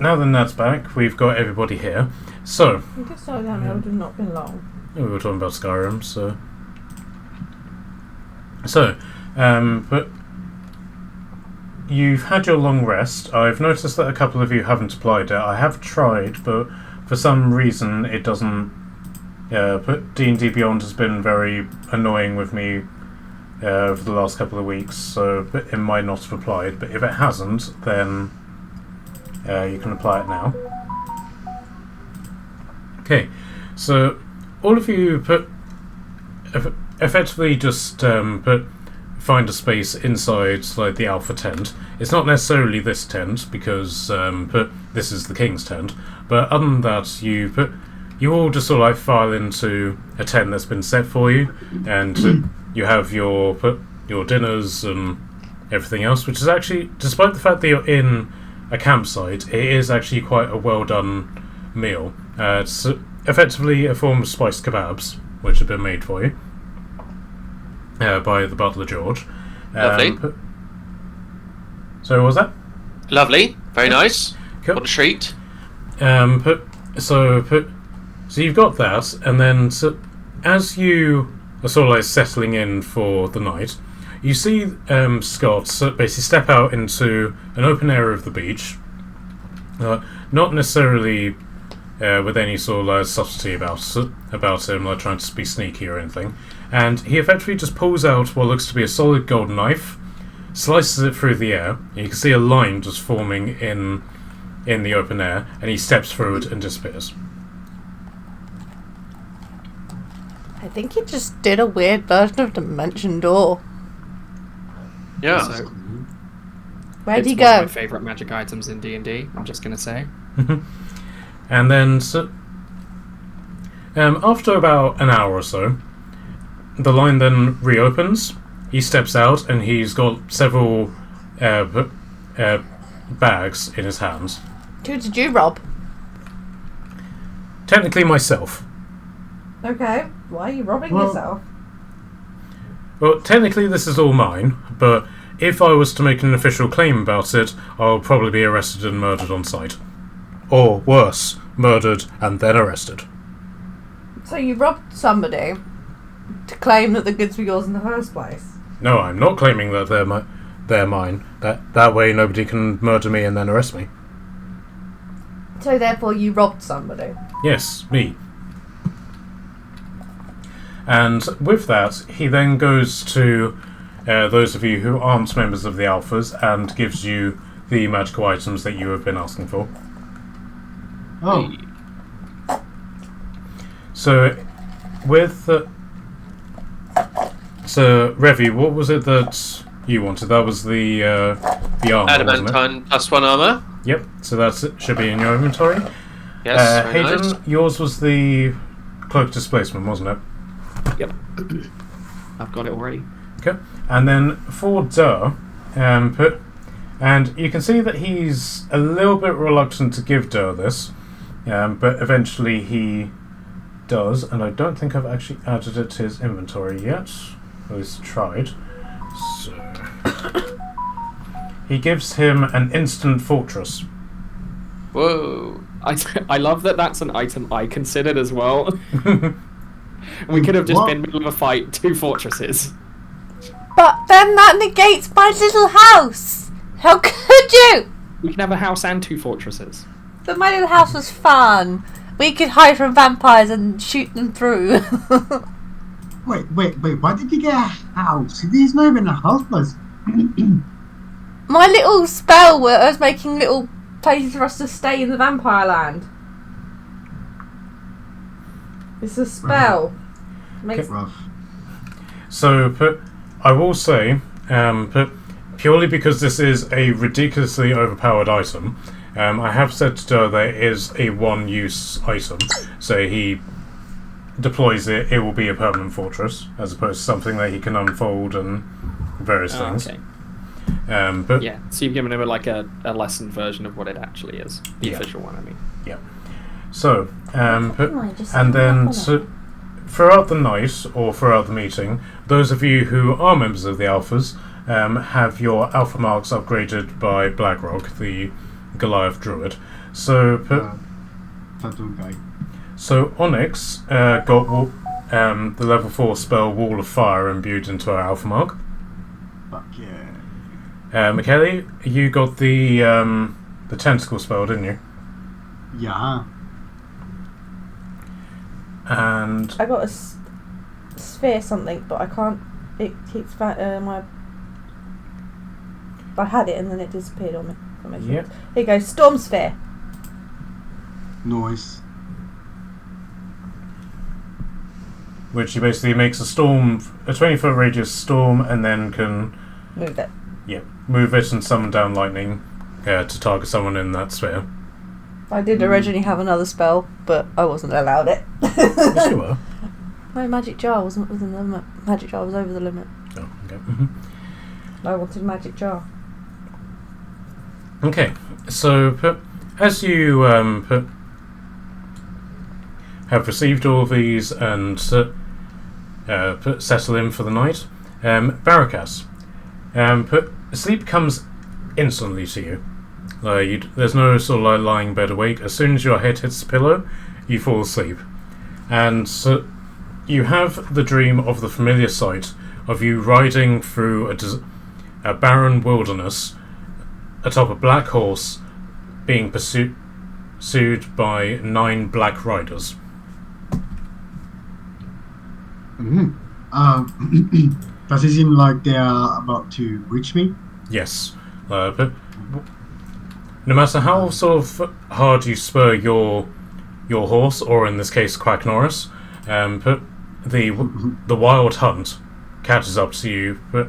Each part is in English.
now then that's back, we've got everybody here. So, I guess so down there would have not been long. we were talking about Skyrim, but you've had your long rest. I've noticed that a couple of you haven't applied it. I have tried, but for some reason it doesn't. But D&D Beyond has been very annoying with me over the last couple of weeks, so it might not have applied. But if it hasn't, then you can apply it now. Okay, so all of you effectively just find a space inside like the Alpha tent. It's not necessarily this tent because this is the King's tent. But other than that, you all just sort of like file into a tent that's been set for you, and you have your dinners and everything else, which is actually, despite the fact that you're in a campsite, it is actually quite a well done meal. It's effectively a form of spiced kebabs, which have been made for you by the butler George. Lovely. So what was that? Lovely. Very nice. Cool. What a treat. So you've got that, and then as you are sort of like settling in for the night, you see Scott basically step out into an open area of the beach, not necessarily with any sort of subtlety about him, like trying to be sneaky or anything, and he effectively just pulls out what looks to be a solid gold knife, slices it through the air, and you can see a line just forming in the open air, and he steps through it and disappears. I think he just did a weird version of Dimension Door. Yeah. So, Where'd he it's one of go? my favourite magic items in D&D, I'm just going to say. And then after about an hour or so, the line then reopens. He steps out and he's got several bags in his hands. Who did you rob? Technically myself. Okay, why are you robbing yourself? Well, technically this is all mine, but if I was to make an official claim about it, I'll probably be arrested and murdered on sight. Or worse, murdered and then arrested. So you robbed somebody to claim that the goods were yours in the first place? No, I'm not claiming that they're mine. That way nobody can murder me and then arrest me. So therefore you robbed somebody? Yes, me. And with that, he then goes to those of you who aren't members of the Alphas and gives you the magical items that you have been asking for. Oh. So, so Revi, what was it that you wanted? That was the armor, wasn't it? Adamantine +1 armor. Yep. So that should be in your inventory. Yes. Very Hayden, nice. yours was the cloak displacement, wasn't it? Yep. I've got it already. Okay. And then for Durr, and you can see that he's a little bit reluctant to give Durr this, but eventually he does, and I don't think I've actually added it to his inventory yet. At least tried. So he gives him an instant fortress. Whoa. I love that that's an item I considered as well. We could have just been middle of a fight, 2 fortresses. But then that negates my little house! How could you? We can have a house and 2 fortresses. But my little house was fun. We could hide from vampires and shoot them through. Wait, why did you get a house? There's not even a house, buzz. My little spell where I was making little places for us to stay in the vampire land. It's a spell. Makes Rough. So, I will say, purely because this is a ridiculously overpowered item, I have said to Durr that it is a one-use item. So he deploys it, it will be a permanent fortress, as opposed to something that he can unfold and various things. Okay. But Yeah, so you've given him like a lessened version of what it actually is. The Yeah. official one, I mean. yeah. So, just and then so throughout the night or throughout the meeting, those of you who are members of the Alphas have your Alpha marks upgraded by Blackrock, the Goliath druid. So Tattoo guy. so Onyx got the level 4 spell Wall of Fire imbued into her alpha mark. Fuck yeah. Michele, you got the tentacle spell, didn't you? Yeah. And I got a sphere something, but I can't. It keeps my. I had it and then it disappeared on me. That makes Yep. sense. Here you go, Storm Sphere. Noise. which he basically makes a 20-foot radius storm, and then can Move it. move it and summon down lightning to target someone in that sphere. I did originally have another spell, but I wasn't allowed it. Yes, you were. My magic jar wasn't within the limit. Magic jar was over the limit. Oh, okay. I wanted magic jar. Okay, so as you have received all these and settle in for the night, Barakas, sleep comes instantly to you. There's no sort of like lying bed awake. As soon as your head hits the pillow, you fall asleep. And you have the dream of the familiar sight of you riding through a barren wilderness atop a black horse, being pursued by 9 black riders. Does it seem like they are about to reach me? Yes. But no matter how sort of hard you spur your horse, or in this case Quack Norris, the wild hunt catches up to you, but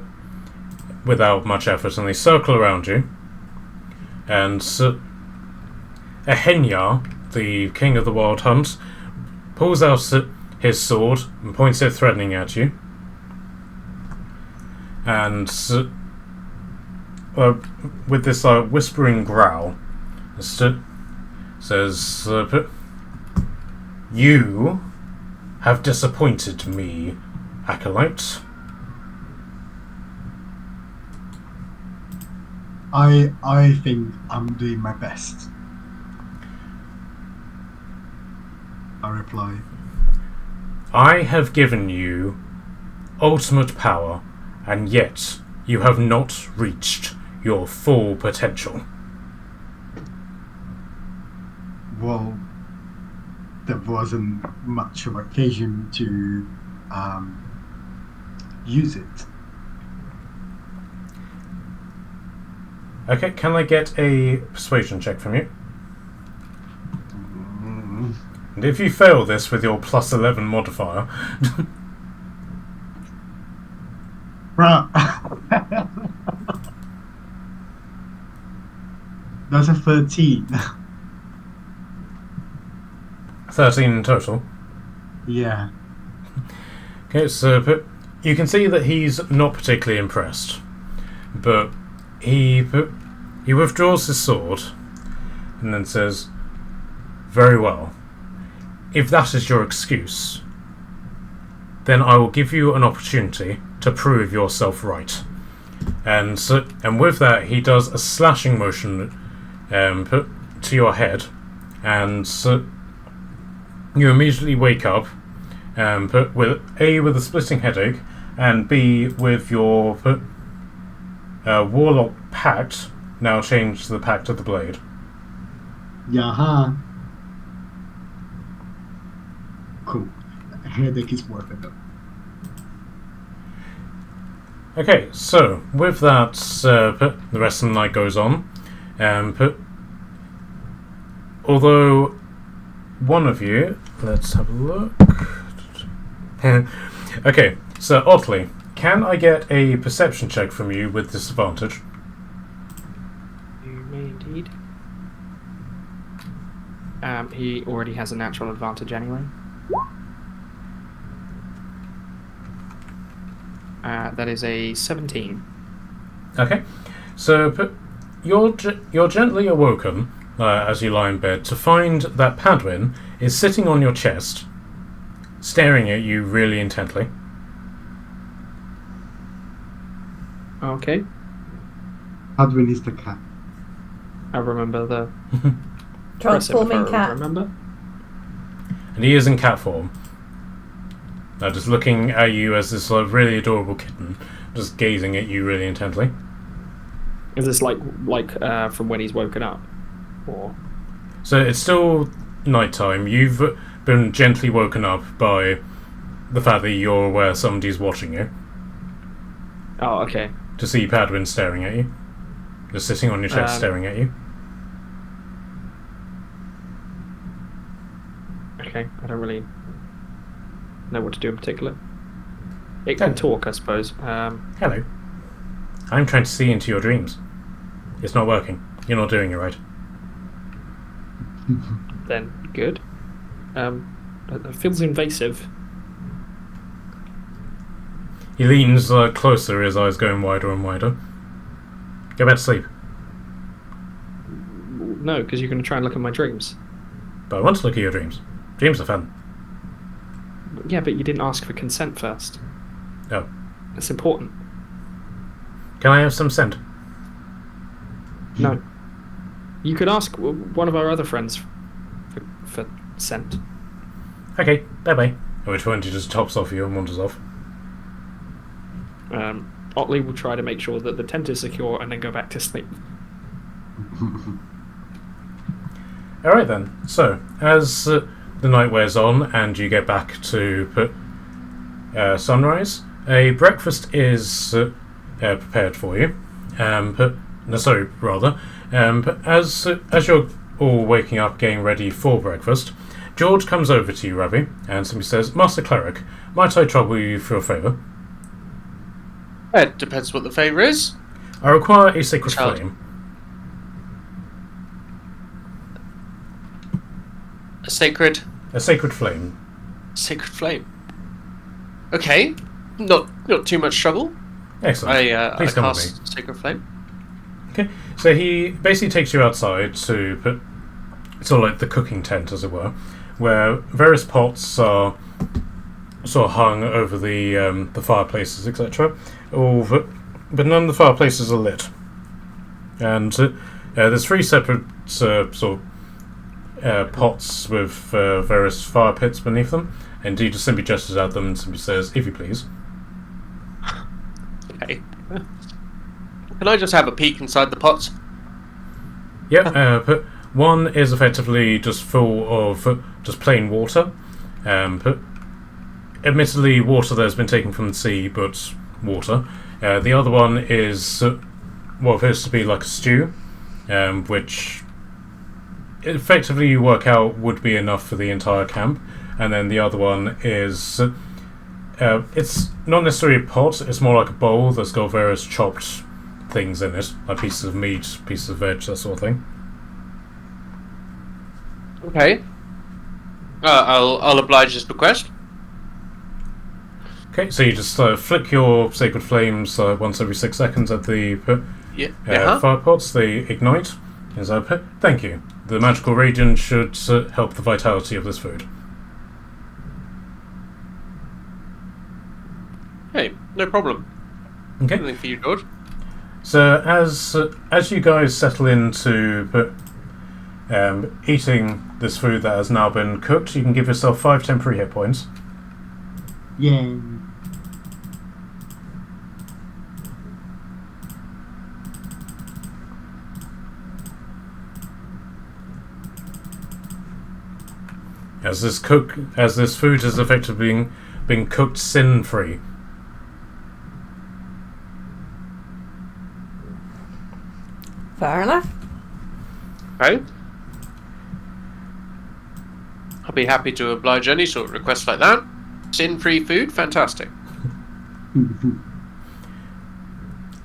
without much effort, and they circle around you. And Ahenya, the king of the wild hunt, pulls out his sword and points it threatening at you. And with this whispering growl, says, "You have disappointed me, Acolyte." I think I'm doing my best. I reply. I have given you ultimate power, and yet you have not reached your full potential. Well, there wasn't much of occasion to use it. Okay, can I get a persuasion check from you? And if you fail this with your plus 11 modifier... Bruh. That's a 13. 13 in total. Yeah. Okay, so you can see that he's not particularly impressed. But he withdraws his sword and then says, "Very well. If that is your excuse, then I will give you an opportunity to prove yourself right." And with that, he does a slashing motion to your head, and you immediately wake up, with a splitting headache, and B, with your Warlock Pact now changed to the Pact of the Blade. Yaha. Cool. Headache is worth it though. Okay, so with that, the rest of the night goes on. Although one of you, let's have a look. Okay, so Otley, can I get a perception check from you with disadvantage? You may indeed. He already has a natural advantage anyway. That is a 17. Okay, so you're gently awoken as you lie in bed to find that Padwin is sitting on your chest, staring at you really intently. Okay. Adwin is the cat. I remember the Transforming photo, cat. remember? And he is in cat form. Now just looking at you as this sort of really adorable kitten, just gazing at you really intently. Is this like from when he's woken up? Or So it's still nighttime. You've been gently woken up by the fact that you're aware somebody's watching you. oh, okay. To see Padwin staring at you. Just sitting on your chest staring at you. Okay, I don't really know what to do in particular. It can talk, I suppose. Hello. I'm trying to see into your dreams. It's not working. You're not doing it right. Then good. It feels invasive. He leans closer, his eyes going wider and wider. Go back to sleep. No, because you're going to try and look at my dreams. But I want to look at your dreams. Dreams are fun. Yeah, but you didn't ask for consent first. Oh. That's important. Can I have some scent? No. You could ask one of our other friends for scent. Okay, bye-bye. At which point he just tops off you and wanders off. Otley will try to make sure that the tent is secure and then go back to sleep. Alright then. So, as the night wears on and you get back to sunrise, a breakfast is prepared for you. But as you're all waking up, getting ready for breakfast, George comes over to you, Ravi, and simply says, Master Cleric, might I trouble you for a favour? It depends what the favour is. I require a sacred Child. flame. A sacred flame. sacred flame. Okay, not too much trouble. Excellent. I Please come with cast sacred flame. Okay, so he basically takes you outside to put sort of like the cooking tent, as it were, where various pots are sort of hung over the fireplaces, etc. But none of the fireplaces are lit, and there's 3 separate pots with various fire pits beneath them. And he just simply gestures at them and simply says, "If you please." Okay. Can I just have a peek inside the pots? Yeah, but one is effectively just full of just plain water. But admittedly, water that has been taken from the sea, but water. The other one is what appears to be like a stew, which effectively you work out would be enough for the entire camp. And then the other one is it's not necessarily a pot, it's more like a bowl that's got various chopped things in it, like pieces of meat, pieces of veg, that sort of thing. Okay. I'll oblige his request. Okay, so you just flick your sacred flames once every 6 seconds at the fire pots. They ignite. Thank you. The magical radiance should help the vitality of this food. Hey, no problem. Okay. Anything for you, George? So as you guys settle into eating this food that has now been cooked, you can give yourself 5 temporary hit points. Yay. As this food has effectively been cooked sin-free. Fair enough. Okay. I'll be happy to oblige any sort of request like that. Sin-free food, fantastic.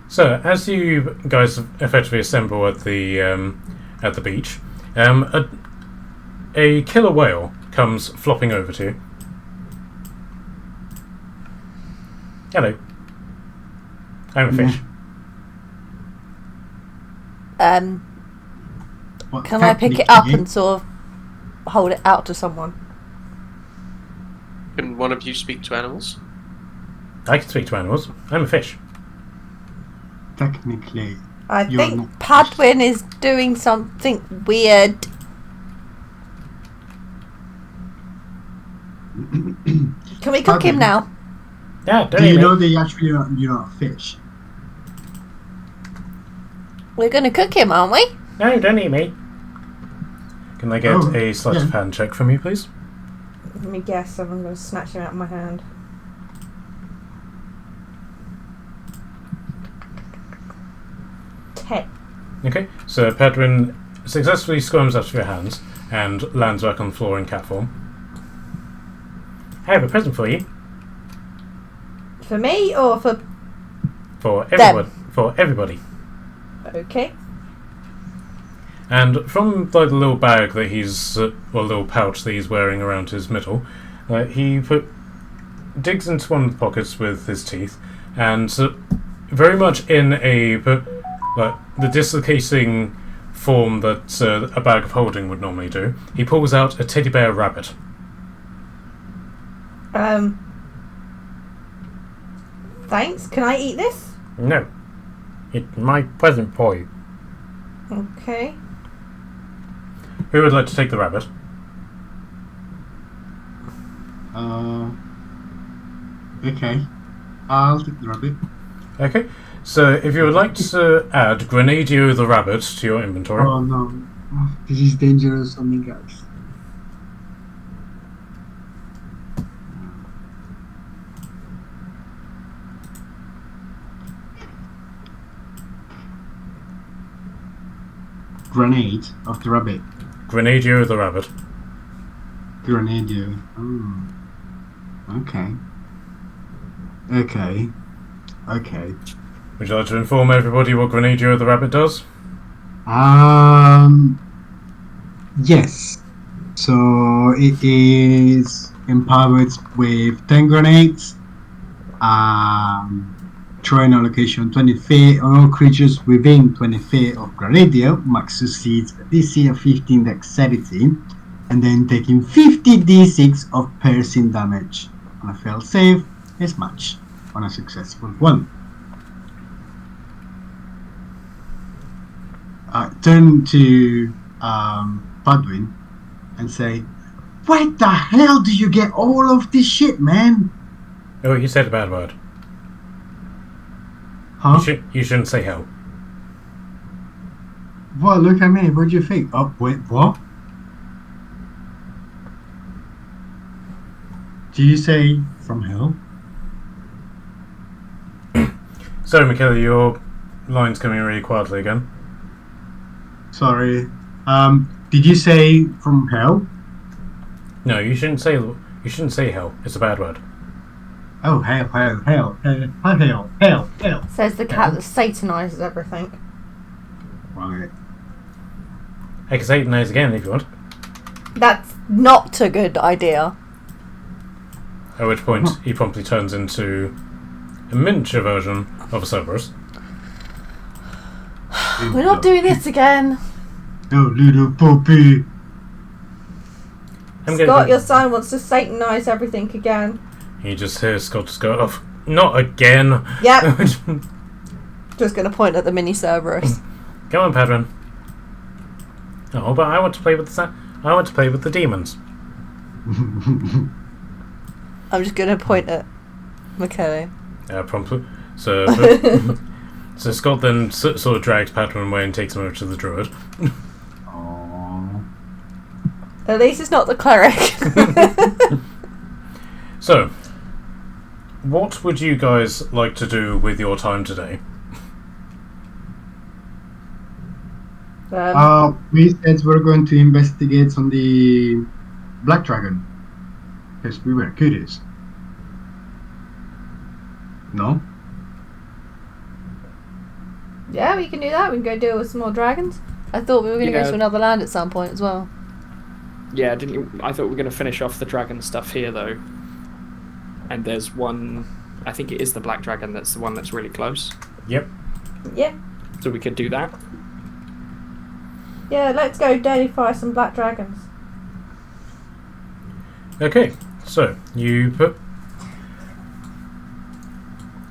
So, as you guys effectively assemble at the beach, a killer whale comes flopping over to you. Hello. I'm a fish. Well, Can I pick it up technically, and sort of hold it out to someone? Can one of you speak to animals? I can speak to animals. I'm a fish. Technically, I You're think not- Padwin is doing something weird. Can we cook him Padwin? now? Yeah, don't Do eat you me. know that actually you're not a fish? We're gonna cook him, aren't we? No, don't eat me. Can I get Oh, a sleight of yeah. hand check from you, please? Let me guess. I'm gonna snatch him out of my hand. Ten. Okay, so Pedrin successfully squirms out of your hands and lands back on the floor in cat form. I have a present for you. For me or for? For everyone. For everybody. Okay. And from like, the little bag that he's, or little pouch that he's wearing around his middle, he digs into one of the pockets with his teeth, and very much in a the dislocating form that a bag of holding would normally do, he pulls out a teddy bear rabbit. Thanks. Can I eat this? No, it's my present for you. Okay. Who would like to take the rabbit? Okay. I'll take the rabbit. Okay, so if you would like to add Grenadio the rabbit to your inventory. Oh no. Oh, this is dangerous on me, guys. Grenade of the rabbit. Grenadio the rabbit. Grenadio. Oh. Okay. Okay. Okay. Would you like to inform everybody what Grenadio the rabbit does? Yes. So it is empowered with 10 grenades. Throwing a location 20 feet on all creatures within 20 feet of Grenadio. Max succeeds a DC of 15 dexterity, and then taking 50 d6 of piercing damage. On a failed save, is matched on a successful one. Turn to Padwin and say, "Where the hell do you get all of this shit, man?" Oh, you said a bad word. Huh? You shouldn't say hell. What? Look at me. What do you think? Oh, wait, what? Do you say from hell? Sorry, Michaela, your line's coming really quietly again. Sorry. Did you say from hell? No, you shouldn't say hell. It's a bad word. Oh, hell, hell, hell, hell, hell, hell, hell. Says the cat that satanises everything. Right. I can say it nice again if you want. That's not a good idea. At which point he promptly turns into a miniature version of a Cerberus. We're not doing this again. Oh, little puppy. Scott, your son wants to satanise everything again. You just hear Scott just go off. Not again. Yep. Just going to point at the mini Cerberus. Come on, Padron. Oh, but I want to play with the demons. I'm just going to point at McKelly. Promptly. So, so Scott then sort of drags Padron away and takes him over to the druid. Aww. At least it's not the cleric. So, what would you guys like to do with your time today? We said we're going to investigate on the Black Dragon. Because we were curious. No? Yeah, we can do that. We can go deal with some more dragons. I thought we were going to go Yeah. to another land at some point as well. Yeah, didn't you? I thought we were going to finish off the dragon stuff here, though. And there's one, I think it is the Black Dragon that's the one that's really close. Yep. Yeah. So we could do that. Yeah, let's go daily-fire some black dragons. Okay, so you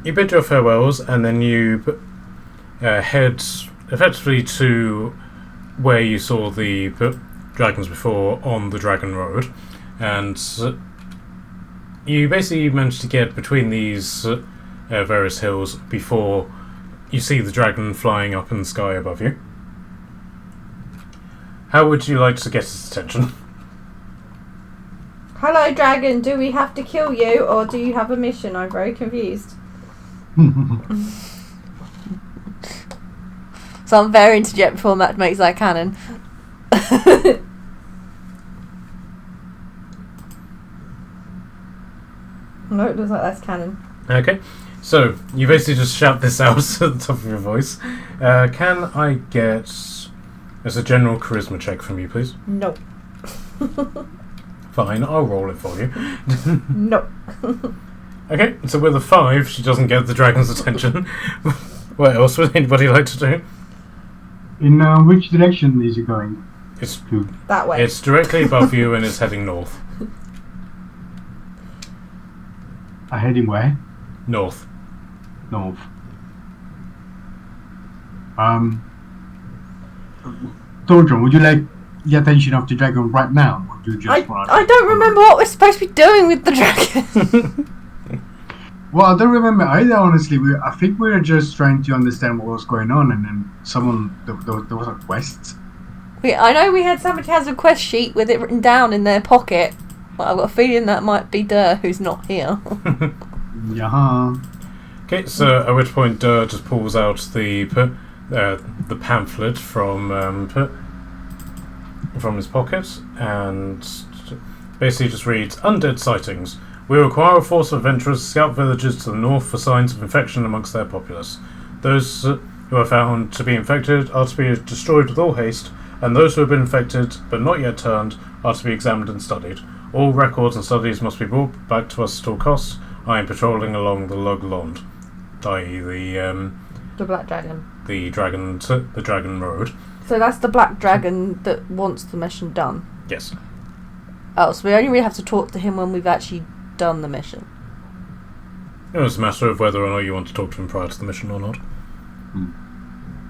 bid your farewells, and then you head effectively to where you saw the dragons before on the Dragon Road, and you basically managed to get between these various hills before you see the dragon flying up in the sky above you. How would you like to get its attention? Hello, dragon. Do we have to kill you, or do you have a mission? I'm very confused. So I'm very interject before Matt makes that canon. No, it looks like that's canon. Okay, so you basically just shout this out at the top of your voice. Can I get as a general charisma check from you, please? No. Fine, I'll roll it for you. No. Okay, so with a 5, she doesn't get the dragon's attention. What else would anybody like to do? In which direction is it going? It's That way. It's directly above you and it's heading north. Heading where? North. North. Thorjon, would you like the attention of the dragon right now? Or do you just want I don't remember what we're supposed to be doing with the dragon. Well, I don't remember either, honestly. I think we were just trying to understand what was going on, and then there was a quest. I know somebody has a quest sheet with it written down in their pocket, but I've got a feeling that might be Durr, who's not here. Yeah. Okay, so at which point Durr just pulls out the pamphlet from his pocket and basically just reads Undead sightings. We require a force of adventurers to scout villages to the north for signs of infection amongst their populace. Those who are found to be infected are to be destroyed with all haste, and those who have been infected but not yet turned are to be examined and studied. All records and studies must be brought back to us at all costs. I am patrolling along the Lug Lond, i.e. The Black Dragon. the Dragon Road. So that's the Black Dragon that wants the mission done. Yes. Oh, so we only really have to talk to him when we've actually done the mission. It was a matter of whether or not you want to talk to him prior to the mission or not.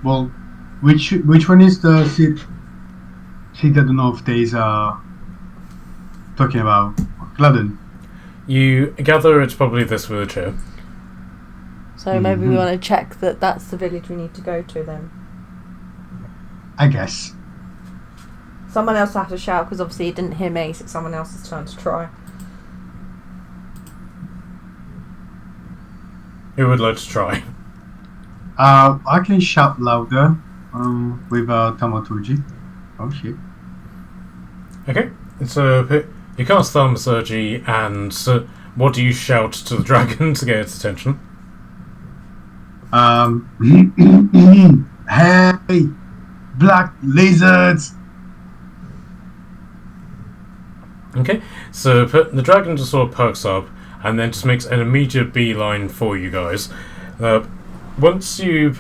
Well, which one is the seat that the North Days are talking about? Gladden. You gather it's probably this village here. So maybe we want to check that that's the village we need to go to then. I guess. Someone else will have to shout because obviously it didn't hear me, so it's someone else's turn to try. Who would like to try? I can shout louder with Thaumaturgy. Oh shit. Okay, so you cast Thaumaturgy, and what do you shout to the dragon to get its attention? Hey, black lizards! Okay, so the dragon just sort of perks up, and then just makes an immediate beeline for you guys. Once it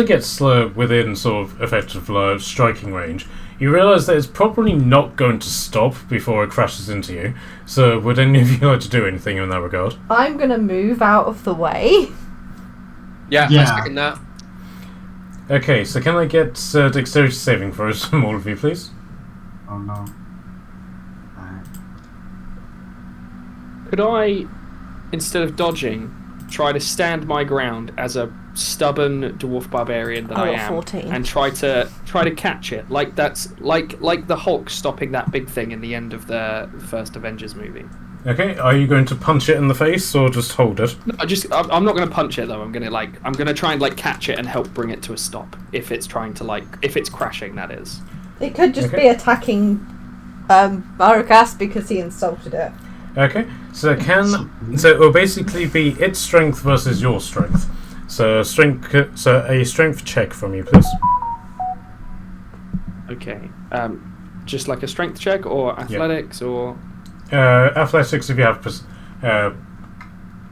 gets within sort of effective striking range, you realise that it's probably not going to stop before it crashes into you. So would any of you like to do anything in that regard? I'm going to move out of the way. Yeah, Yeah. I second that. Okay, so can I get dexterity saving throws from all of you, please? Oh no. Could I, instead of dodging, try to stand my ground as a stubborn dwarf barbarian that I got am, 14. and try to catch it, like that's like the Hulk stopping that big thing in the end of the first Avengers movie. Okay, are you going to punch it in the face or just hold it? No, I'm not going to punch it though. I'm going to try and catch it and help bring it to a stop if it's trying to if it's crashing. That is. It could just be attacking Maracas because he insulted it. Okay, so it will basically be its strength versus your strength. So a strength check from you, please. Okay. Just like a strength check or athletics or. Athletics if you have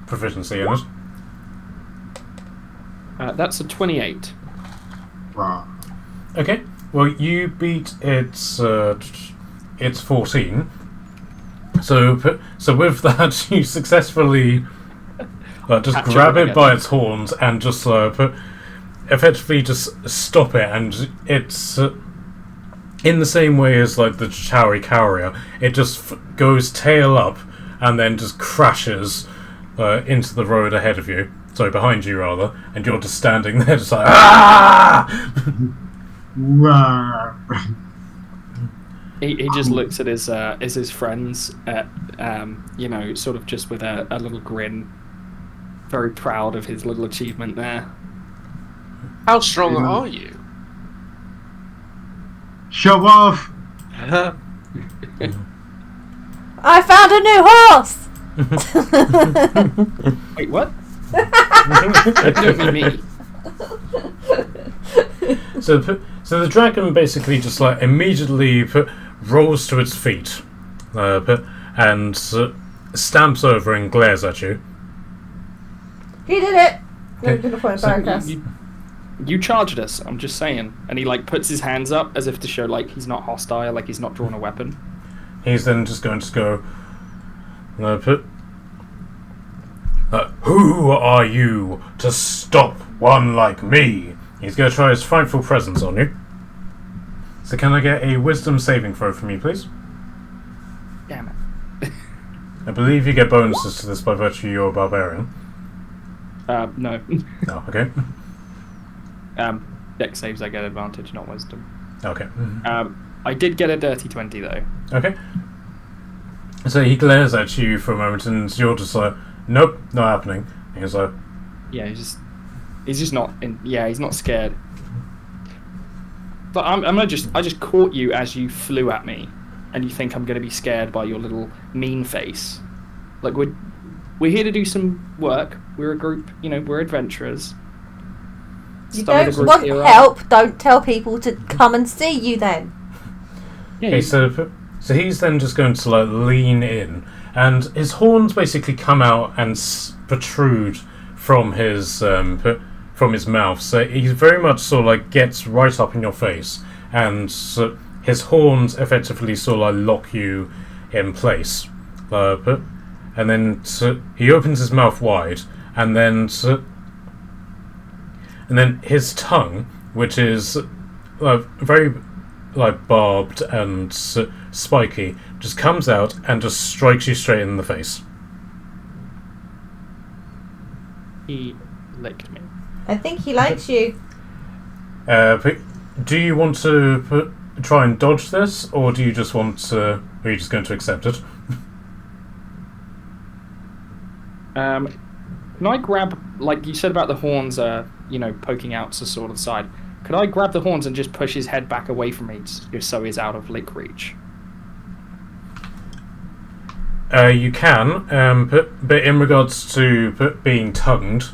proficiency in it. That's a 28. Wow. Okay, well you beat its 14. So with that you successfully just Catch grab it it by its horns and just effectively just stop it, and it's in the same way as like the Chitauri Carrier. It just goes tail up and then just crashes into the road ahead of you. Sorry, behind you rather, and you're just standing there, just like ah! He just looks at his friends, sort of just with a little grin, very proud of his little achievement there. How strong are you? Show off! I found a new horse! Wait, what? Don't mean me. So the dragon basically just like immediately rolls to its feet and stamps over and glares at you. He did it! No, you're gonna point back at us. You charged us, I'm just saying. And he like puts his hands up as if to show like he's not hostile, like he's not drawn a weapon. He's then just going to go, who are you to stop one like me? He's going to try his frightful presence on you. So can I get a wisdom saving throw from you, please? Damn it. I believe you get bonuses to this by virtue of your barbarian. No. Oh, okay. Dex saves I get advantage, not wisdom. Okay. I did get a dirty 20 though. Okay. So he glares at you for a moment, and you're just like, nope, not happening. And he's like, Yeah, he's just not he's not scared. But I just caught you as you flew at me, and you think I'm gonna be scared by your little mean face. Like we're here to do some work. We're a group, we're adventurers. You Some of the don't group want here are- help, don't tell people to come and see you then. Yeah, okay, so he's then just going to like lean in, and his horns basically come out and protrude from his mouth. So he very much sort of like gets right up in your face, and his horns effectively sort of like lock you in place. And then he opens his mouth wide, and then his tongue, which is very like barbed and spiky, just comes out and just strikes you straight in the face. he licked me. I think he likes you. Do you want to try and dodge this, or do you just want to? Are you just going to accept it? Can I grab, like you said about the horns, poking out to sort of the side? Could I grab the horns and just push his head back away from me, just so he's out of lick reach? You can, but in regards to being tongued,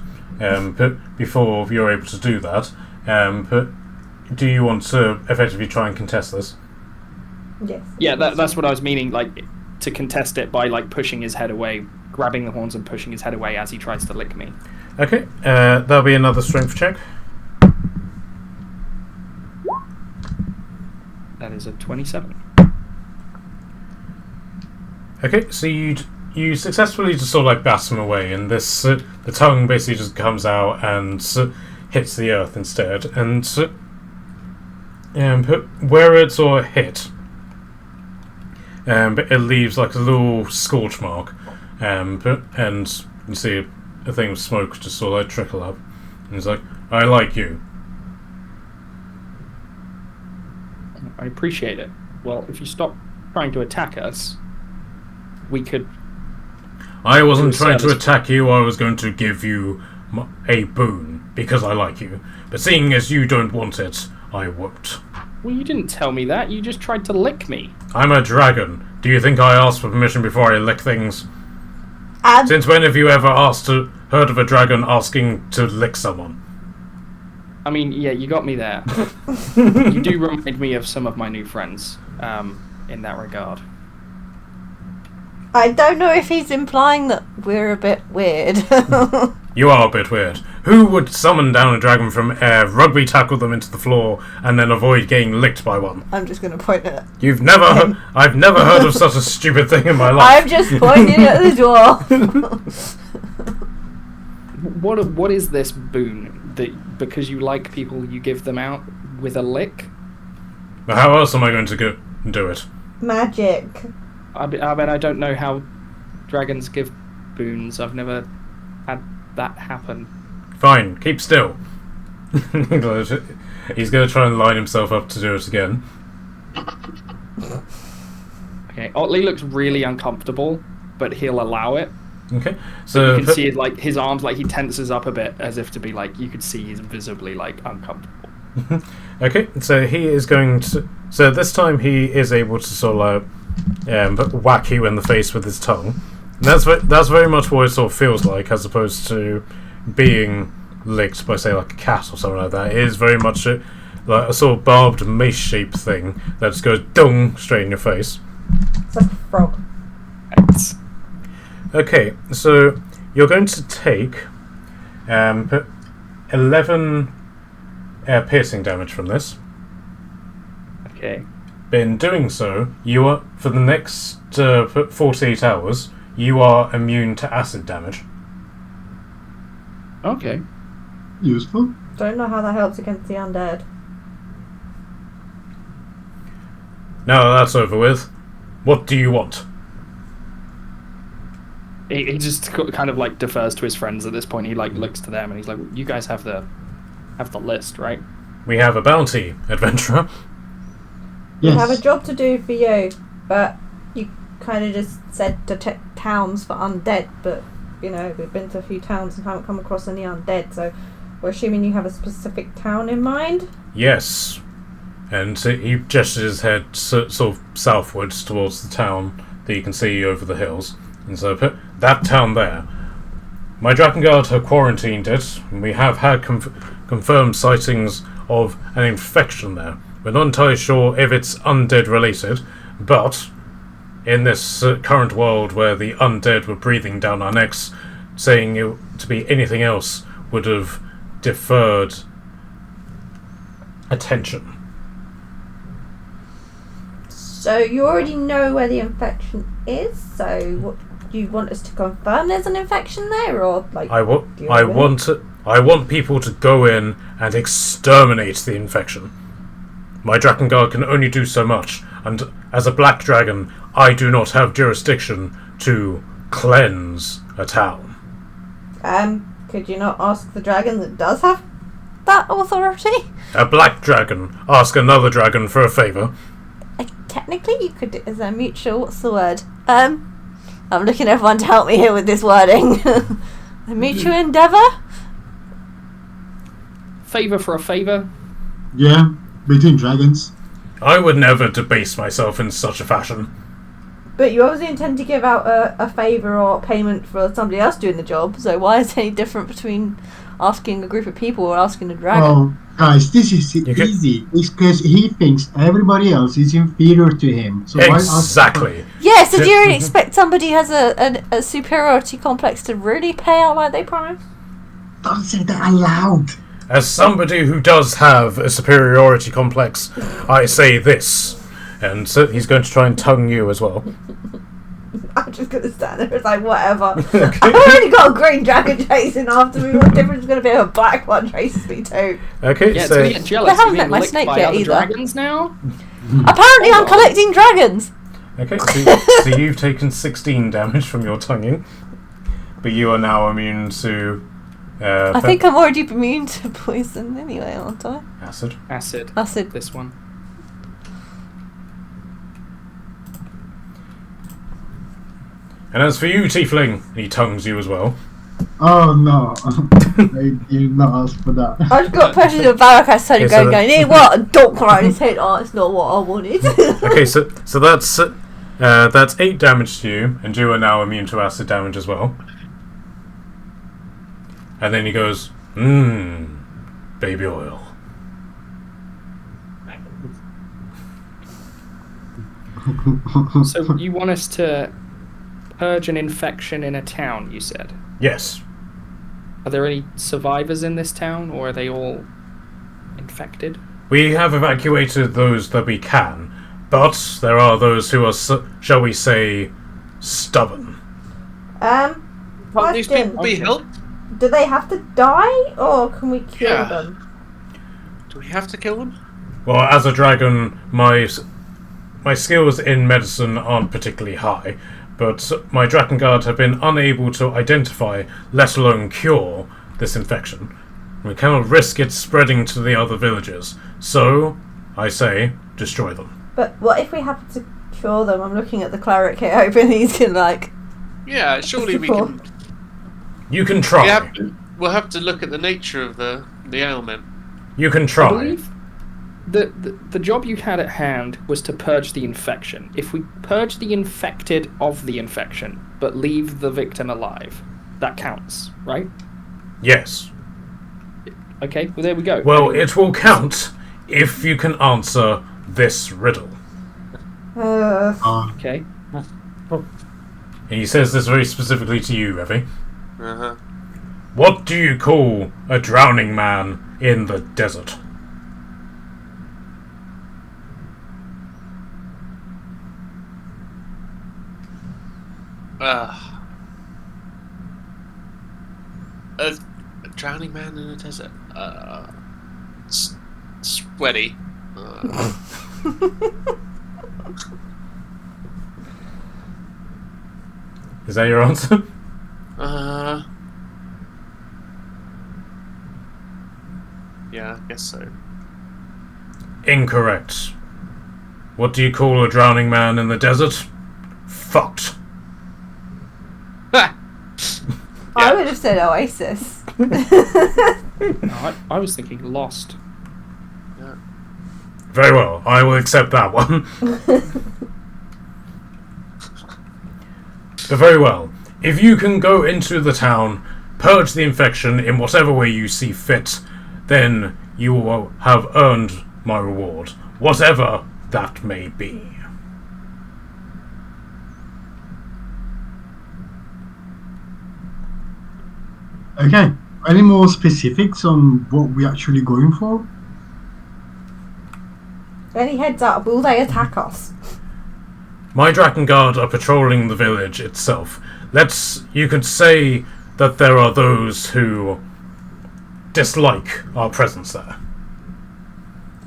before you're able to do that, do you want to effectively try and contest this? Yes. Yeah, that's what I was meaning, like, to contest it by, like, pushing his head away, grabbing the horns and pushing his head away as he tries to lick me. Okay, that'll be another strength check. That is a 27. Okay, so you successfully just sort of like bash him away, and this the tongue basically just comes out and hits the earth instead, and where it's sort of hit, but it leaves like a little scorch mark, and you see a thing of smoke just sort of like trickle up, and he's like, "I like you." I appreciate it. Well, if you stop trying to attack us, we could... I wasn't do a trying to service. attack you, I was going to give you a boon, because I like you. But seeing as you don't want it, I won't. Well, you didn't tell me that. You just tried to lick me. I'm a dragon. Do you think I ask for permission before I lick things? And Since when have you ever heard of a dragon asking to lick someone? I mean, yeah, you got me there. You do remind me of some of my new friends, in that regard. I don't know if he's implying that we're a bit weird. You are a bit weird. Who would summon down a dragon from air, rugby tackle them into the floor, and then avoid getting licked by one? I'm just going to point at... I've never heard of such a stupid thing in my life. I'm just pointing at the door. What is this boon that because you like people you give them out with a lick? But how else am I going to go do it? Magic. I mean, I don't know how dragons give boons. I've never had that happen. Fine, keep still. He's going to try and line himself up to do it again. Okay, Otley looks really uncomfortable, but he'll allow it. Okay, so You can see like his arms, like he tenses up a bit, as if to be like you could see he's visibly like uncomfortable. okay, so he is going to. So this time he is able to sort of whack you in the face with his tongue. And that's very much what it sort of feels like, as opposed to being licked by, say, like a cat or something like that. It is very much like a sort of barbed mace-shaped thing that just goes dung straight in your face. It's like a frog. Thanks. Okay, so you're going to take 11 piercing damage from this. Okay. But in doing so, you are, for the next 48 hours, you are immune to acid damage. Okay. Useful. Don't know how that helps against the undead. Now that that's over with, what do you want? He just kind of like defers to his friends at this point. He like looks to them and he's like, "You guys have the list, right?" We have a bounty, adventurer. We Yes. have a job to do for you, but you kind of just said to check towns for undead, but, you know, we've been to a few towns and haven't come across any undead, so we're assuming you have a specific town in mind? Yes. And he gestures his head sort of southwards towards the town that you can see over the hills. And so put that town there. My Draken Guard have quarantined it, and we have had confirmed sightings of an infection there. We're not entirely sure if it's undead related, but in this current world where the undead were breathing down our necks, saying it to be anything else would have deferred attention. So you already know where the infection is, so what do you want us to confirm there's an infection there, or like I want people to go in and exterminate the infection. My Draken Guard can only do so much, and as a black dragon, I do not have jurisdiction to cleanse a town. Could you not ask the dragon that does have that authority? A black dragon ask another dragon for a favour. Technically, you could do it as a mutual. What's the word? I'm looking at everyone to help me here with this wording. A mutual endeavour. Favor for a favor. Yeah, between dragons. I would never debase myself in such a fashion. But you obviously intend to give out a favour or payment for somebody else doing the job. So why is it any different between asking a group of people or asking a dragon? Oh, guys, this is could- easy. It's because he thinks everybody else is inferior to him. So why ask- Exactly. Yeah, so do you really expect somebody who has a superiority complex to really pay out like they promised? Don't say that aloud. As somebody who does have a superiority complex, I say this. And so he's going to try and tongue you as well. I'm just going to stand there and like, whatever. I've already got a green dragon chasing after me. What difference is going to be if a black one chases me too? Okay, Yeah, it's so gonna get jealous. They haven't You're met my being licked snake by yet other either. dragons now. Apparently I'm collecting dragons. okay, so you've taken 16 damage from your tonguing, but you are now immune to I think I'm already immune to poison anyway, aren't I? acid. Acid. Acid. This one. And as for you, Tiefling, he tongues you as well. Oh no, I did not ask for that. I just got pushed into a barrack. I started Yeah, so going, hey, what? And don't cry in his head. Oh, it's not what I wanted. Okay, so that's 8 damage to you, and you are now immune to acid damage as well. And then he goes, baby oil. So you want us to purge an infection in a town, you said? Yes. Are there any survivors in this town, or are they all infected? We have evacuated those that we can, but there are those who are, shall we say, stubborn. Can't these Question. people be helped? Do they have to die, or can we kill them? Do we have to kill them? Well, as a dragon, my skills in medicine aren't particularly high, but my Draken Guard have been unable to identify, let alone cure, this infection. We cannot risk it spreading to the other villagers, so I say, destroy them. But what if we happen to cure them? I'm looking at the cleric here, hoping he's gonna like. Yeah, surely we can. You can try. We'll have to look at the nature of the ailment. You can I try. believe the job you had at hand was to purge the infection. If we purge the infected of the infection, but leave the victim alive, that counts, right? Yes. Okay, well there we go. Well, it will count if you can answer this riddle. Okay. He says this very specifically to you, Evie. Uh-huh. What do you call a drowning man in the desert? A drowning man in a desert. Sweaty. Is that your answer? Yeah, I guess so. Incorrect. What do you call a drowning man in the desert? Fucked. I would have said Oasis. No, I was thinking Lost. Yeah. Very well, I will accept that one. But very well. If you can go into the town, purge the infection in whatever way you see fit, then you will have earned my reward, whatever that may be. Okay. Any more specifics on what we're actually going for? Any heads up, will they attack us? My Draken Guard are patrolling the village itself. You could say that there are those who dislike our presence there.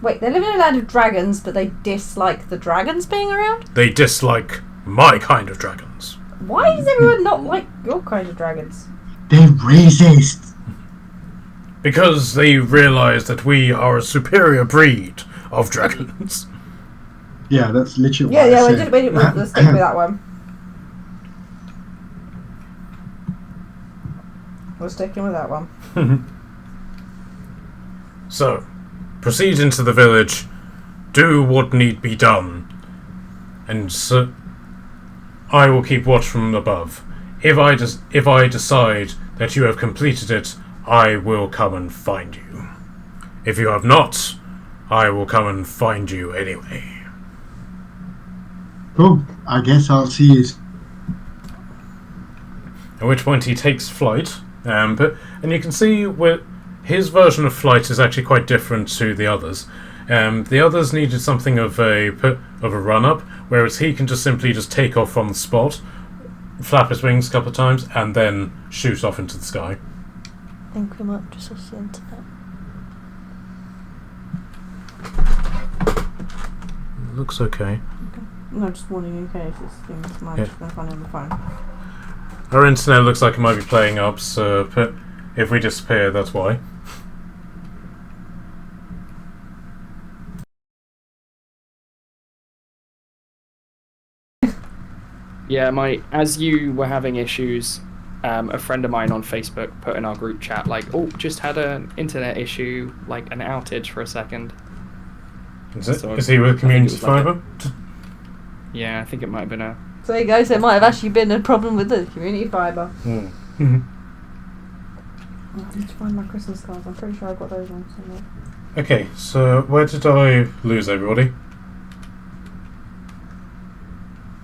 Wait, they live in a land of dragons, but they dislike the dragons being around? They dislike my kind of dragons. Why does everyone not like your kind of dragons? They're racist. Because they realise that we are a superior breed of dragons. Yeah, that's literally Yeah, what I we said. we'll stick with that one. We're sticking with that one. So, proceed into the village, do what need be done, and so I will keep watch from above. If I decide that you have completed it, I will come and find you. If you have not, I will come and find you anyway. Cool. I guess I'll see you. At which point he takes flight, and you can see his version of flight is actually quite different to the others. The others needed something of a run up, whereas he can just simply take off from the spot, flap his wings a couple of times, and then shoot off into the sky. I think we might just switch the internet. Looks okay. No, just warning in case this thing's mine. Just gonna find it on the phone. Our internet looks like it might be playing up, so if we disappear, that's why. Yeah, as you were having issues, a friend of mine on Facebook put in our group chat, like, oh, just had an internet issue, like an outage for a second. Is he with Community Fibre? Yeah, I think it might have been a... So there you go, so it might have actually been a problem with the community fibre. Mm. I need to find my Christmas cards, I'm pretty sure I've got those ones somewhere. Okay, so where did I lose everybody?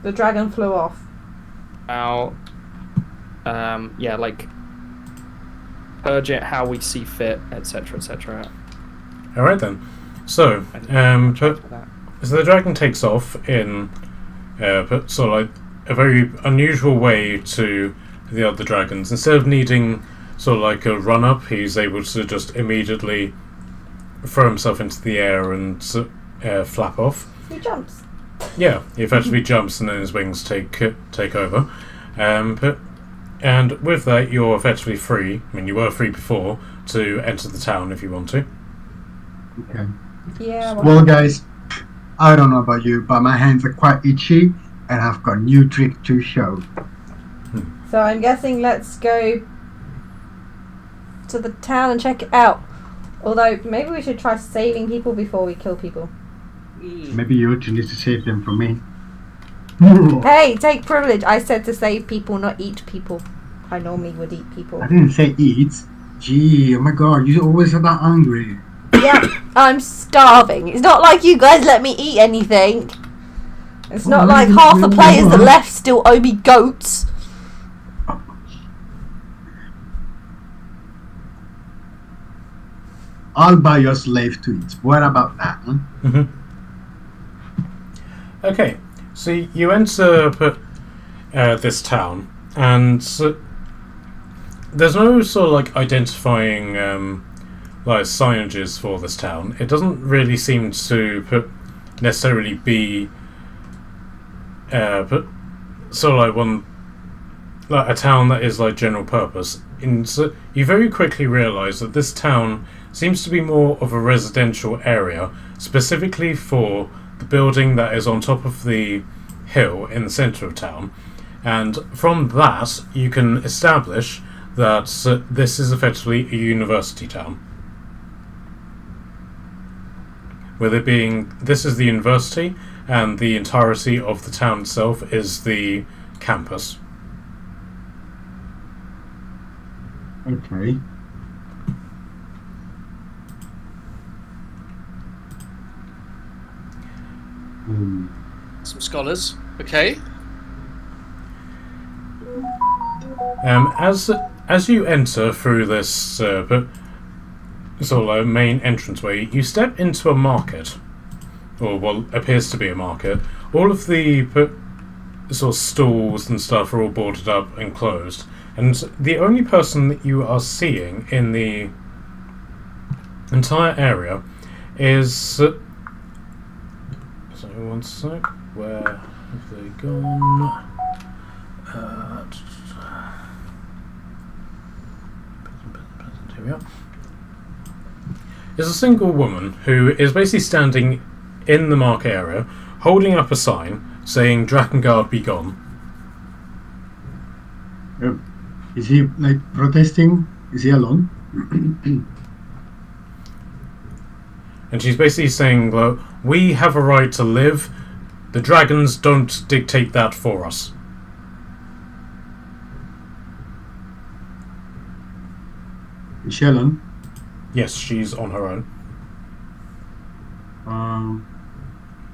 The dragon flew off. Yeah, like, purge it how we see fit, etc., etc. Alright then. So, so the dragon takes off in sort of like a very unusual way to the other dragons. Instead of needing sort of like a run up, he's able to just immediately throw himself into the air and flap off. He jumps. Yeah, he effectively jumps and then his wings take over. And with that, you're effectively free. I mean, you were free before to enter the town if you want to. Okay. Yeah. Well, guys, I don't know about you, but my hands are quite itchy, and I've got a new trick to show. So I'm guessing let's go to the town and check it out. Although maybe we should try saving people before we kill people. Maybe you two need to save them from me. Hey, take privilege. I said to save people, not eat people. I normally would eat people. I didn't say eat. Gee, oh my god, you always are that hungry. Yeah, I'm starving. It's not like you guys let me eat anything. It's not like half the players that left still owe me goats. I'll buy your slave to eat. What about that? Huh? Mm-hmm. Okay, so you enter this town, and there's no sort of like identifying like signages for this town. It doesn't really seem to necessarily be sort of like a town that is like general purpose. So you very quickly realise that this town seems to be more of a residential area, specifically for the building that is on top of the hill in the centre of town, and from that you can establish that this is effectively a university town. With it being, this is the university, and the entirety of the town itself is the campus. Okay. Some scholars. Okay. As you enter through this sort of main entranceway, you step into a market, or what appears to be a market. All of the sort of stalls and stuff are all boarded up and closed, and the only person that you are seeing in the entire area is. So one sec, where have they gone? Here we are. There's a single woman who is basically standing in the market area, holding up a sign saying "Draken Guard be gone." Is he like protesting? Is he alone? And she's basically saying, well, we have a right to live. The dragons don't dictate that for us. Is she alone? Yes, she's on her own.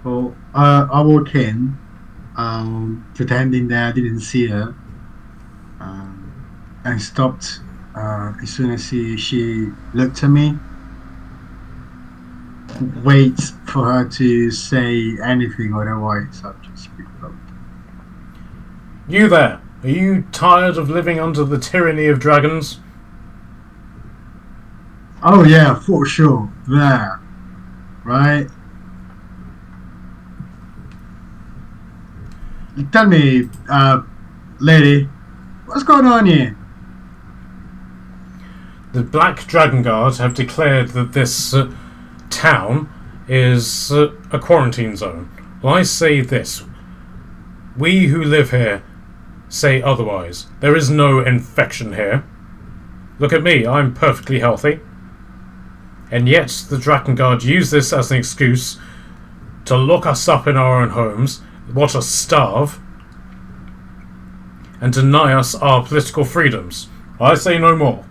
Well, I walk in, pretending that I didn't see her, and stopped as soon as she looked at me. Wait for her to say anything, otherwise I'll just speak up. You there! Are you tired of living under the tyranny of dragons? Oh yeah, for sure. There. Right? Tell me, lady, what's going on here? The Black Draken Guard have declared that this town is a quarantine zone. Well, I say this. We who live here say otherwise. There is no infection here. Look at me, I'm perfectly healthy. And yet the Draken Guard use this as an excuse to lock us up in our own homes, watch us starve, and deny us our political freedoms. I say no more.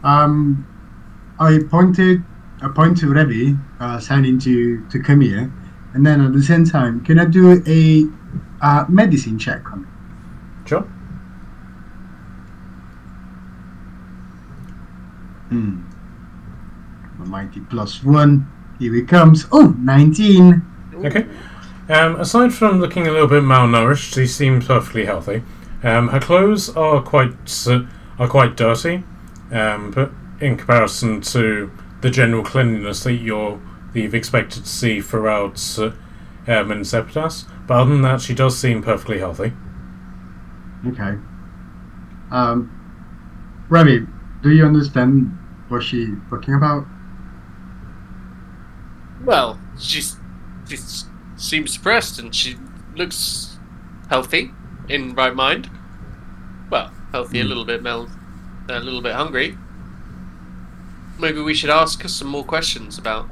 I point to Revi, signing to come here, and then at the same time, can I do a medicine check on it? Sure. Almighty +1. Here it comes. Oh, 19. Okay. Aside from looking a little bit malnourished, she seems perfectly healthy. Her clothes are quite dirty, but in comparison to the general cleanliness that you've expected to see throughout Sepitas. But other than that, she does seem perfectly healthy. Okay. Remy, do you understand what she's talking about? Well, she seems depressed and she looks healthy, in right mind. Well, healthy, a little bit a little bit hungry. Maybe we should ask her some more questions about.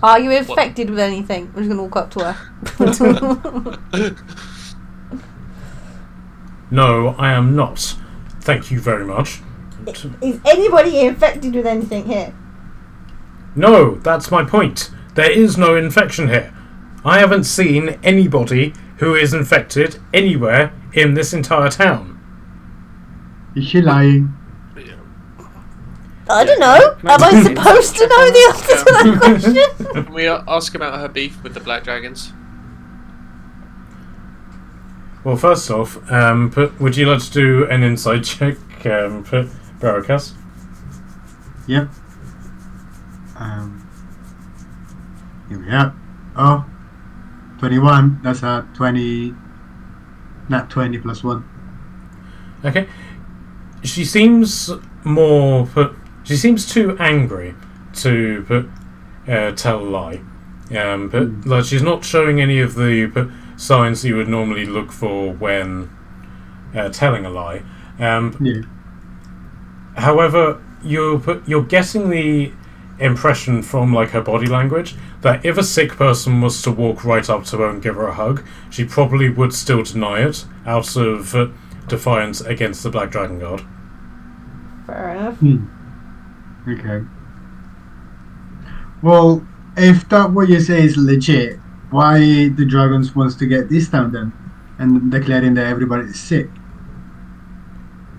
Are you infected with anything? I'm just going to walk up to her. No, I am not. Thank you very much. Is anybody infected with anything here? No, that's my point. There is no infection here. I haven't seen anybody who is infected anywhere in this entire town. Is she lying? I don't know. Am I supposed to know the answer to that question? Can we ask about her beef with the Black Dragons? Well, first off, would you like to do an insight check, Barracas? Yep. Here we are. Oh, 21. That's a 20. Not 20 plus 1. Okay. She seems she seems too angry to tell a lie. But like, she's not showing any of the signs you would normally look for when telling a lie. Yeah. However, you're getting the impression from like her body language that if a sick person was to walk right up to her and give her a hug, she probably would still deny it out of defiance against the Black Draken Guard. Fair enough. Okay. Well, if that what you say is legit, why the dragons wants to get this town then, and declaring that everybody is sick?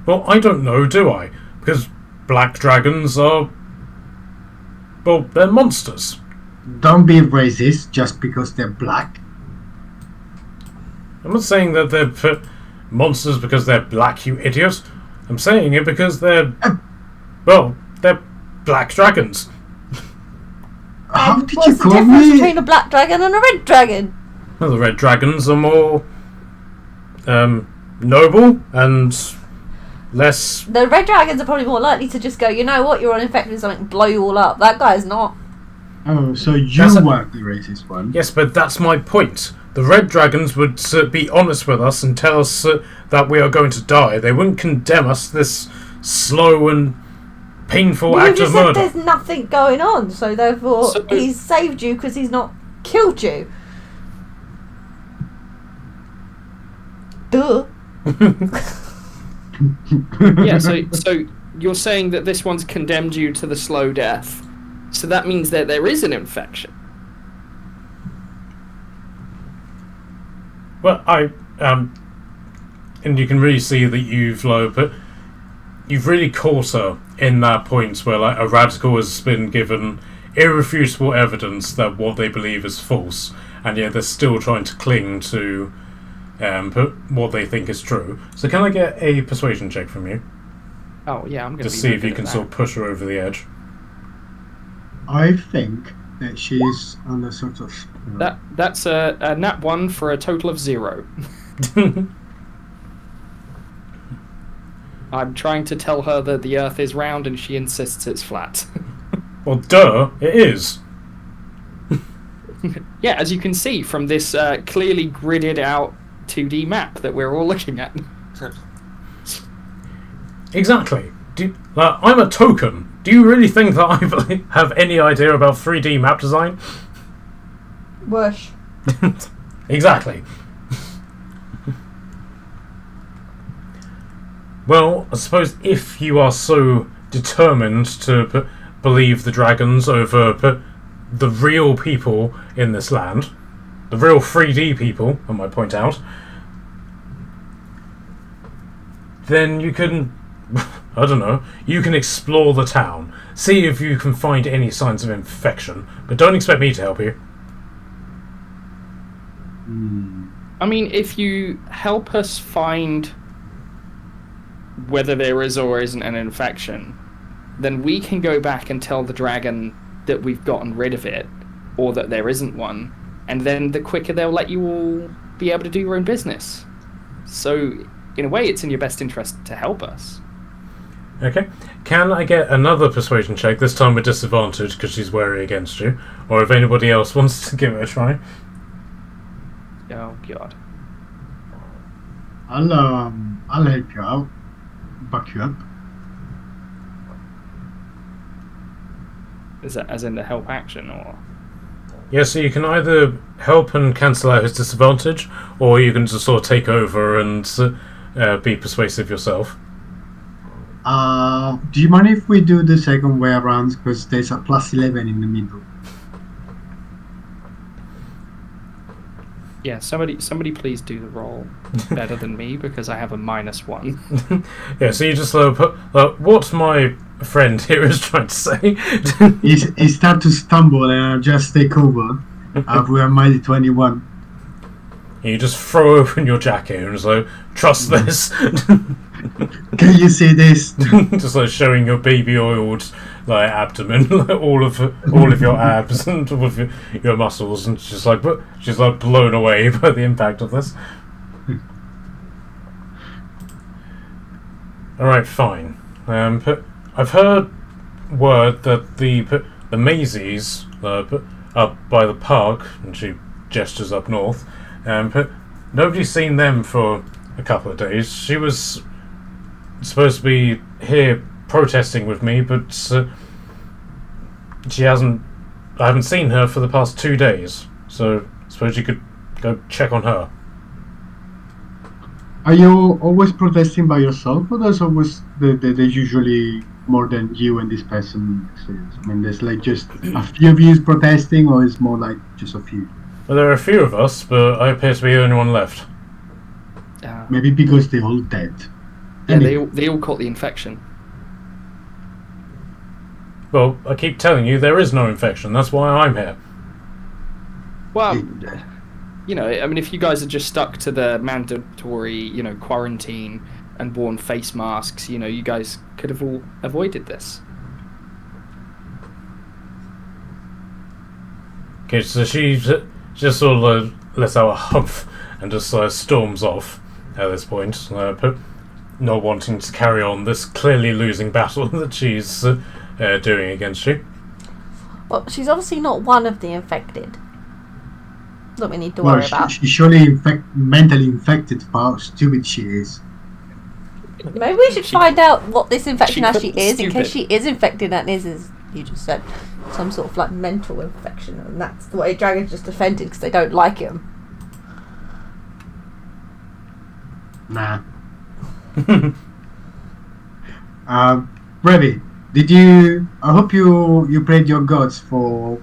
Well, I don't know, do I? Because black dragons are... well, they're monsters. Don't be racist just because they're black. I'm not saying that they're monsters because they're black, you idiot. I'm saying it because they're... well, they're black dragons. How did What's you the call difference me? between a black dragon and a red dragon? Well, the red dragons are more... noble and less... The red dragons are probably more likely to just go, you know what, you're all infected with something, blow you all up. That guy's not. Oh, so you weren't the racist one. Yes, but that's my point. The red dragons would be honest with us and tell us that we are going to die. They wouldn't condemn us this slow and painful act You of just said murder. there's nothing going on, so therefore So- he's saved you because he's not killed you. Duh. Yeah, so you're saying that this one's condemned you to the slow death. So that means that there is an infection. Well, and you can really see that you've really caught her in that point where like a radical has been given irrefutable evidence that what they believe is false, and yet they're still trying to cling to what they think is true. So can I get a persuasion check from you Oh yeah, I'm going to see if you can sort of push her over the edge? I think that she's on a sort of... That's a nat 1 for a total of 0. I'm trying to tell her that the Earth is round, and she insists it's flat. Well, duh, it is. Yeah, as you can see from this clearly gridded out 2D map that we're all looking at. Exactly. I'm a token. Do you really think that I have any idea about 3D map design? Whoosh. Exactly. Well, I suppose if you are so determined to believe the dragons over the real people in this land, the real 3D people, I might point out, then you can, I don't know, you can explore the town, see if you can find any signs of infection, but don't expect me to help you. I mean, if you help us find whether there is or isn't an infection, then we can go back and tell the dragon that we've gotten rid of it, or that there isn't one, and then the quicker they'll let you all be able to do your own business. So, in a way, it's in your best interest to help us. Okay. Can I get another persuasion check, this time with disadvantage because she's wary against you? Or if anybody else wants to give it a try? Oh, God. I'll help you out. Back you up. Is that as in the help action, or...? Yeah, so you can either help and cancel out his disadvantage, or you can just sort of take over and be persuasive yourself. Do you mind if we do the second way around? Because there's a +11 in the middle. Yeah, somebody please do the roll better than me, because I have a -1. Yeah, so you just put what my friend here is trying to say. He start to stumble and I just take over. We are mighty 21. You just throw open your jacket and just like, trust this. Can you see this? Just like showing your baby oiled like abdomen, like all of your abs and all of your muscles, and she's like blown away by the impact of this. All right, fine. I've heard word that the Maisies up by the park, and she gestures up north. Nobody's seen them for a couple of days. She was supposed to be here protesting with me, but she hasn't. I haven't seen her for the past 2 days, so I suppose you could go check on her. Are you always protesting by yourself, or there's always there's usually more than you and this person? I mean, there's like just a few of you protesting, or it's more like just a few? Well, there are a few of us, but I appear to be the only one left. Maybe because they're all dead. Yeah, they all caught the infection. Well, I keep telling you there is no infection. That's why I'm here. Well, you know, I mean, if you guys are just stuck to the mandatory, you know, quarantine and worn face masks, you know, you guys could have all avoided this. Okay, so she just sort of lets out a humph and just storms off at this point, not wanting to carry on this clearly losing battle that she's doing against you. Well, she's obviously not one of the infected that we need to worry about. She's surely mentally infected for how stupid she is. Maybe we should find out what this infection actually is, in stupid. case she is infected and is, as you just said, some sort of like mental infection, and that's the way dragons just offended because they don't like him. Nah. Brevi, did you? I hope you prayed your gods for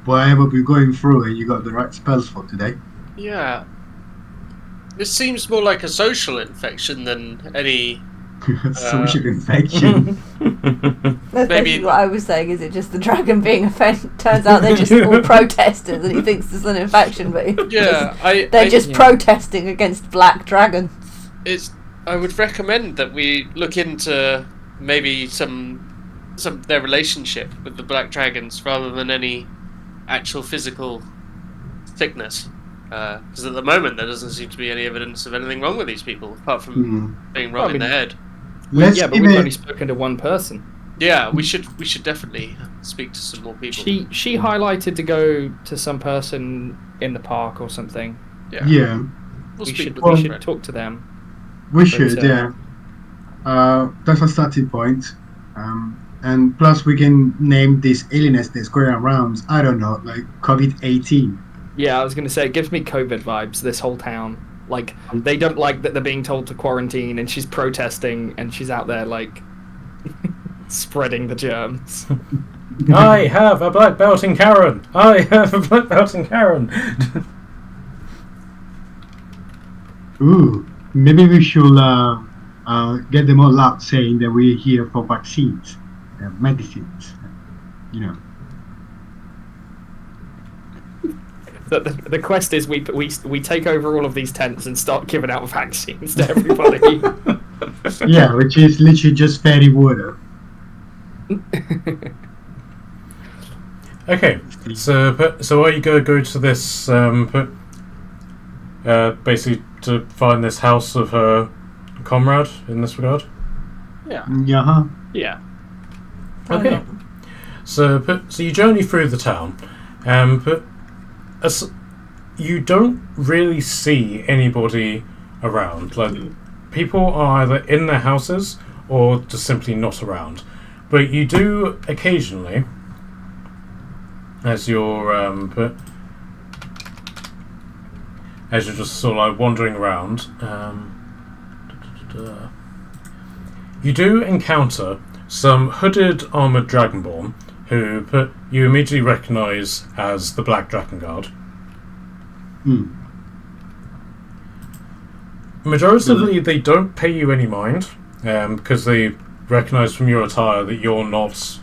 whatever we're going through, and you got the right spells for today. Yeah. This seems more like a social infection than any... Social infection. That's Maybe- basically what I was saying. Is it just the dragon being offended? Turns out they're just all protesters, and he thinks there's an infection, but they're just protesting against black dragons. I would recommend that we look into maybe some their relationship with the black dragons rather than any actual physical sickness. Because at the moment there doesn't seem to be any evidence of anything wrong with these people apart from being wrong in the head. Let's Yeah, but give we've it. only spoken to one person. Yeah, we should definitely speak to some more people. She highlighted to go to some person in the park or something. Yeah, We'll We speak should with we them. should talk to them. we But, should. Yeah. That's a starting point. And plus we can name this illness that's going around. I don't know, like COVID-18. Yeah, I was going to say, it gives me COVID vibes, this whole town. Like, they don't like that they're being told to quarantine, and she's protesting, and she's out there, like, spreading the germs. I have a black belt in Karen. I have a black belt in Karen. Ooh, maybe we should get them all out saying that we're here for vaccines, medicines, you know. The quest is we take over all of these tents and start giving out vaccines to everybody. Yeah, which is literally just fairy water. Okay, so are you going to go to this basically to find this house of her comrade in this regard? Yeah. Yeah. Yeah. Okay. So you journey through the town, but you don't really see anybody around. Like, people are either in their houses or just simply not around. But you do occasionally, as you're just sort of like wandering around, you do encounter some hooded armoured dragonborn who you immediately recognise as the Black Draken Guard. Majoritively, they don't pay you any mind because they recognise from your attire that you're not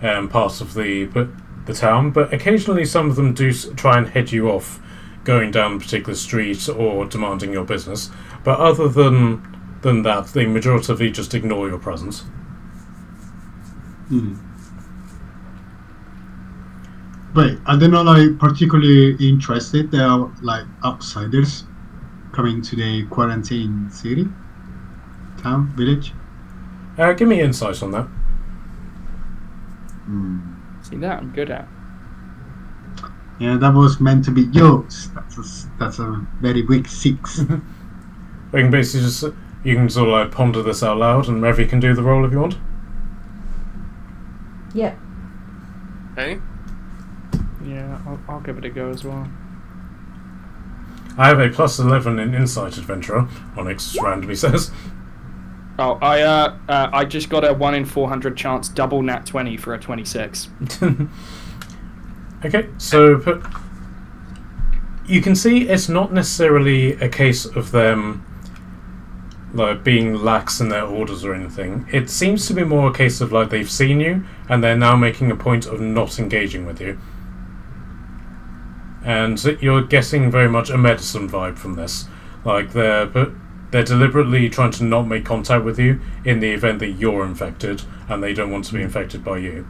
part of the town. But occasionally, some of them do try and head you off, going down a particular street or demanding your business. But other than that, they majoritively just ignore your presence. But are they not like particularly interested? They are like outsiders coming to the quarantine city, town, village. Give me insight on that. See that I'm good at. Yeah, that was meant to be yours. That's a very weak 6. We can basically just you can sort of like ponder this out loud, and Revi can do the roll if you want. Yep. Okay. Yeah, I'll give it a go as well. I have a +11 in Insight Adventurer. Onyx randomly says. Oh, I just got a 1 in 400 chance double nat 20 for a 26. Okay, so you can see it's not necessarily a case of them like being lax in their orders or anything. It seems to be more a case of like they've seen you and they're now making a point of not engaging with you. And you're getting very much a medicine vibe from this. Like they're deliberately trying to not make contact with you in the event that you're infected and they don't want to be infected by you.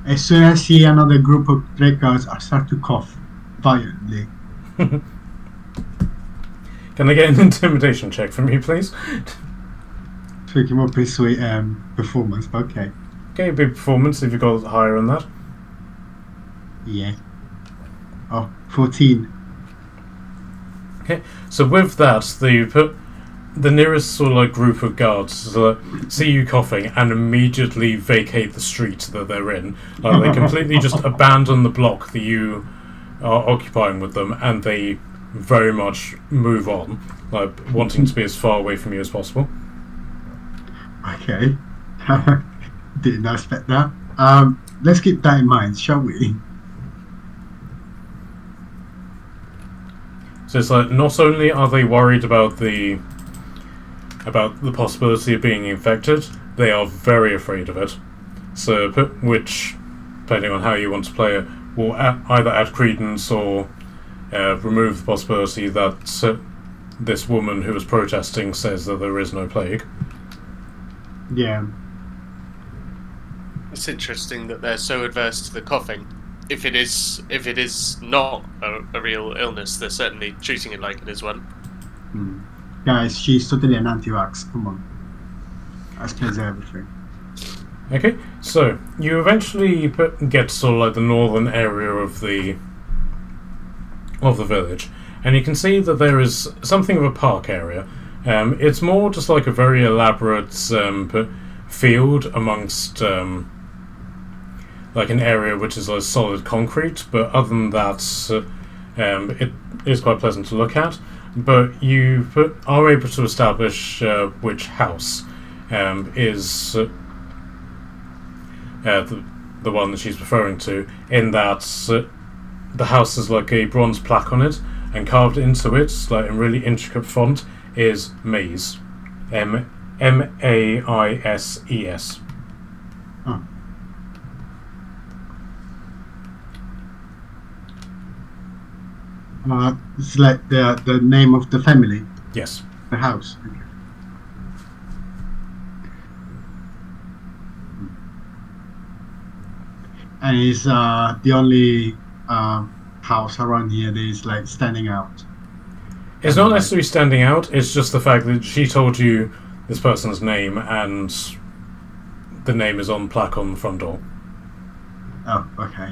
As soon as I see another group of Drakars, I start to cough violently. Can I get an intimidation check from you, please? Taking more performance, but okay. Okay, big performance if you got higher on that. Yeah. Oh, 14. Okay, so with that, the nearest sort of like group of guards see you coughing and immediately vacate the street that they're in. Like they completely just abandon the block that you are occupying with them, and they very much move on, like wanting to be as far away from you as possible. Okay. Didn't expect that. Let's keep that in mind, shall we? So it's like not only are they worried about the possibility of being infected, they are very afraid of it. So, which, depending on how you want to play it, will either add credence or remove the possibility that this woman who was protesting says that there is no plague. Yeah. It's interesting that they're so adverse to the coughing. If it is not a real illness, they're certainly treating it like it is one. Guys, she's totally an anti-vax. Come on. That explains everything. Okay, so you eventually get to sort of like the northern area of the village, and you can see that there is something of a park area. It's more just like a very elaborate field amongst like an area which is like solid concrete, but other than that, it is quite pleasant to look at. But you are able to establish which house is the one that she's referring to, in that the house has like a bronze plaque on it, and carved into it, like in really intricate font, is Maze. M-A-I-S-E-S. Oh. It's like the name of the family, Yes. the house. Okay. And it's the only house around here that is like standing out. It's not necessarily standing out, it's just the fact that she told you this person's name and the name is on plaque on the front door. Oh, okay.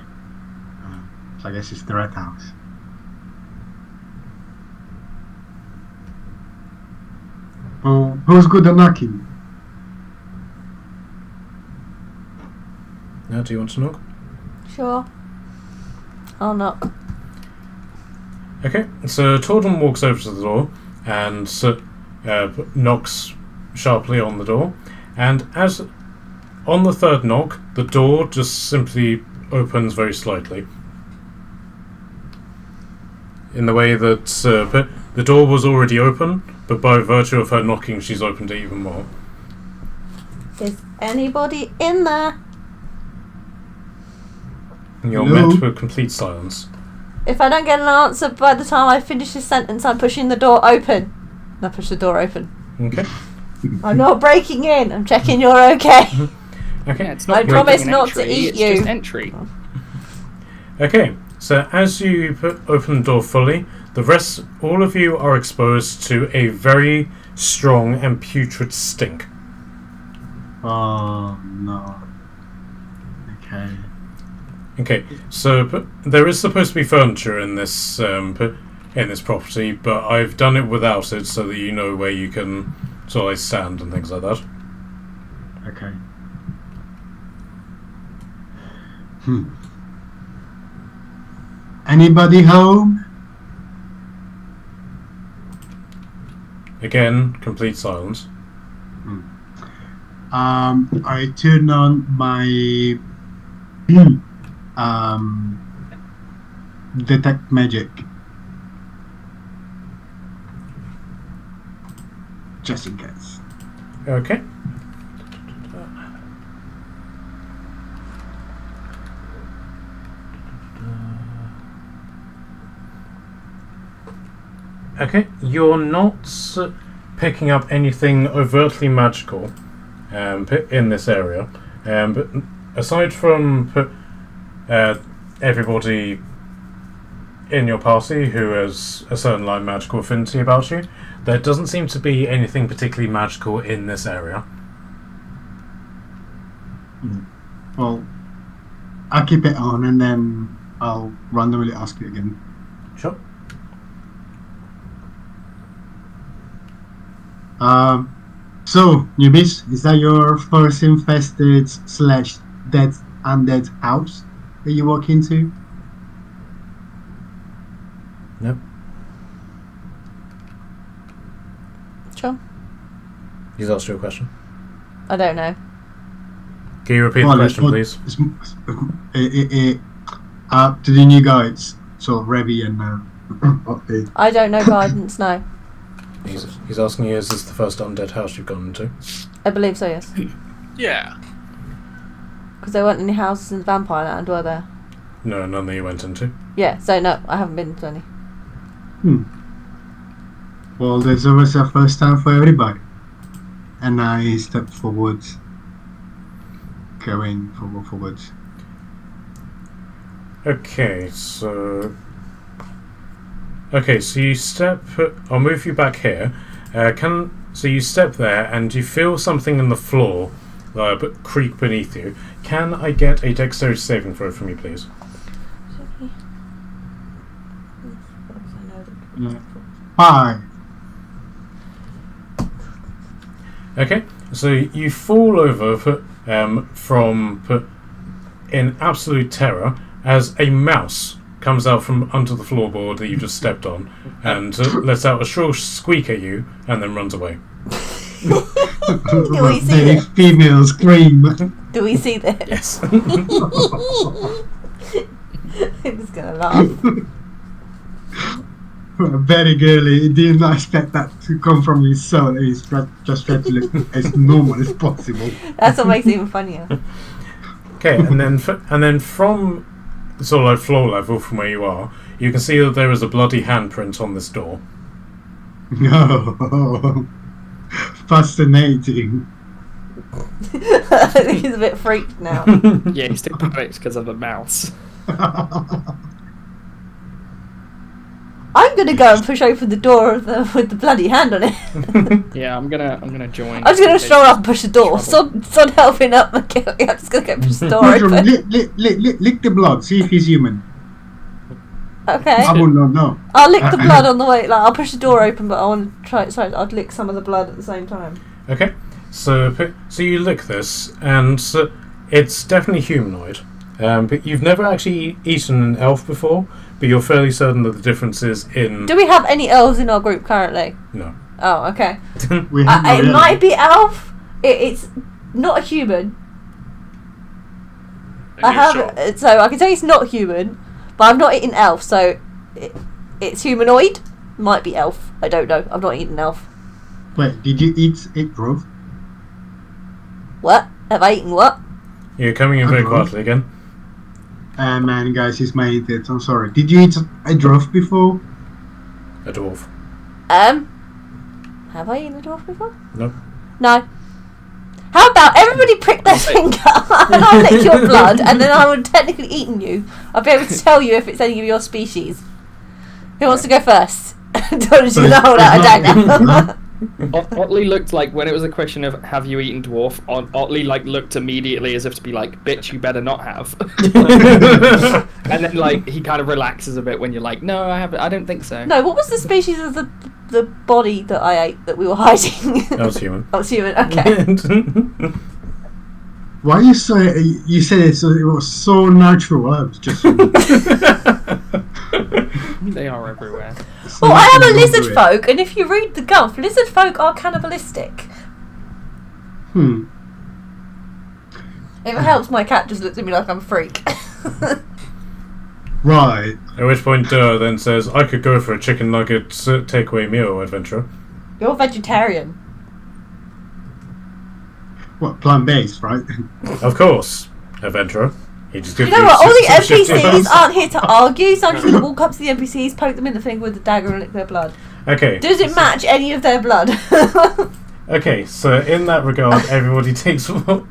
So I guess it's the red house. Oh, who's good at knocking? Now, do you want to knock? Sure. I'll knock. Okay, so Torden walks over to the door and knocks sharply on the door, and as on the third knock, the door just simply opens very slightly. In the way that the door was already open, but by virtue of her knocking, she's opened it even more. Is anybody in there? And you're Hello? met with complete silence. If I don't get an answer by the time I finish this sentence, I'm pushing the door open. I push the door open. Okay. I'm not breaking in. I'm checking you're okay. Okay. Yeah, it's not I breaking promise an not entry, to eat it's you. just entry. Okay, so as you open the door fully, all of you are exposed to a very strong and putrid stink. Oh no. Okay. Okay, so there is supposed to be furniture in this property, but I've done it without it so that you know where you can sort of stand and things like that. Okay. Anybody home? Again, complete silence. I turn on my detect magic. Just in case. Okay. Okay, you're not picking up anything overtly magical in this area, but aside from everybody in your party who has a certain like magical affinity about you, there doesn't seem to be anything particularly magical in this area. Well, I'll keep it on and then I'll randomly ask you again. Sure. So, newbies, is that your first infested / dead undead house that you walk into? No. Sure. He's asked you a question. I don't know. Can you repeat the question, please? To the new guys, so Revy and I don't know guidance, no. He's asking you, is this the first undead house you've gone into? I believe so, yes. Yeah. Because there weren't any houses in Vampire Land, were there? No, none that you went into. Yeah, so no, I haven't been to any. Well, there's always a first time for everybody. And I step forward, going forward. Okay, so you step. I'll move you back here. So you step there, and you feel something in the floor, but creak beneath you. Can I get a dexterity saving throw from you, please? 5. Okay, so you fall over in absolute terror as a mouse comes out from under the floorboard that you just stepped on and lets out a shrill squeak at you and then runs away. Do we see Very it? female scream. Do we see this? Yes. I'm just gonna laugh. Very girly. Did not expect that to come from his soul. He's just trying to look as normal as possible. That's what makes it even funnier. Okay, and then from sort of like floor level from where you are, you can see that there is a bloody handprint on this door. No. Fascinating. I think he's a bit freaked now. Yeah, he's still panicked because of the mouse. I'm gonna go and push open the door with the bloody hand on it. Yeah, I'm gonna join. I'm just gonna stroll up and push the door. Stop helping up. I'm just gonna go push the door open. Lick the blood. See if he's human. Okay. I will not know. I'll lick the blood on the way. Like I'll push the door open, but I want to try. Sorry, I'd lick some of the blood at the same time. Okay, so you lick this, and it's definitely humanoid. But you've never actually eaten an elf before, but you're fairly certain that the difference is in... Do we have any elves in our group currently? No. Oh, okay. We have no It elf. might be elf. It's not a human. Are you sure? So I can say it's not human, but I've not eaten elf, so it's humanoid. Might be elf. I don't know. I've not eaten elf. Wait, did you eat a drove? What? Have I eaten what? You're coming in very Okay. quietly again. Man, guys, it's my idiot. I'm sorry. Did you eat a drove before? A dwarf. Have I eaten a dwarf before? No. No. How about everybody prick their finger and I'll lick your blood, and then I would technically eaten you. I'll be able to tell you if it's any of your species. Who wants to go first? Don't you hold out a dagger? Otley looked like, when it was a question of have you eaten dwarf, Otley like looked immediately as if to be like, bitch, you better not have. And then like he kind of relaxes a bit when you're like, no, I don't think so. No, what was the species of the body that I ate that we were hiding? That was human. Oh, it's human. Okay. Why you say you said it so it was so natural? I was just. They are everywhere. Well, I am a lizard folk, and if you read the Gulf, lizard folk are cannibalistic. If it helps, my cat just looks at me like I'm a freak. Right. At which point Durr then says, I could go for a chicken nugget takeaway meal, adventurer. You're vegetarian. What, plant-based, right? Of course, adventurer. He just gives You know what? All the some shifty NPCs hands. aren't here to argue, so I'm just going to walk up to the NPCs, poke them in the finger with the dagger, and lick their blood. Okay. Does it match any of their blood? Okay, so in that regard, everybody takes... All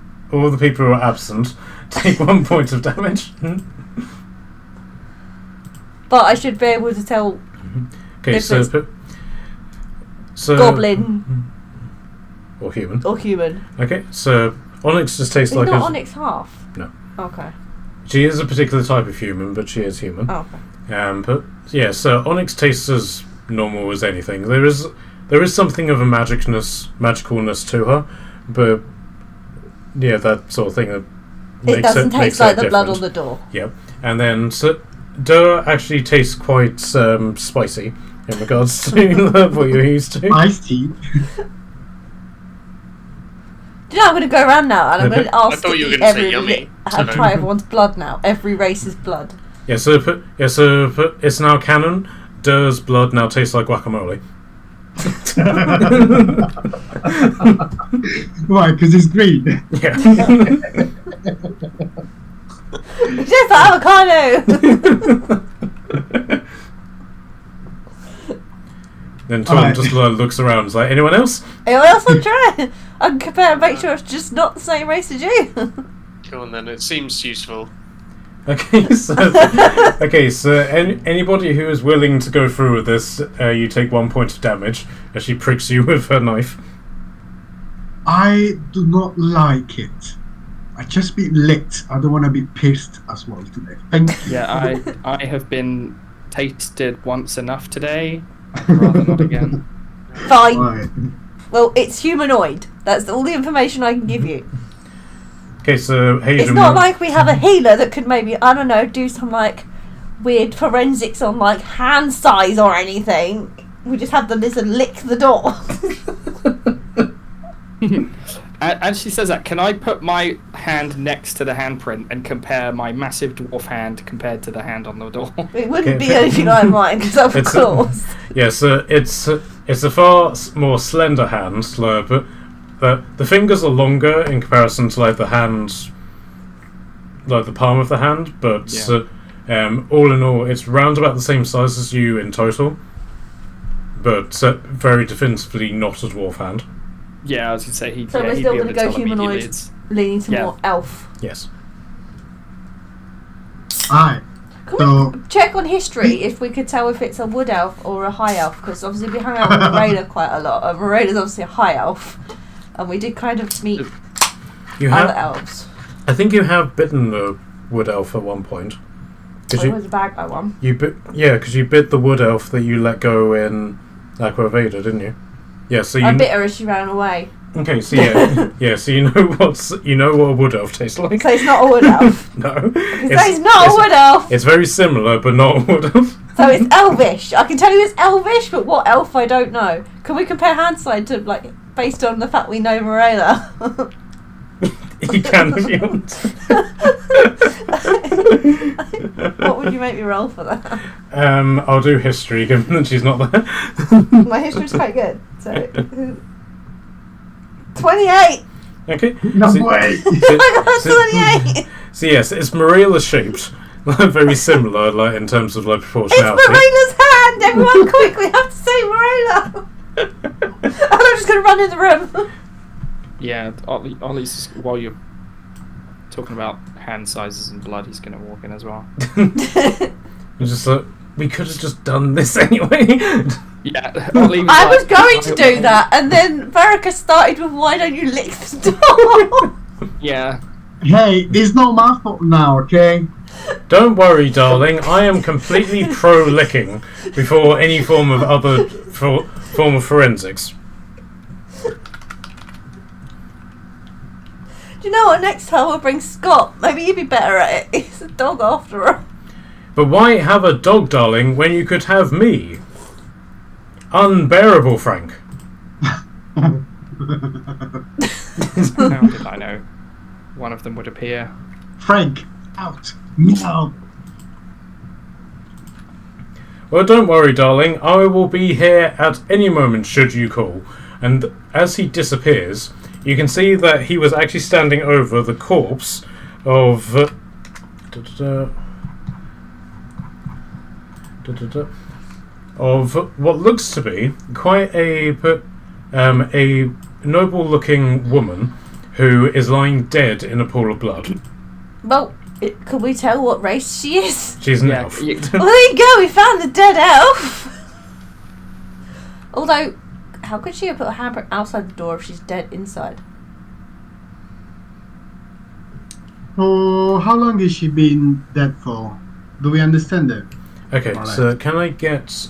the people who are absent take 1 point of damage. But I should be able to tell Okay, If so... it's So goblin or human. or human. Okay, so Onyx just tastes Is like not a... Onyx half? No. Okay. She is a particular type of human, but she is human. Oh, okay. But yeah, so Onyx tastes as normal as anything. There is something of a magicalness to her, but yeah, that sort of thing that It doesn't taste like the blood different. on the door. Yeah, and then so Durr actually tastes quite spicy in regards to what you're used to. Iced tea. Do you know, I'm going to go around now and I'm going to ask I thought you were to gonna say every yummy, so- try everyone's blood now. Every race's blood. Yeah, so it's now canon. Durr's blood now tastes like guacamole. Why? Because it's green. Yeah. It's just avocado! Then Tom Alright. just looks around. Is like, anyone else? Anyone else want to try? I can compare and make sure it's just not the same race as you. Go on then, it seems useful. Okay, so anybody who is willing to go through with this, you take 1 point of damage as she pricks you with her knife. I do not like it. I just be licked. I don't want to be pierced as well today. Thank you. Yeah, I have been tasted once enough today. I'd rather not again. Fine. Right. Well, it's humanoid. That's all the information I can give you. Okay, so Hayden. It's not like we have a healer that could maybe, I don't know, do some like weird forensics on like hand size or anything. We just have the lizard lick the door. And she says that, can I put my hand next to the handprint and compare my massive dwarf hand compared to the hand on the door? It wouldn't Okay. be anything like mine, because of It's course. Yeah, so it's a far more slender hand, but the fingers are longer in comparison to like the hand, like the palm of the hand. But Yeah. All in all, it's round about the same size as you in total, but very definitively not a dwarf hand. Yeah, I was going to say he'd, So we're he'd still be able going to to go tell immediately humanoid, it's- leaning to Yeah. more elf. Yes. Alright. Can So- we check on history if we could tell if it's a wood elf or a high elf? Because obviously we hung out with Morena quite a lot. Morena's obviously a high elf, and we did kind of meet You other have. elves. I think you have bitten the wood elf at one point. I was a bad guy one. Because you bit the wood elf that you let go in Aqua Vader, didn't you? Yeah. So you. I bit her as she ran away. Okay. So yeah. So you know what a wood elf tastes like. So it's not a wood elf. No. So it's not a wood elf. It's very similar, but not a wood elf. So it's elvish. I can tell you it's elvish, but what elf I don't know. Can we compare handside to based on the fact we know Morena? You can if you want. What would you make me roll for that? I'll do history, given that she's not there. My history's quite good. So 28. Okay. No way! I got 28. So yes, it's Marilla shaped, very similar, in terms of It's proportionality. Morena's hand. Everyone, quick! We have to say Morena. And I'm just gonna run in the room. Yeah, Ollie's, while you're talking about hand sizes and blood, he's going to walk in as well. Just we could have just done this anyway. Yeah, Ollie I was going to do that, and then Verica started with, "Why don't you lick the door?" Yeah. Hey, this is not my fault now, okay? Don't worry, darling. I am completely pro licking before any form of form of forensics. Do you know what? Next time we'll bring Scott. Maybe he'd be better at it. He's a dog after all. But why have a dog, darling, when you could have me? Unbearable, Frank. How did I know? One of them would appear. Frank, out. Meow. Well, don't worry, darling. I will be here at any moment should you call. And as he disappears, you can see that he was actually standing over the corpse of of what looks to be quite a noble-looking woman who is lying dead in a pool of blood. Well, could we tell what race she is? She's an Yeah, elf. Well, there you go. We found the dead elf. Although, how could she have put a handprint outside the door if she's dead inside? Oh, how long has she been dead for? Do we understand that? Okay, Alright. so can I get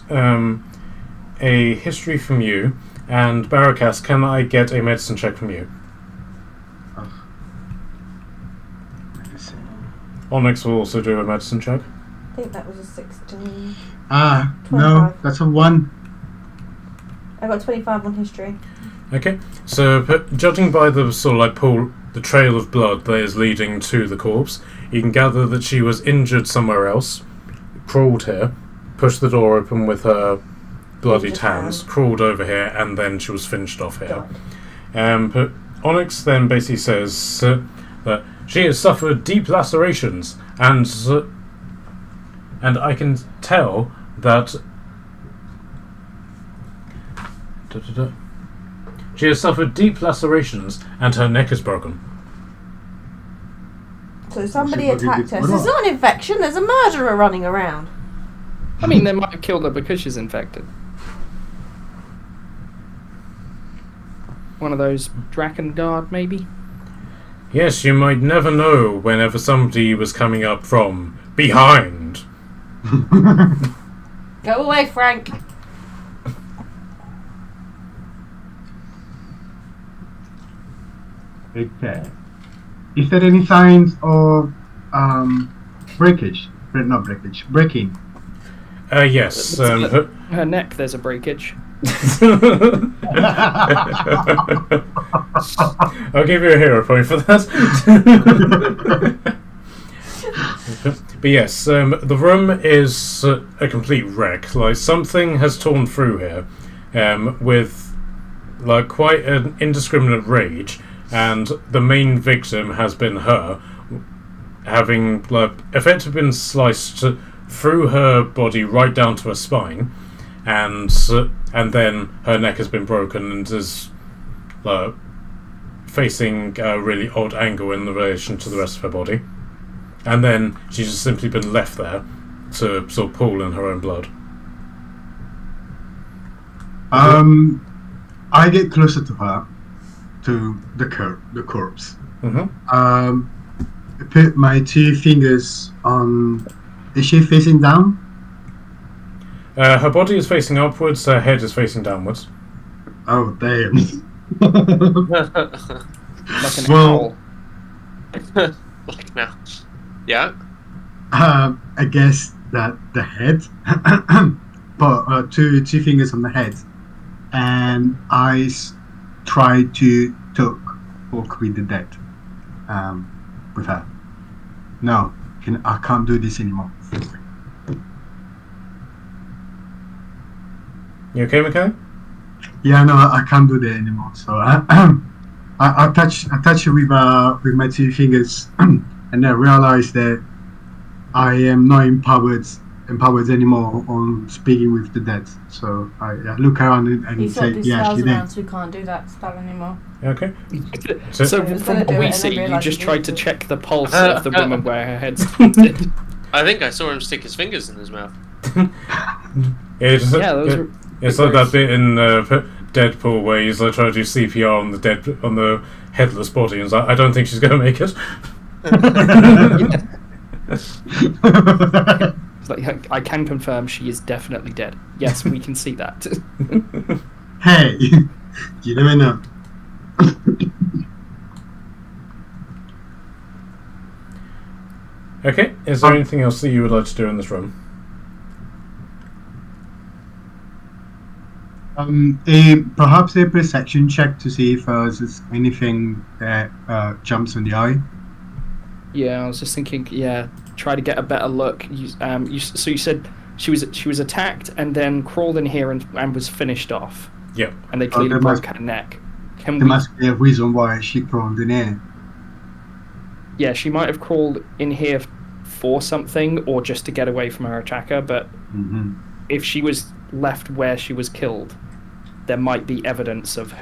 a history from you? And Barakas, can I get a medicine check from you? Let me see. Onyx will also do a medicine check. I think that was a 16. Ah, 25. no, that's a 1. I got 25 on history. Okay, so judging by the sort of the trail of blood that is leading to the corpse, you can gather that she was injured somewhere else, crawled here, pushed the door open with her bloodied Injured hands, hand. crawled over here, and then she was finished off here. Died. But Onyx then basically says that she has suffered deep lacerations, and I can tell that she has suffered deep lacerations, and her neck is broken. So somebody Should we attacked do her. this So or it's not? not an infection. There's a murderer running around. I mean, they might have killed her because she's infected. One of those Draken Guard, maybe? Yes, you might never know whenever somebody was coming up from behind. Go away, Frank. Okay. Is there any signs of breakage? Not breakage, breaking. Yes. Her neck, there's a breakage. I'll give you a hero point for that. But yes, the room is a complete wreck. Like, something has torn through here with quite an indiscriminate rage, and the main victim has been her, having like effectively been sliced through her body right down to her spine, and then her neck has been broken and is facing a really odd angle in relation to the rest of her body, and then she's just simply been left there to sort of pool in her own blood. I get closer to her, to the corpse. Mm-hmm. Put my 2 fingers on. Is she facing down? Her body is facing upwards. Her head is facing downwards. Oh damn! Like an Well- owl. Like now. Yeah. I guess that the head, but 2 fingers on the head, and eyes try to talk with the dead, with her. No, I can't do this anymore. You okay, McKay? Yeah, no, I can't do that anymore. So I touch it with my 2 fingers, and I realize that I am not empowered anymore on speaking with the dead. So I look around and He's say, got these yeah, spells she around, dead. so we can't do that spell anymore. Okay. So He was from gonna what do it we and see, then you realised just he tried to didn't. check the pulse of the woman where her head's tilted. I think I saw him stick his fingers in his mouth. It's Those like were that bit in Deadpool where he's like trying to do CPR on the headless body, and he's like, I don't think she's going to make it. It's like, I can confirm she is definitely dead. Yes, we can see that. Hey, you never know. Okay, is there anything else that you would like to do in this room? Perhaps a perception check to see if there's anything that jumps in the eye. Yeah, I was just thinking. Yeah, try to get a better look. So you said she was attacked and then crawled in here and was finished off. Yep. And they clearly there broke must- her neck. There must be a reason why she crawled in here. Yeah, she might have crawled in here for something or just to get away from her attacker. But Mm-hmm. if she was left where she was killed, there might be evidence of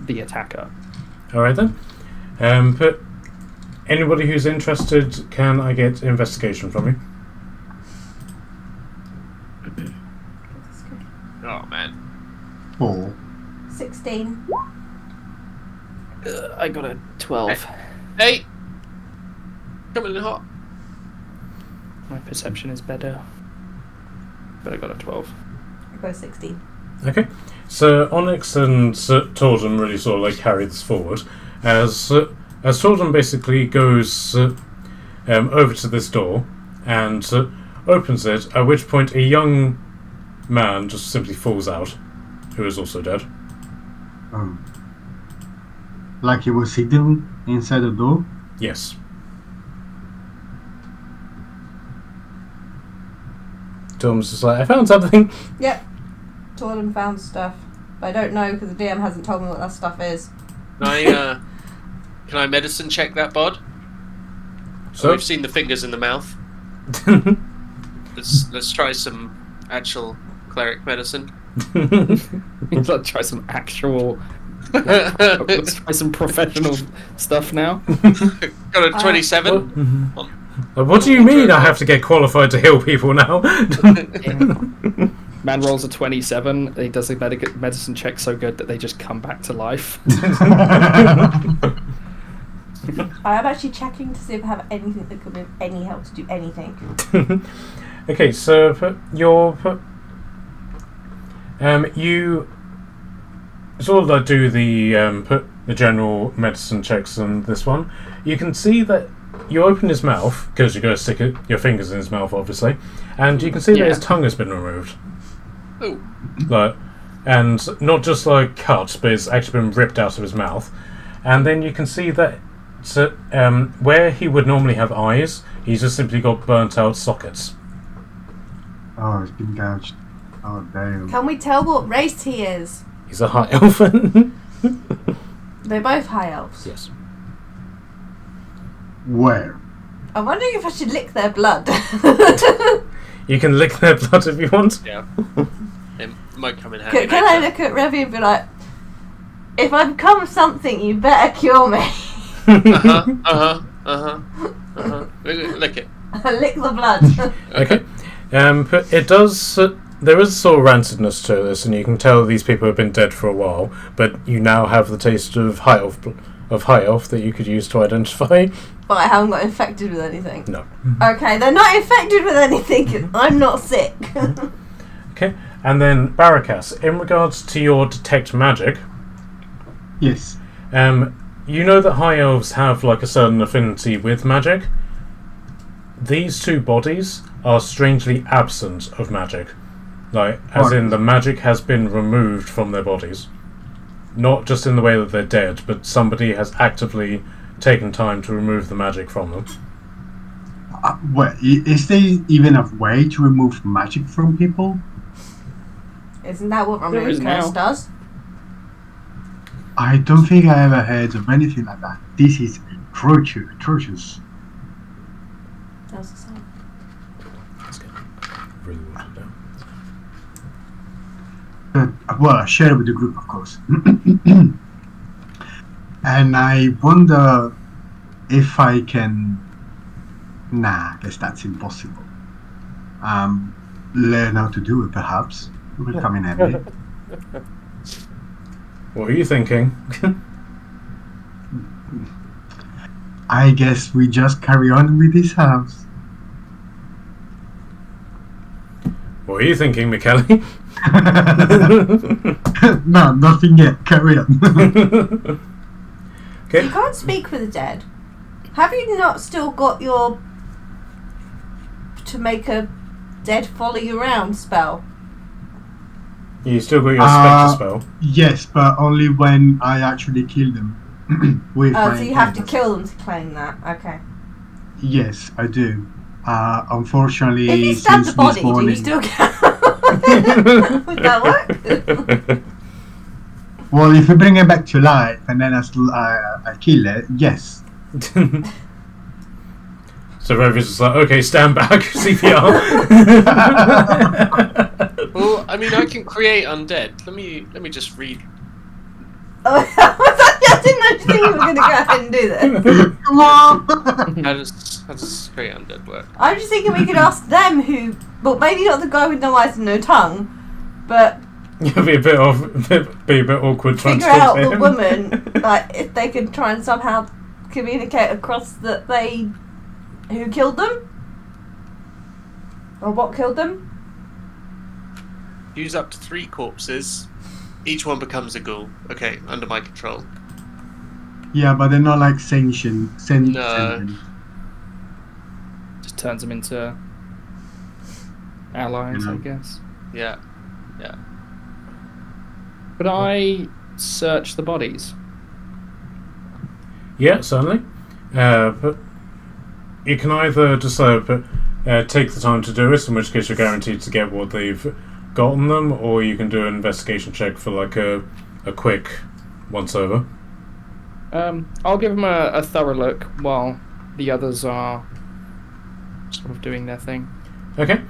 the attacker. All right then. But anybody who's interested, can I get investigation from you? Oh man. 4. 16. I got a 12. Hey! Coming in hot. My perception is better, but I got a 12. I got a 16. Okay. So Onyx and Tordon really sort of like carry this forward as Tordon basically goes over to this door and opens it, at which point a young man just simply falls out, who is also dead. Like he was sitting inside the door. Yes. Tom's just like, I found something. Yep. Torden found stuff. But I don't know because the DM hasn't told me what that stuff is. Can I medicine check that bod? So We've seen the fingers in the mouth. Let's try some actual cleric medicine. Let's try some actual. Let's try some professional stuff now. Got a 27. what do you mean I have to get qualified to heal people now? Man rolls a 27. He does a medicine check so good that they just come back to life. I am actually checking to see if I have anything that could be of any help to do anything. Okay, so you sort of like do the general medicine checks on this one. You can see that you open his mouth because you're going to stick your fingers in his mouth, obviously, and you can see that his tongue has been removed. Oh. And not just like cut, but it's actually been ripped out of his mouth. And then you can see that where he would normally have eyes, he's just simply got burnt out sockets. Oh, it's been gouged. Oh, damn. Can we tell what race he is? He's a high elf. They're both high elves. Yes. Where? I'm wondering if I should lick their blood. You can lick their blood if you want. Yeah. It might come in handy. Can I look at Revy and be like, if I become something, you better cure me. Lick it. Lick the blood. Okay. But it does. There is a sort of rancidness to this, and you can tell these people have been dead for a while. But you now have the taste of high elf that you could use to identify. But I haven't got infected with anything. No. Okay, they're not infected with anything. 'Cause I'm not sick. Okay. And then Barakas, in regards to your detect magic, Yes. you know that high elves have like a certain affinity with magic. These two bodies are strangely absent of magic. Like, as in the magic has been removed from their bodies. Not just in the way that they're dead, but somebody has actively taken time to remove the magic from them. Well, is there even a way to remove magic from people? Isn't that what There is Remove now. Curse does? I don't think I ever heard of anything like that. This is atrocious. That was the same. Let's get really watered down. Well, I share it with the group, of course. And I wonder if I can... Nah, I guess that's impossible. Learn how to do it, perhaps. It will come in handy. What are you thinking? I guess we just carry on with this house. What are you thinking, Michele? No, nothing yet. Carry on. Okay. You can't speak with the dead. Have you not still got your to make a dead follow you around spell? You still got your spectre spell. Yes, but only when I actually kill them. With Oh, my so you have to intelligence. kill them to claim that. Okay. Yes, I do. Unfortunately, If you stab the since body, this do morning... you still get? Would that work? Well, if you bring it back to life and then I kill it, yes. So Revy's just like, okay, stand back, CPR. Well, I mean, I can create undead. Let me just read. Oh, I didn't actually think you were going to go ahead and do that. Come on! How does create undead work? I'm just thinking we could ask them who, well, maybe not the guy with no eyes and no tongue, but It'll be a bit awkward trying to figure talk out to the him. woman, like if they could try and somehow communicate across that they who killed them or what killed them. Use up to 3 corpses. Each one becomes a ghoul. Okay, under my control. Yeah, but they're not like sentient. No. Just turns them into allies, I Mhm. guess. Yeah. Yeah. Could I search the bodies? Yeah, certainly. But you can either just take the time to do it, in which case you're guaranteed to get what they've got on them, or you can do an investigation check for like a quick once over. I'll give them a thorough look while the others are sort of doing their thing. Okay.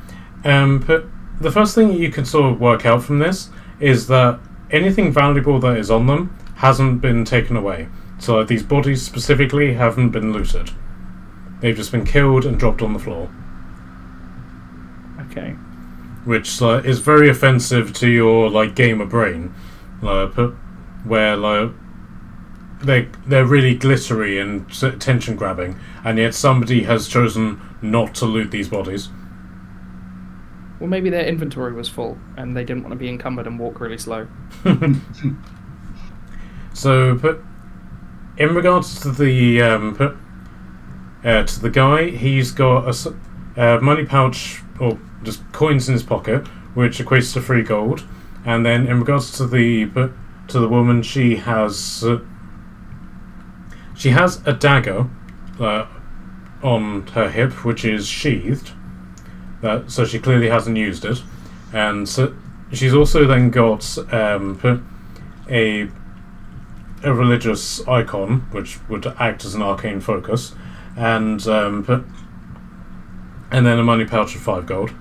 But the first thing you can sort of work out from this is that anything valuable that is on them hasn't been taken away. So like, these bodies specifically haven't been looted. They've just been killed and dropped on the floor, Okay. which is very offensive to your like gamer brain, where like they're really glittery and attention grabbing, and yet somebody has chosen not to loot these bodies. Well, maybe their inventory was full and they didn't want to be encumbered and walk really slow. So, but in regards to the guy, he's got a money pouch or just coins in his pocket, which equates to 3 gold. And then in regards to the woman, she has a dagger on her hip, which is sheathed. So she clearly hasn't used it, and so she's also then got a religious icon, which would act as an arcane focus, and then a money pouch of 5 gold.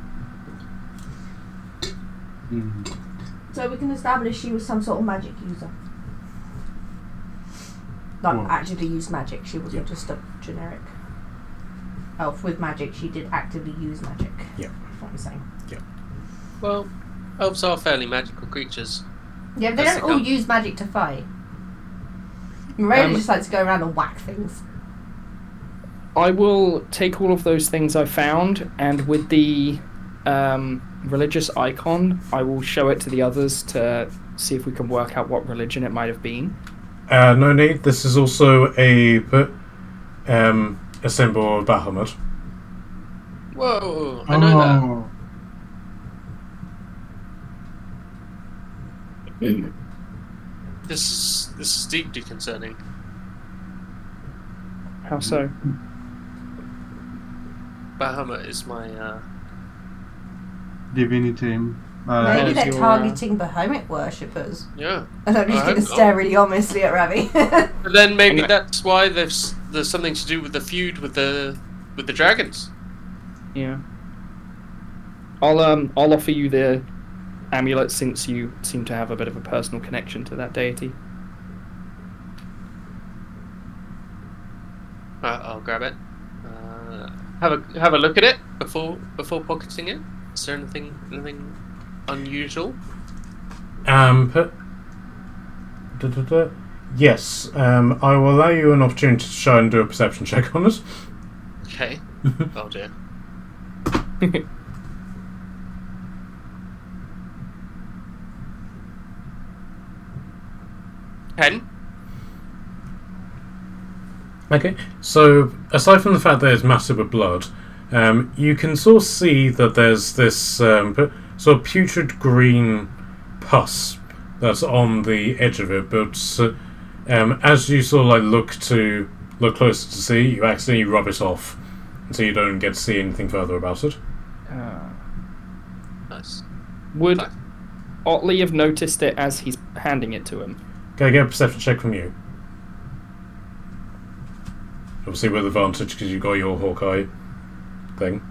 So we can establish she was some sort of magic user. Like, actively used magic. She wasn't just a generic elf with magic. She did actively use magic. Yeah. What I'm saying. Yeah. Well, elves are fairly magical creatures. Yeah, but they That's don't the all gun. use magic to fight. Miranda just likes to go around and whack things. I will take all of those things I found, and with the religious icon, I will show it to the others to see if we can work out what religion it might have been. No need. This is also a symbol of Bahamut. Whoa, I know that. This is deeply concerning. How so? Bahamut is my Divinity. Maybe How's they're your, targeting Bahamut worshippers. yeah. And I'm just I going to hope not. stare really ominously at Ravi. But then maybe Okay. that's why there's something to do with the feud with the dragons. Yeah. I'll offer you the amulet since you seem to have a bit of a personal connection to that deity. I'll grab it. Have a look at it before pocketing it. Is there anything unusual? Yes. I will allow you an opportunity to try and do a perception check on it. Okay. Oh dear. 10. Okay, so aside from the fact that it's massive with blood, you can sort of see that there's this sort of putrid green pus that's on the edge of it, but as you sort of like look closer to see, you accidentally rub it off, so you don't get to see anything further about it. Nice. Would Fine. Otley have noticed it as he's handing it to him? Can I get a perception check from you? Obviously with advantage because you got your Hawkeye thing.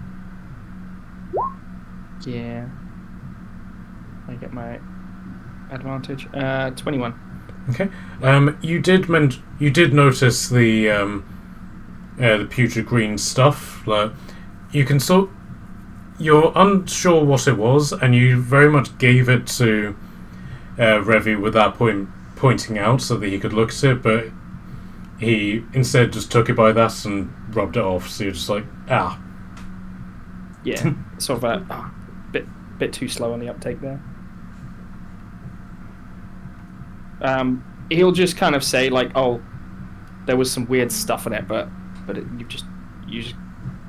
Yeah. I get my advantage. 21. Okay. You did notice the putrid green stuff. Like, you can you're unsure what it was, and you very much gave it to Revi with that pointing out so that he could look at it, but he instead just took it by that and rubbed it off. So you're just like, ah. Yeah. Sort of a bit too slow on the uptake there. He'll just kind of say like, "Oh, there was some weird stuff in it, but you just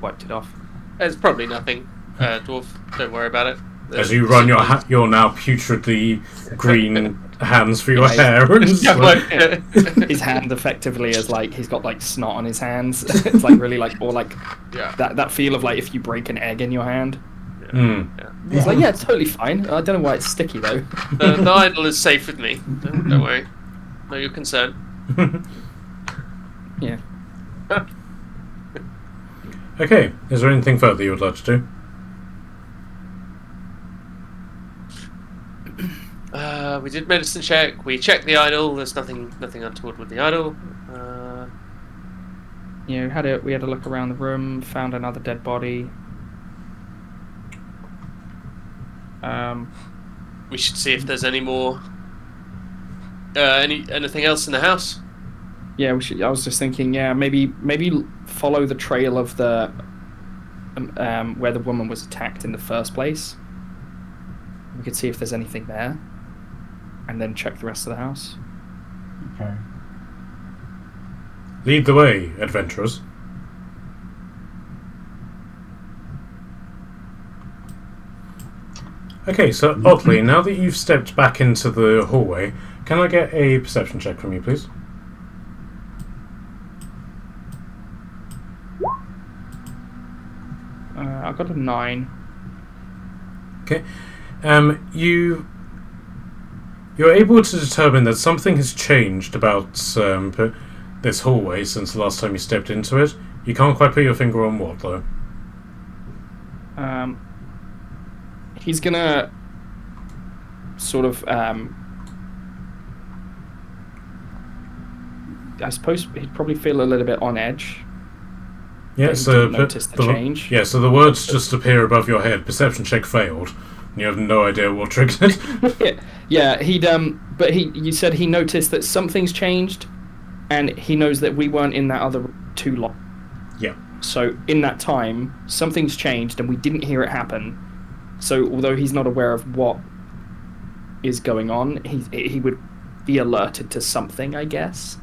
wiped it off." It's probably nothing, dwarf. Don't worry about it. As you run your now putridly green hands through your Yeah, hair, and Yeah, like, His hand effectively is like he's got like snot on his hands. It's like really like, or like yeah. that feel of like if you break an egg in your hand. Yeah. He's like, yeah, it's totally fine. I don't know why it's sticky though. The idol is safe with me. Don't worry. No, your concern. Yeah. Okay, is there anything further you would like to do? We did medicine check. We checked the idol. There's nothing untoward with the idol. You know, we had a look around the room, found another dead body. We should see if there's any more. Anything else in the house? Yeah, we should. I was just thinking, yeah, maybe follow the trail of the where the woman was attacked in the first place. We could see if there's anything there, and then check the rest of the house. Okay. Lead the way, adventurers. Okay, so oddly, now that you've stepped back into the hallway, can I get a perception check from you, please? I got a 9. Okay. You're able to determine that something has changed about this hallway since the last time you stepped into it. You can't quite put your finger on what, though. He's gonna sort of, I suppose he'd probably feel a little bit on edge. Yeah, But he so didn't notice the change. Yeah, so the words just appear above your head. Perception check failed. And you have no idea what triggered it. Yeah, but you said he noticed that something's changed, and he knows that we weren't in that other too long. Yeah. So in that time, something's changed, and we didn't hear it happen. So although he's not aware of what is going on, he would be alerted to something, I guess.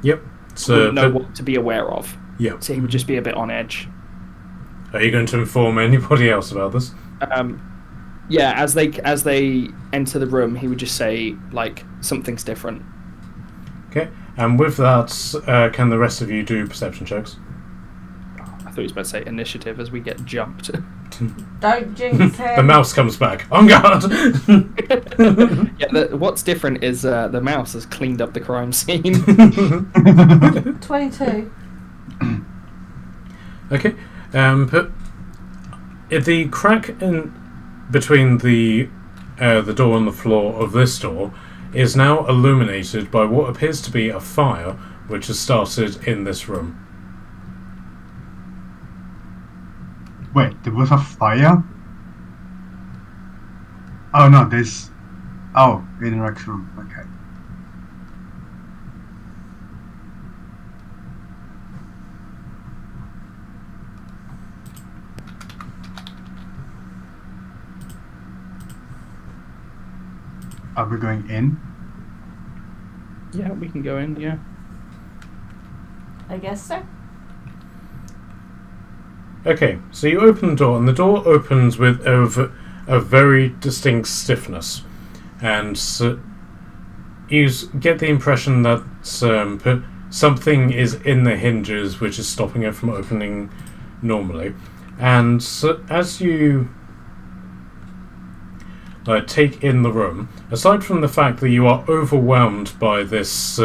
Yep. So Wouldn't know what to be aware of. Yeah. So he would just be a bit on edge. Are you going to inform anybody else about this? Yeah, as they enter the room, he would just say, like, something's different. Okay. And with that, can the rest of you do perception checks? I thought he was about to say initiative as we get jumped. Don't jinx him. The mouse comes back. On guard! Yeah, what's different is the mouse has cleaned up the crime scene. 22. Okay. But the crack in between the door and the floor of this door is now illuminated by what appears to be a fire which has started in this room. Wait, there was a fire? Oh no, there's... Oh, interaction room, okay. Are we going in? Yeah, we can go in, yeah. I guess so. Okay, so you open the door, and the door opens with a very distinct stiffness, and you get the impression that something is in the hinges which is stopping it from opening normally. And as you take in the room, aside from the fact that you are overwhelmed by this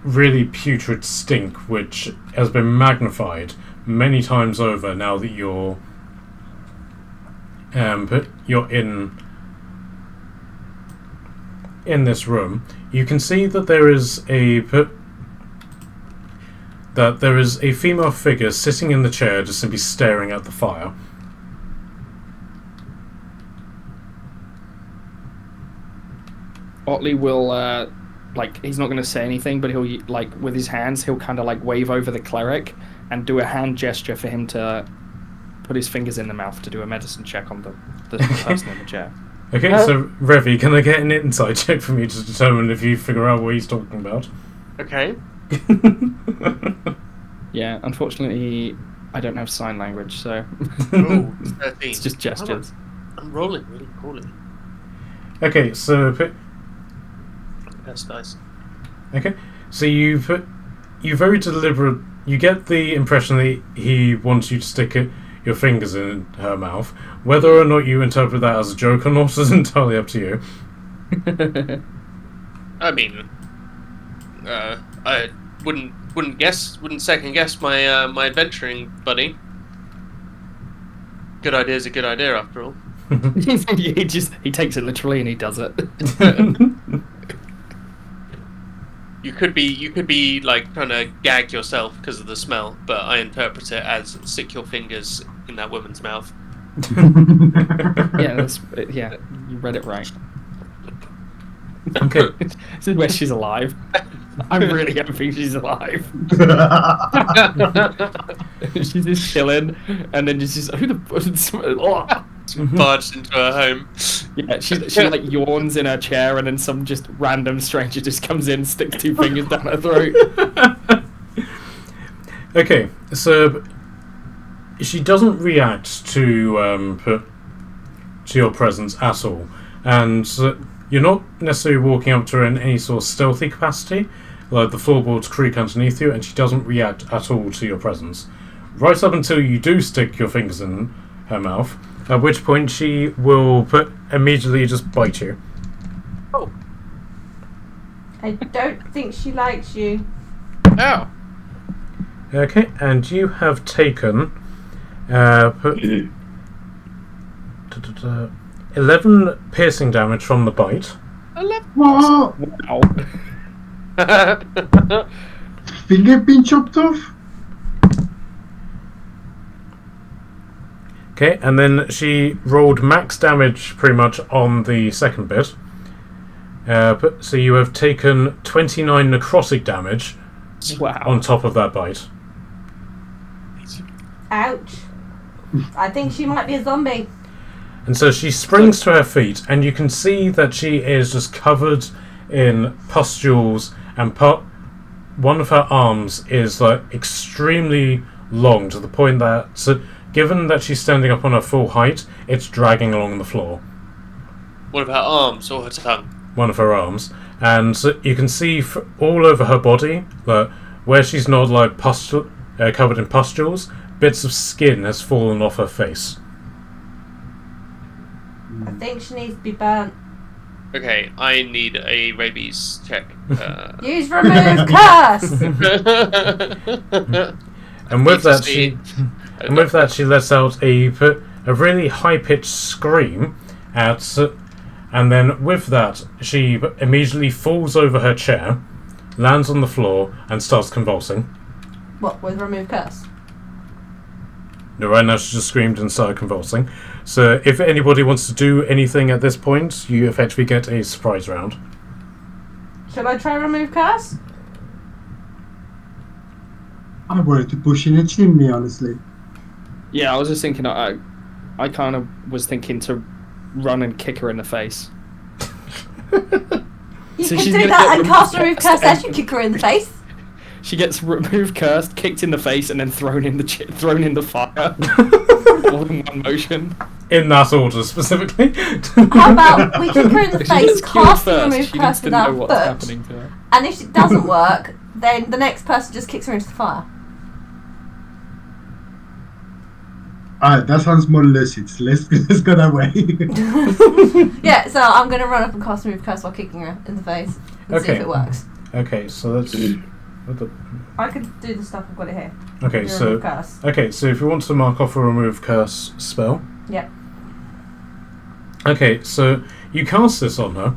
really putrid stink which has been magnified many times over now that you're in this room, you can see that there is a female figure sitting in the chair just simply staring at the fire. Otley will, he's not going to say anything, but he'll, with his hands, he'll kind of, wave over the cleric and do a hand gesture for him to put his fingers in the mouth to do a medicine check on the person in the chair. Okay, so, Revy, can I get an insight check from you to determine if you figure out what he's talking about? Okay. Yeah, unfortunately, I don't have sign language, so... Oh, 13. It's just gestures. I'm rolling really poorly. Okay, so... That's nice. Okay, so you very deliberate. You get the impression that he wants you to stick your fingers in her mouth. Whether or not you interpret that as a joke or not is entirely up to you. I mean, I wouldn't second guess my adventuring buddy. Good idea is a good idea after all. he takes it literally and he does it. You could be like trying to gag yourself because of the smell, but I interpret it as stick your fingers in that woman's mouth. Yeah, you read it right. Okay. This is where she's alive. I'm really hoping she's alive. She's just chilling, and then just who the barged into her home. Yeah, she yawns in her chair, and then some just random stranger just comes in, sticks 2 fingers down her throat. Okay, so she doesn't react to your presence at all, and you're not necessarily walking up to her in any sort of stealthy capacity, like the floorboards creak underneath you, and she doesn't react at all to your presence. Right up until you do stick your fingers in her mouth, at which point she will immediately just bite you. Oh. I don't think she likes you. Oh. Okay, and you have taken 11 piercing damage from the bite. Whoa! Wow. Finger been chopped off? Okay, and then she rolled max damage pretty much on the second bit. So you have taken 29 necrotic damage Wow. on top of that bite. Ouch. I think she might be a zombie. And so she springs to her feet, and you can see that she is just covered in pustules, and one of her arms is like extremely long to the point that, given that she's standing up on her full height, it's dragging along the floor. One of her arms or her tongue? One of her arms, and you can see all over her body, where she's not like covered in pustules, bits of skin has fallen off her face. I think she needs to be burnt. Okay, I need a rabies check. Use remove curse! And with that, she lets out a really high pitched scream and then with that, she immediately falls over her chair, lands on the floor, and starts convulsing. What, with remove curse? No, right now she just screamed and started convulsing. So if anybody wants to do anything at this point, you effectively get a surprise round. Should I try remove curse? I wanted to push in a chimney, honestly. Yeah, I was just thinking. I kind of was thinking to run and kick her in the face. You So can she's do gonna that get and cast remove removed curse as you kick her in the face. She gets removed, cursed, kicked in the face, and then thrown in the fire. All in one motion. In that order, specifically. How about we kick her in the She face, gets cured cast the first. remove She curse needs to without know a what's foot, happening to her. and if it doesn't work, then the next person just kicks her into the fire. Alright, that sounds more lucid. Let's go that way. Yeah, so I'm going to run up and cast remove curse while kicking her in the face and see Okay. if it works. Okay, so that's... I can do the stuff, I've got it here. Okay, The so... remove curse. Okay, so if you want to mark off a remove curse spell... Yep. Okay, so you cast this on her,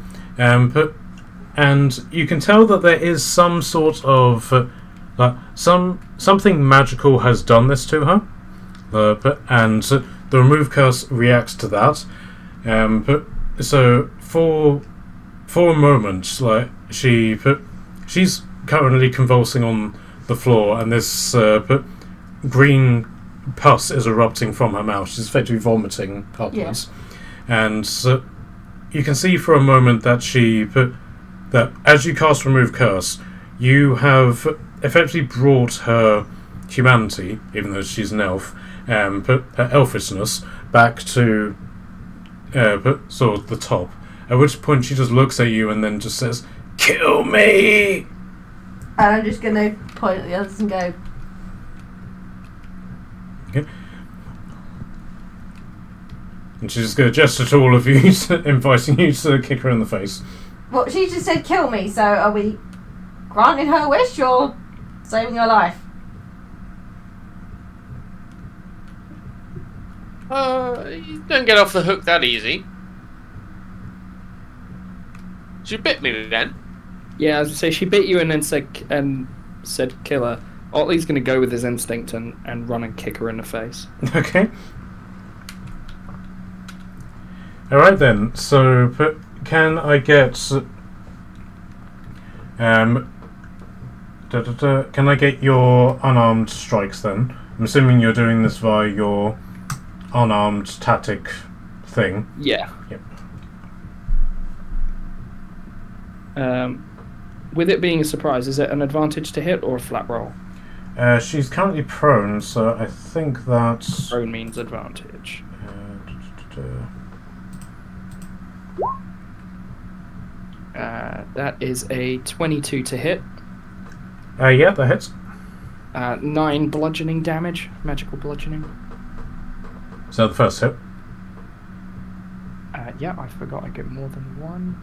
and you can tell that there is some sort of... something magical has done this to her. And the remove curse reacts to that. So for a moment, like she's currently convulsing on the floor, and this green pus is erupting from her mouth. She's effectively vomiting upwards, and you can see for a moment that that as you cast remove curse, you have effectively brought her humanity, even though she's an elf, her elfishness back to sort of the top. At which point she just looks at you and then just says, "Kill me!" And I'm just going to point at the others and go, Okay. And she's just going to gesture to all of you, inviting you to kick her in the face. well, she just said kill me, so are we granting her wish or saving her life? You don't get off the hook that easy. She bit me then. Yeah, as I say, she bit you and then said kill her. Otley's going to go with his instinct and run and kick her in the face. Okay. Alright then, so can I get... can I get your unarmed strikes then? I'm assuming you're doing this via your unarmed tactic thing. Yeah. Yep. With it being a surprise, is it an advantage to hit or a flat roll? She's currently prone, so I think that's... Prone means advantage. That is a 22 to hit. Yeah, that hits. 9 bludgeoning damage, magical bludgeoning. So the first hit. Yeah, I forgot I get more than one.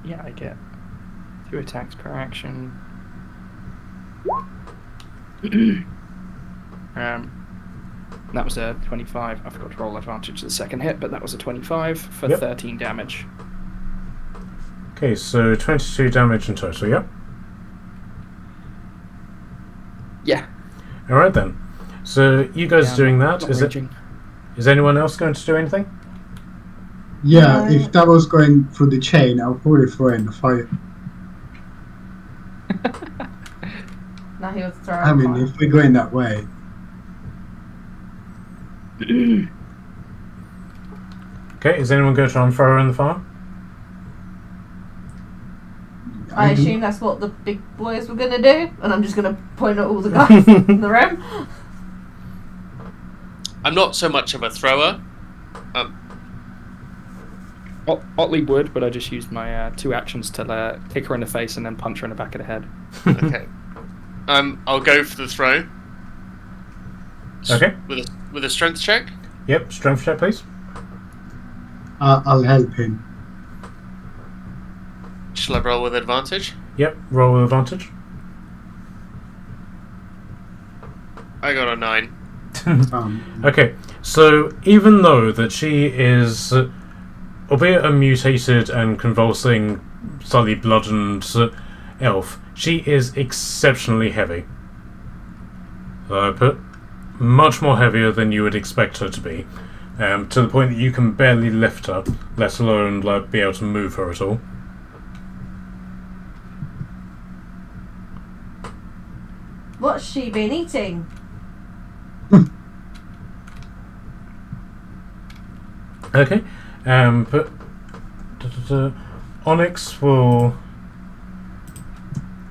Yeah, I get 2 attacks per action. That was a 25. I forgot to roll advantage the second hit, but that was a 25 for Yep. 13 damage. Okay, so 22 damage in total, yep. Yeah. Alright then. So you guys Yeah, are doing not that. Is raging. anyone else going to do anything? Yeah, No. if that was going through the chain, I'll probably throw it in the fire. Now he was throwing. I mean, fire. if we're going that way. Okay, is anyone going to try and throw her in the fire? I do. assume that's what the big boys were gonna do, and I'm just gonna point at all the guys in the room. I'm not so much of a thrower. Otley would, but I just used my 2 actions to kick her in the face and then punch her in the back of the head. Okay. I'll go for the throw. Okay. With a strength check. Yep, strength check, please. I'll help him. Shall I roll with advantage? Yep, roll with advantage. I got a 9. Okay, so even though that she is, albeit a mutated and convulsing, slightly bludgeoned elf, she is exceptionally heavy. But much more heavier than you would expect her to be, to the point that you can barely lift her, let alone be able to move her at all. What's she been eating? Okay, but Onyx will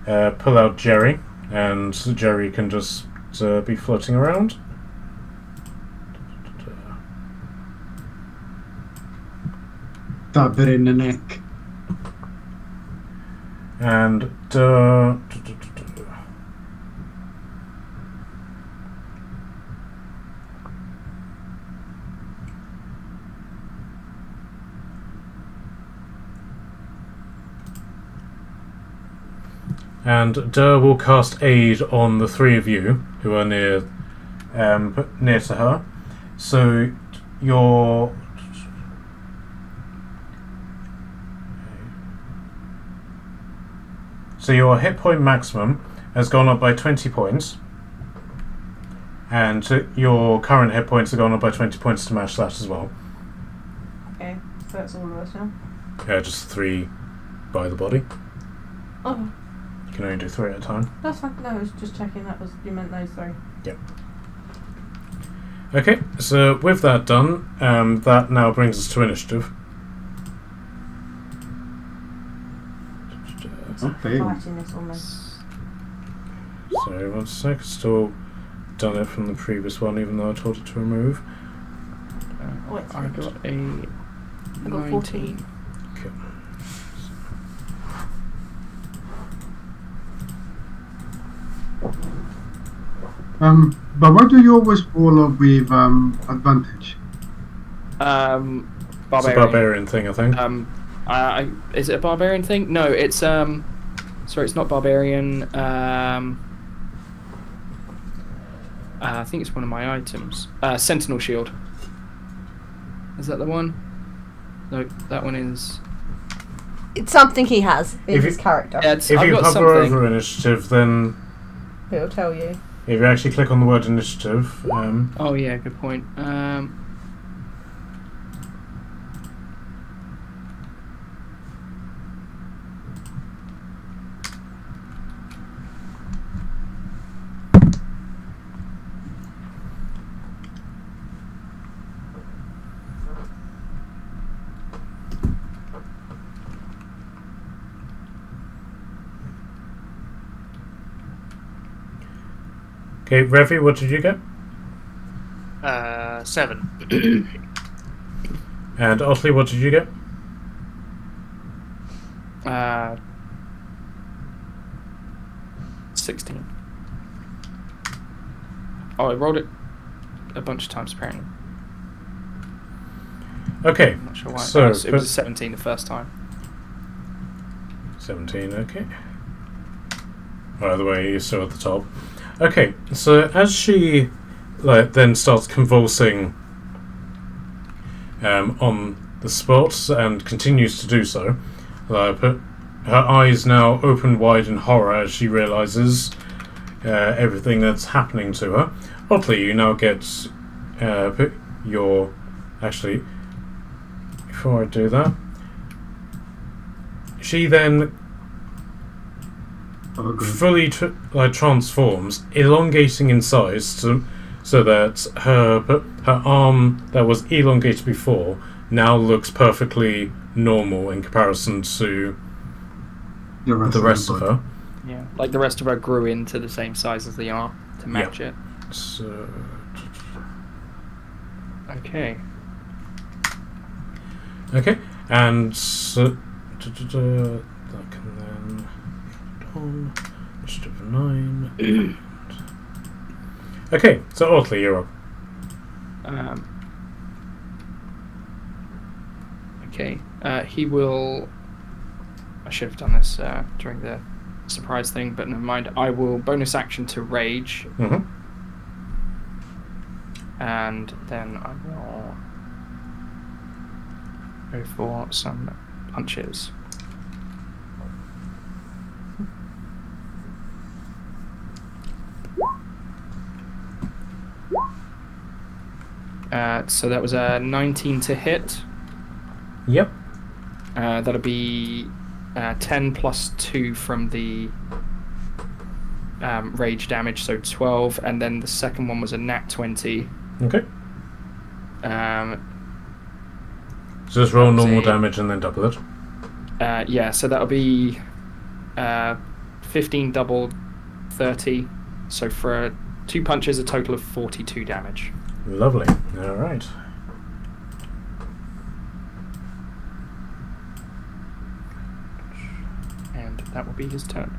pull out Jerry, and Jerry can just be floating around. Stab her in the neck. And Durr will cast aid on the 3 of you who are near to her. So your hit point maximum has gone up by 20 points, and your current hit points have gone up by 20 points to match that as well. Okay, so that's all of us now. Just 3 by the body. Oh, You can only do 3 at a time. that's fine. No, I was just checking that was you meant those 3. Yep. Okay, so with that done, that now brings us to initiative. Okay. Fighting this almost. Sorry, 1 sec. Still done it from the previous one, even though I told it to remove. Oh, it's I got a I got 19. 14. Okay. But why do you always roll up with advantage? It's a Barbarian. barbarian thing, I think. Is it a barbarian thing? No, it's sorry, it's not barbarian. I think it's one of my items. Sentinel shield. Is that the one? No, that one is. It's something he has in If his you- character. Yeah, it's, If I've you got hover something. over initiative, then He'll tell you. if you actually click on the word initiative, Oh yeah, good point. okay, Revi, what did you get? 7. And Otley, what did you get? 16. Oh, I rolled it a bunch of times apparently. Okay, I'm not sure why. so It was a 17 the first time. 17, okay. By the way, you're still at the top. Okay, so as she then starts convulsing on the spot and continues to do so, her eyes now open wide in horror as she realizes everything that's happening to her. Oddly, you now get your... Actually, before I do that, she then fully transforms, elongating in size so that her arm that was elongated before now looks perfectly normal in comparison to the rest of her. Yeah, like the rest of her grew into the same size as the arm to match it. So, Okay. okay, and so, that can then on just over 9. Okay, so Otley, you're up. Okay. He will. I should have done this during the surprise thing, but never mind. I will bonus action to rage, Mm-hmm. and then I will go for some punches. So that was a 19 to hit. Yep. That'll be 10 plus 2 from the rage damage, so 12, and then the second one was a nat 20. Okay. So just roll that was normal a- damage and then double it. Yeah, so that'll be 15 double 30, so for 2 punches a total of 42 damage. Lovely. All right. And that will be his turn.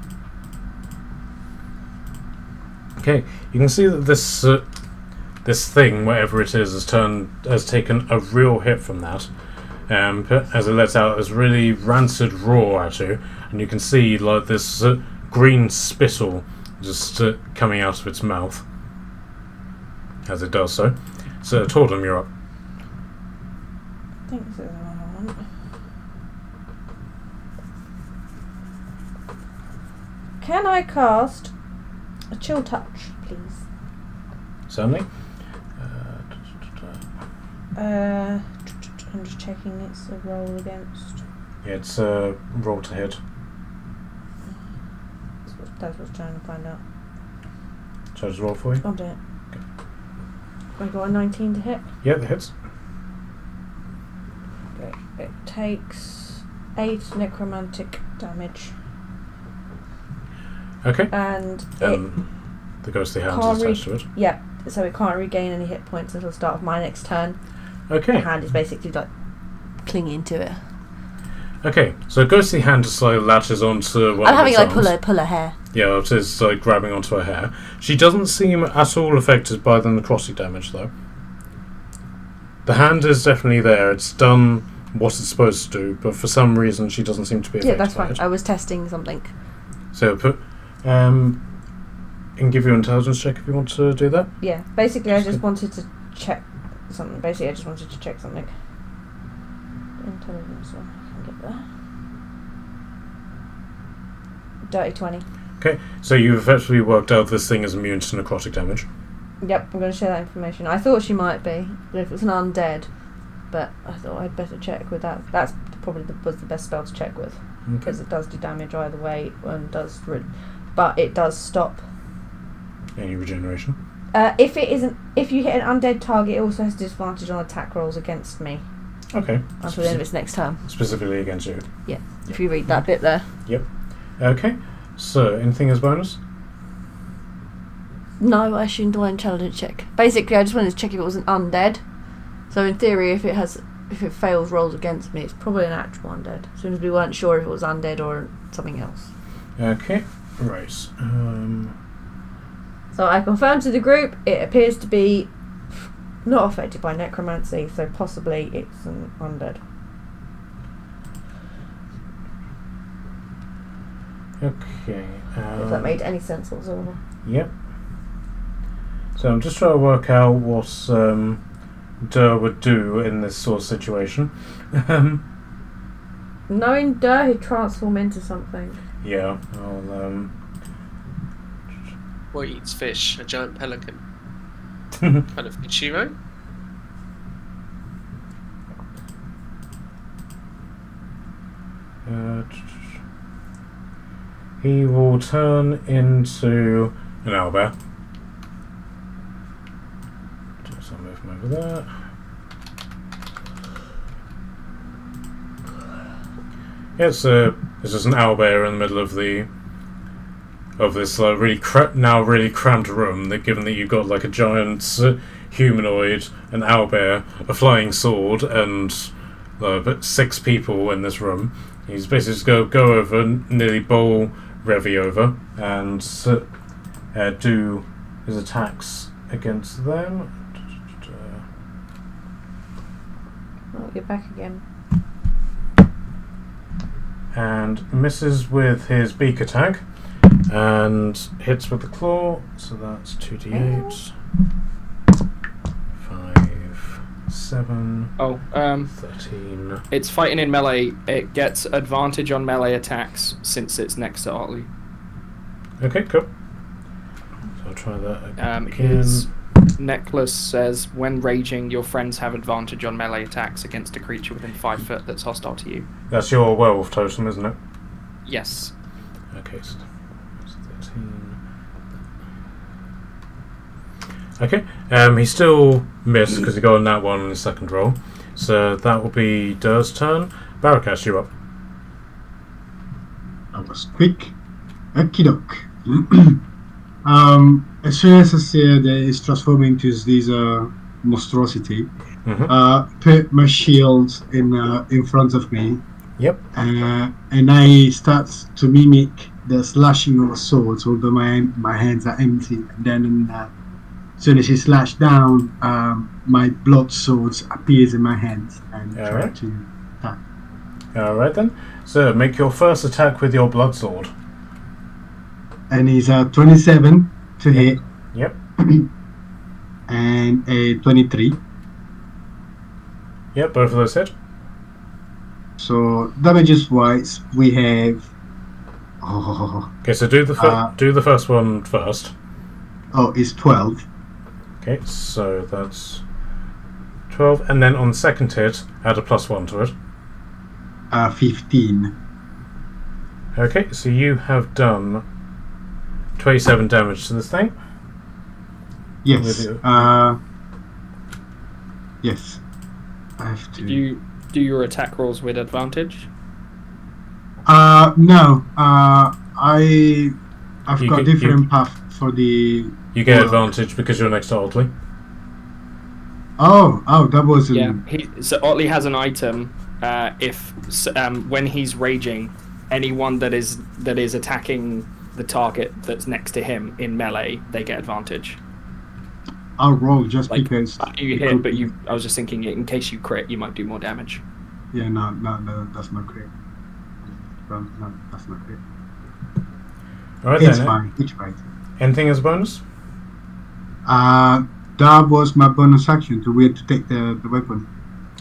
Okay, you can see that this thing, whatever it is, has taken a real hit from that. As it lets out this really rancid roar at you, and you can see like this green spittle just coming out of its mouth as it does so. So, Tordum, you're up. I think this is the one I want. Can I cast a chill touch, please? Certainly. I'm just checking it's a roll against. Yeah, it's a roll to hit. That's what's trying to find out. Shall I just roll for you? I'll do it. I got a 19 to hit. Yeah, that hits. Okay. It takes 8 necromantic damage. Okay. And The ghostly hand can't is attached to it. yeah, so it can't regain any hit points until the start of my next turn. Okay. The hand is basically like clinging to it. Okay, so ghostly hand just like latches onto one I'm of having its like arms. pull her hair. Yeah, it is like grabbing onto her hair. She doesn't seem at all affected by the necrotic damage, though. The hand is definitely there. It's done what it's supposed to do, but for some reason she doesn't seem to be affected Yeah, that's by fine. it. I was testing something. So put, and give you an intelligence check if you want to do that. Yeah, basically I just wanted to check something. Basically I just wanted to check something. Intelligence, I can get there. Dirty 20. Okay, so you've effectively worked out this thing is immune to necrotic damage. Yep, I'm going to share that information. I thought she might be, if it's an undead, but I thought I'd better check with that. That's probably was the best spell to check with, Okay. because it does do damage either way, and but it does stop. Any regeneration? If you hit an undead target, it also has disadvantage on attack rolls against me Okay. until the end of its next turn. Specifically against you. Yeah, if you read that bit there. Okay, so anything as bonus? No, I shouldn't do an intelligence check. Basically, I just wanted to check if it was an undead. So in theory, if it fails rolls against me, it's probably an actual undead. As soon as we weren't sure if it was undead or something else. Okay, right. So I confirmed to the group, it appears to be not affected by necromancy, so possibly it's an undead. Okay. If that made any sense whatsoever. Yep. So I'm just trying to work out what Durr would do in this sort of situation. Knowing Durr, he'd transform into something. Yeah, I'll What eats fish? A giant pelican. Kind of fishy, right? He will turn into an owlbear. Just move him over there. Yes, it's just an owlbear in the middle of this really really cramped room. That given that you've got like a giant humanoid, an owlbear, a flying sword, and 6 people in this room. He's basically just go over, nearly bowl Revy over, and do his attacks against them. Oh, you're back again. And misses with his beak attack, and hits with the claw, so that's 2d8. 5, 7, 13. It's fighting in melee. It gets advantage on melee attacks since it's next to Otley. Okay, cool. So I'll try that again. His necklace says, when raging, your friends have advantage on melee attacks against a creature within 5 foot that's hostile to you. That's your werewolf totem, isn't it? Yes. Okay, so that's 13. Okay, he still missed because he got on that one in his second roll. So that will be Durr's turn. Barakas, you up. That was quick. Okie doke. As soon as I see that it's transforming into this monstrosity, put my shield in front of me. Yep. And I start to mimic the slashing of a sword, although my hands are empty. And then as soon as he slashed down, my blood sword appears in my hands and try to attack. Alright then. So make your first attack with your blood sword. And he's a 27 to hit. Yep. And a 23. Yep, both of those hit. So damages wise, we have. Okay, so do the first one first. Oh, it's 12. Okay, so that's 12, and then on the second hit, add a +1 to it. 15. Okay, so you have done 27 damage to this thing. Yes. Yes. I have to. Did you do your attack rolls with advantage? No. I've got different path for the. You get advantage because you're next to Otley. Oh, that wasn't. Yeah. So Otley has an item. When he's raging, anyone that is attacking the target that's next to him in melee, they get advantage. I'll roll just because. You hit, but I was just thinking, in case you crit, you might do more damage. Yeah, no, that's not crit. No, that's not crit. Alright, it's fine. It's right. Anything as a bonus? That was my bonus action to take the weapon.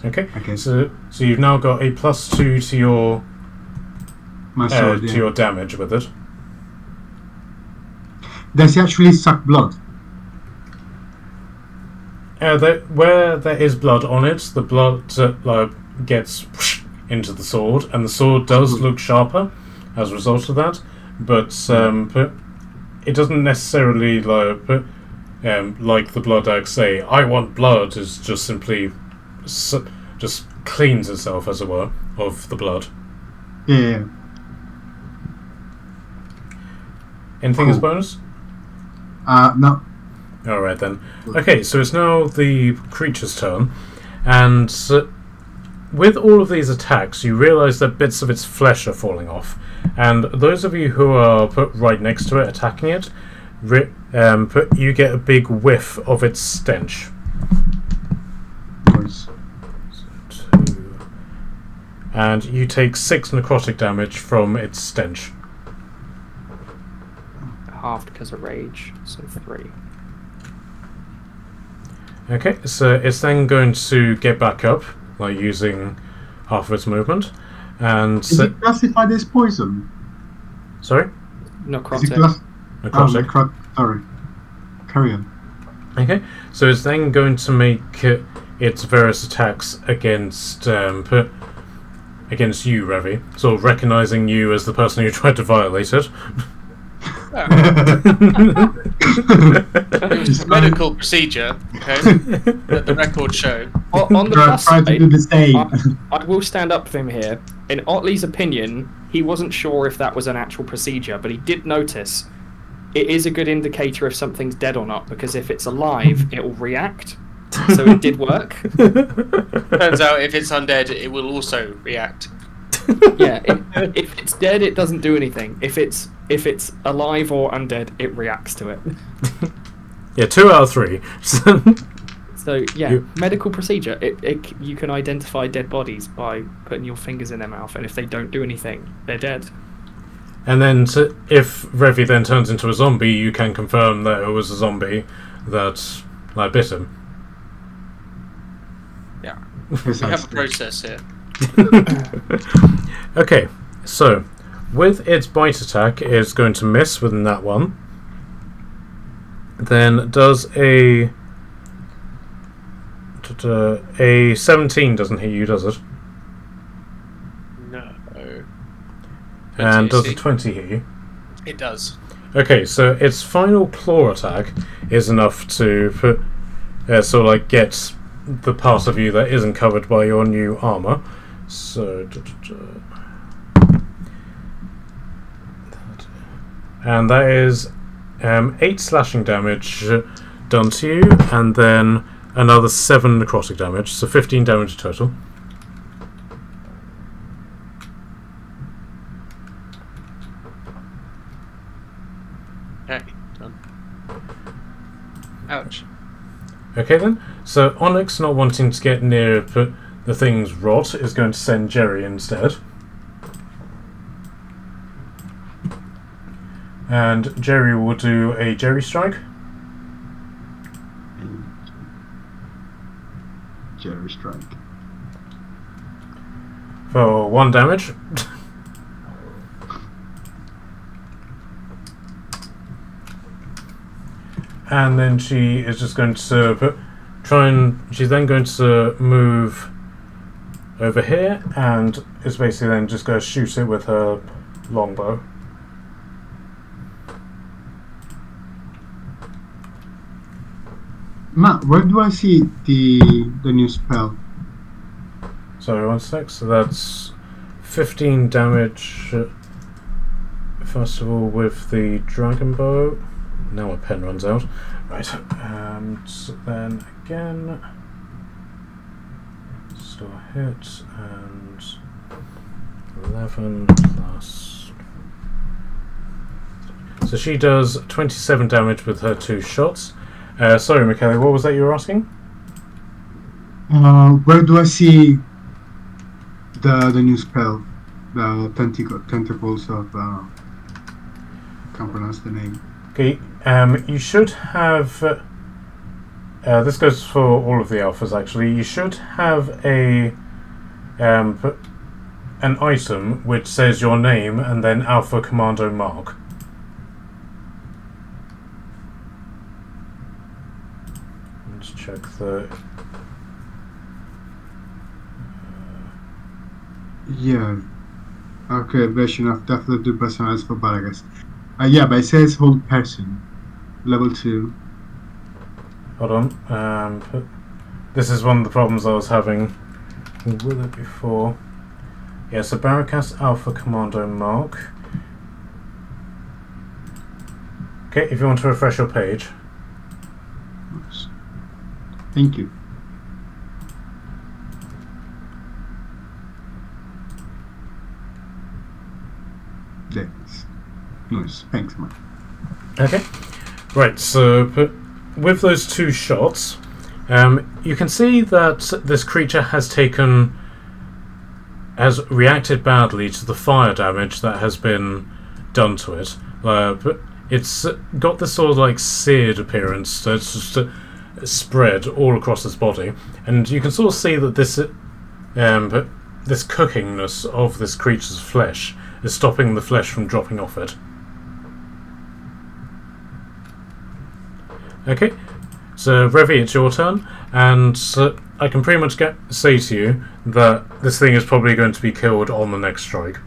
Okay. So you've now got a +2 to your sword, to your damage with it. Does it actually suck blood? Where there is blood on it, the blood gets into the sword, and the sword does look sharper as a result of that. But it doesn't necessarily like the blood axe say, "I want blood," is just simply just cleans itself, as it were, of the blood. Yeah. Anything as bonus? No. Alright then. Okay, so it's now the creature's turn, and with all of these attacks, you realise that bits of its flesh are falling off, and those of you who are put right next to it, attacking it, you get a big whiff of its stench. Nice. So 2. And you take 6 necrotic damage from its stench. Half because of rage, so 3. Okay, so it's then going to get back up, like using half of its movement, and Is it classified as poison? sorry, Is it Necrotic. necrotic. Sorry. Carry on. Okay, so it's then going to make its various attacks against against you, Ravi, sort of recognizing you as the person who tried to violate it. It was a medical procedure, okay? That the records show. On the plus Try to side, do the same. I will stand up for him here. In Otley's opinion, he wasn't sure if that was an actual procedure, but he did notice it is a good indicator if something's dead or not, because if it's alive, it will react. So it did work. Turns out if it's undead, it will also react. Yeah, if it's dead, it doesn't do anything. If it's alive or undead, it reacts to it. Yeah, 2 out of 3. So yeah, medical procedure. You can identify dead bodies by putting your fingers in their mouth, and if they don't do anything, they're dead. And then, if Revi then turns into a zombie, you can confirm that it was a zombie that bit him. Yeah. We have a process here. Okay, so with its bite attack, it's going to miss within that one. Then does a 17 doesn't hit you, does it? No. And does a 20 hit you? It does. Okay, so its final claw attack is enough to get the part of you that isn't covered by your new armor. So, and that is 8 slashing damage done to you, and then another 7 necrotic damage, so 15 damage total. Okay, done. Ouch. Okay then, so Onyx, not wanting to get near the thing's rot, is going to send Jerry instead. And Jerry will do a Jerry strike. Jerry strike. For 1 damage. And then she is just going to she's then going to move over here and is basically then just going to shoot it with her longbow. Matt, where do I see the new spell? Sorry, 1 sec. So that's 15 damage. First of all, with the dragon bow. Now my pen runs out. Right. So then again, still a hit, and 11 plus. So she does 27 damage with her 2 shots. Sorry, Michele, what was that you were asking? Where do I see the new spell? The tentacles of can't pronounce the name. Okay, you should have. This goes for all of the alphas actually. You should have an item which says your name and then Alpha Commando Mark. Let's check the. Yeah. Okay, version of definitely personalized for Baragas. Yeah, but it says hold person. Level 2. Hold on. This is one of the problems I was having with it before. Yeah, so Barracast Alpha Commando Mark. Okay, if you want to refresh your page. Oops. Thank you. Thanks. Nice. Thanks, man. Okay. Right, so with those 2 shots, you can see that this creature has reacted badly to the fire damage that has been done to it. But it's got this sort of like seared appearance. So it's just spread all across its body, and you can sort of see that this cookingness of this creature's flesh is stopping the flesh from dropping off it. Okay, so Revi, it's your turn, and I can pretty much say to you that this thing is probably going to be killed on the next strike.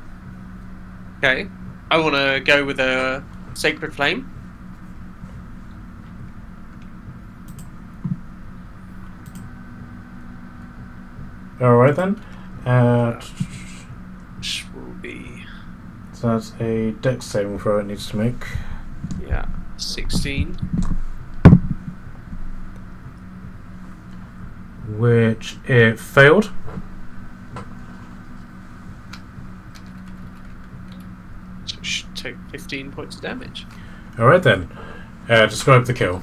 Okay. I want to go with a Sacred Flame. Alright then. Which will be... So that's a dex saving throw it needs to make. Yeah, 16. Which it failed. So it should take 15 points of damage. Alright then. Describe the kill.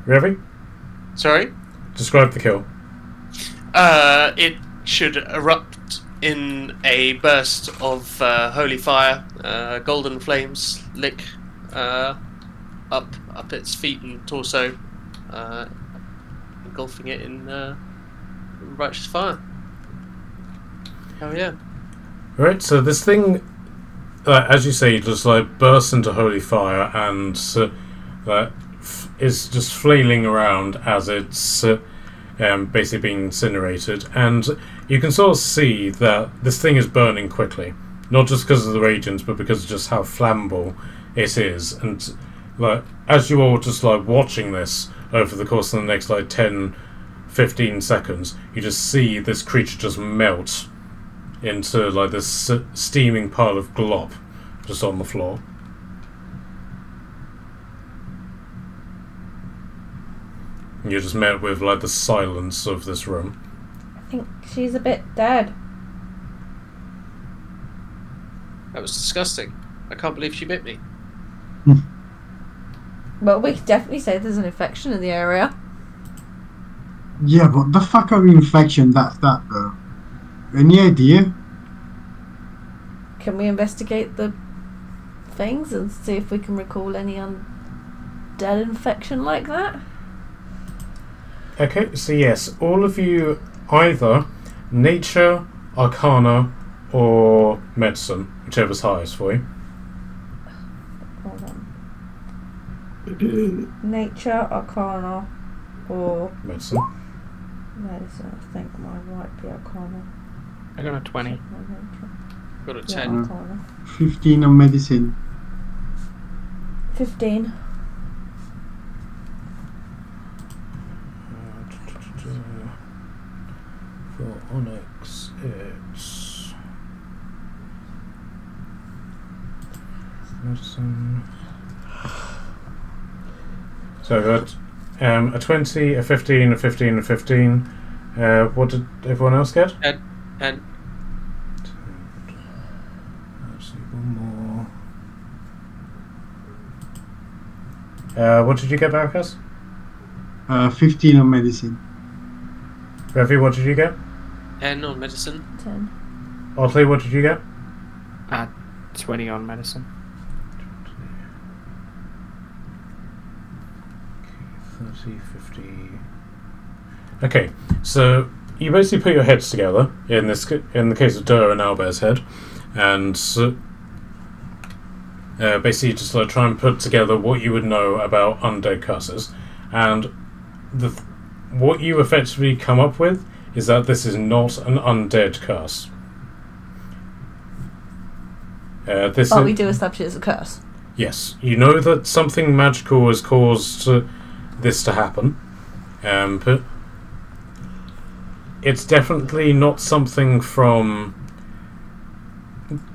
Revi? Sorry? Describe the kill. It should erupt in a burst of holy fire. Golden flames lick up its feet and torso, engulfing it in righteous fire. Oh yeah. Right, so this thing, as you say, just like bursts into holy fire and is just flailing around as it's basically being incinerated, and you can sort of see that this thing is burning quickly, not just because of the radiance, but because of just how flammable it is. And like, as you all just like watching this over the course of the next like 10-15 seconds, you just see this creature just melt into like this steaming pile of glop just on the floor. And you're just met with like the silence of this room. I think she's a bit dead. That was disgusting. I can't believe she bit me. Well, we can definitely say there's an infection in the area. Yeah, but the fuck of infection that's that though? Any idea? Can we investigate the things and see if we can recall any undead infection like that? Okay, so yes, all of you either nature, arcana, or medicine, whichever's highest for you. Hold on. Nature, arcana, or Medicine. medicine. I think mine might be arcana. I got a 20. Check my nature. Got a Yeah, 10. arcana. 15 on medicine. 15. For Onyx, it's medicine. So I've got a 20, a 15, a 15, a 15. What did everyone else get? 10. Let's see, one more. What did you get, Baracus? 15 on medicine. Revi, what did you get? 10 on medicine. 10. Otley, what did you get? 20 on medicine. 30, 50. Okay, so you basically put your heads together in the case of Dur and Albert's head, and basically just like try and put together what you would know about undead curses, and what you effectively come up with is that this is not an undead curse. We do establish it as a curse. Yes, you know that something magical has caused this to happen, but it's definitely not something from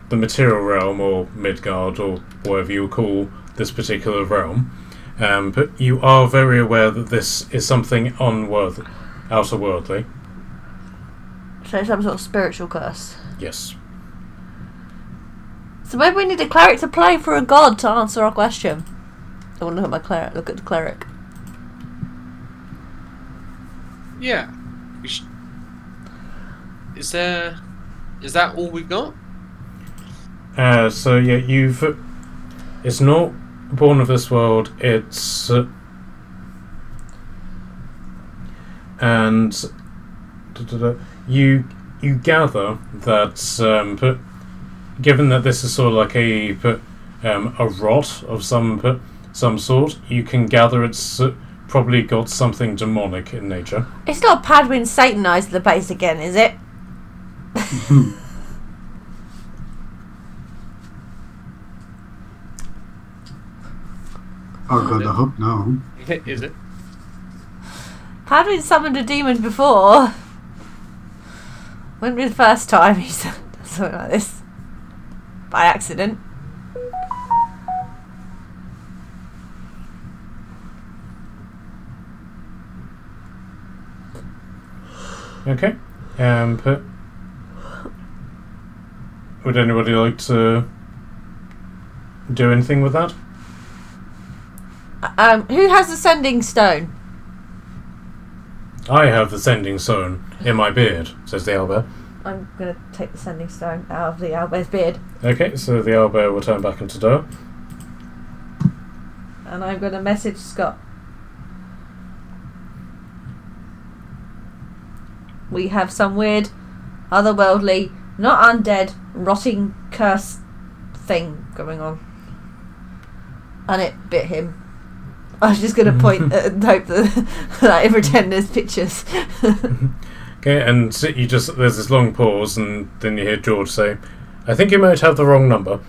the material realm or Midgard or whatever you call this particular realm. But you are very aware that this is something outer-worldly. So some sort of spiritual curse. Yes. So maybe we need a cleric to play for a god to answer our question. I want to look at the cleric. Yeah. Is there Is that all we've got? So yeah, you've. It's not born of this world. It's and you gather that given that this is sort of like a rot of some sort, you can gather it's probably got something demonic in nature. It's not Padwin Satanised the base again, is it? Oh god, I hope no. Is it? Padwin summoned a demon before. Wouldn't be the first time he's done something like this. By accident. Okay. Would anybody like to do anything with that? Who has the sending stone? I have the sending stone in my beard, says the owlbear. I'm going to take the sending stone out of the owlbear's beard. Okay, so the owlbear will turn back into dough. And I'm going to message Scott. We have some weird, otherworldly, not undead, rotting curse thing going on. And it bit him. I was just going to point and hope that I pretend there's pictures. Okay, and so there's this long pause, and then you hear George say, I think you might have the wrong number.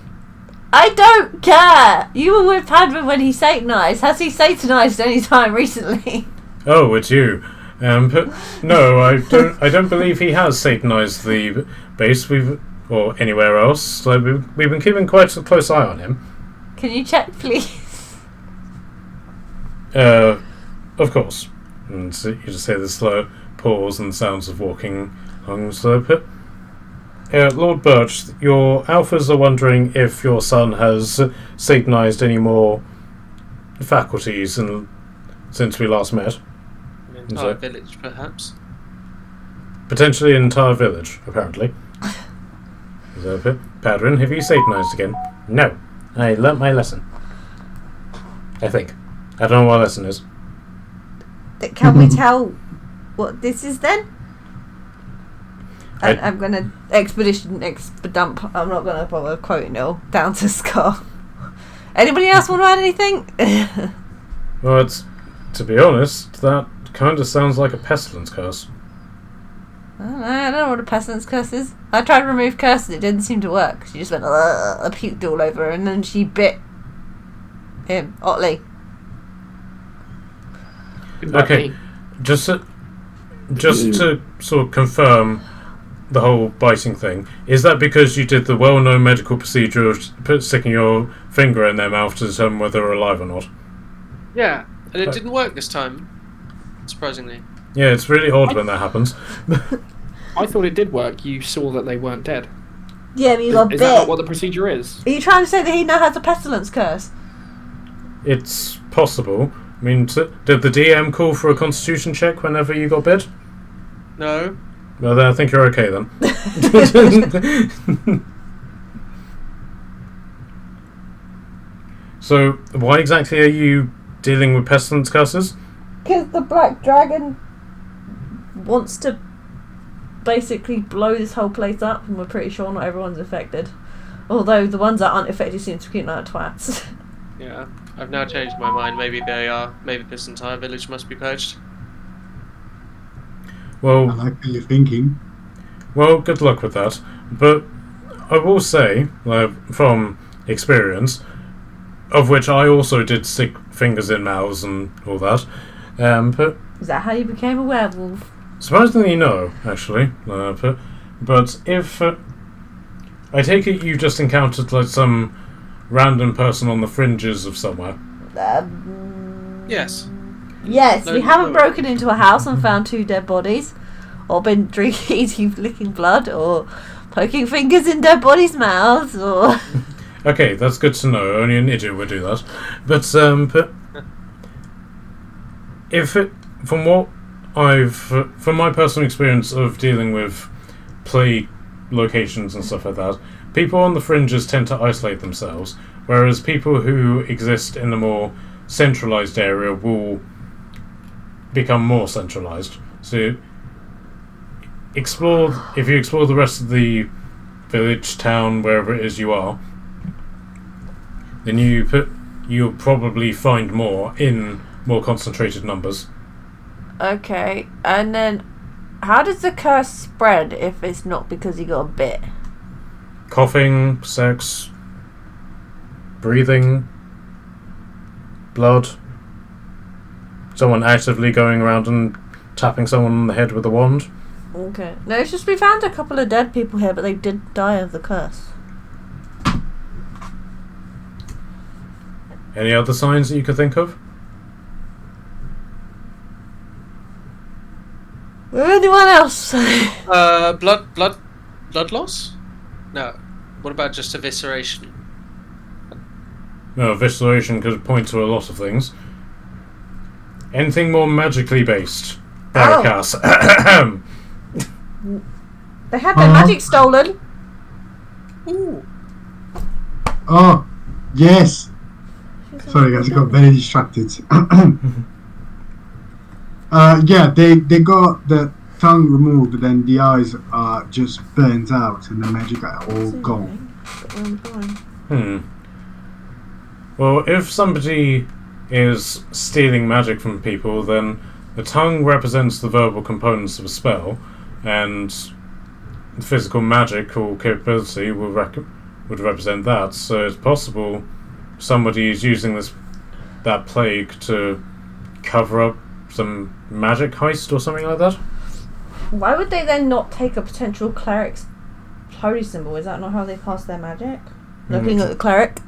I don't care! You were with Padman when he Satanised. Has he Satanised any time recently? Oh, it's you. But no, I don't believe he has Satanised the base, or anywhere else. So we've been keeping quite a close eye on him. Can you check, please? Of course. And so you just hear the slow pause and sounds of walking along the slope. Lord Birch, your alphas are wondering if your son has Satanised any more faculties since we last met. An entire village, perhaps. Potentially an entire village, apparently. Padrin, have you Satanised again? No. I learnt my lesson. I think. I don't know what lesson is. Can we tell what this is then? I'm going to expedump. I'm not going to bother quoting it all down to Scott. Anybody else want to add anything? Well, to be honest, that kind of sounds like a pestilence curse. I don't know what a pestilence curse is. I tried to remove curses, it didn't seem to work. She just went, puked all over her, and then she bit him, Otley. Okay, just to sort of confirm the whole biting thing, is that because you did the well-known medical procedure of sticking your finger in their mouth to determine whether they're alive or not? Yeah, and it didn't work this time, surprisingly. Yeah, it's really odd when that happens. I thought it did work. You saw that they weren't dead. Yeah, but you got bit. Is that not what the procedure is? Are you trying to say that he now has a pestilence curse? It's possible. I mean, did the DM call for a constitution check whenever you got bit? No. Well, then I think you're okay then. So, why exactly are you dealing with pestilence curses? Because the Black Dragon wants to basically blow this whole place up, and we're pretty sure not everyone's affected. Although the ones that aren't affected seem to keep like twats. Yeah, I've now changed my mind. Maybe they are. Maybe this entire village must be purged. Well, I like how you're thinking. Well, good luck with that. But I will say, from experience, of which I also did stick fingers in mouths and all that, but Is that how you became a werewolf? surprisingly no, actually. But if I take it you just encountered like some random person on the fringes of somewhere. Yes. Yes, No, we haven't no. broken into a house and found 2 dead bodies, or been drinking, eating, licking blood, or poking fingers in dead bodies' mouths, or... Okay, that's good to know. Only an idiot would do that. But if it, from my personal experience of dealing with plague locations and stuff like that, people on the fringes tend to isolate themselves, whereas people who exist in a more centralized area will become more centralized. So if you explore the rest of the village, town, wherever it is you are, then you'll probably find more in more concentrated numbers. Okay, and then how does the curse spread if it's not because he got a bit? Coughing, sex, breathing, blood, someone actively going around and tapping someone on the head with a wand. Okay. No, it's just we found a couple of dead people here, but they did die of the curse. Any other signs that you could think of? Anyone else? Blood loss? No. What about just evisceration? No, evisceration could point to a lot of things. Anything more magically based? Barricas. They had their magic stolen. Ooh. Oh, yes. Sorry guys, I got very distracted. Yeah, they got the tongue removed, then the eyes are just burnt out and the magic are all gone. Well, if somebody is stealing magic from people, then the tongue represents the verbal components of a spell, and the physical magical capability would represent that. So it's possible somebody is using that plague to cover up some magic heist or something like that. Why would they then not take a potential cleric's holy symbol? Is that not how they pass their magic? Looking at the cleric.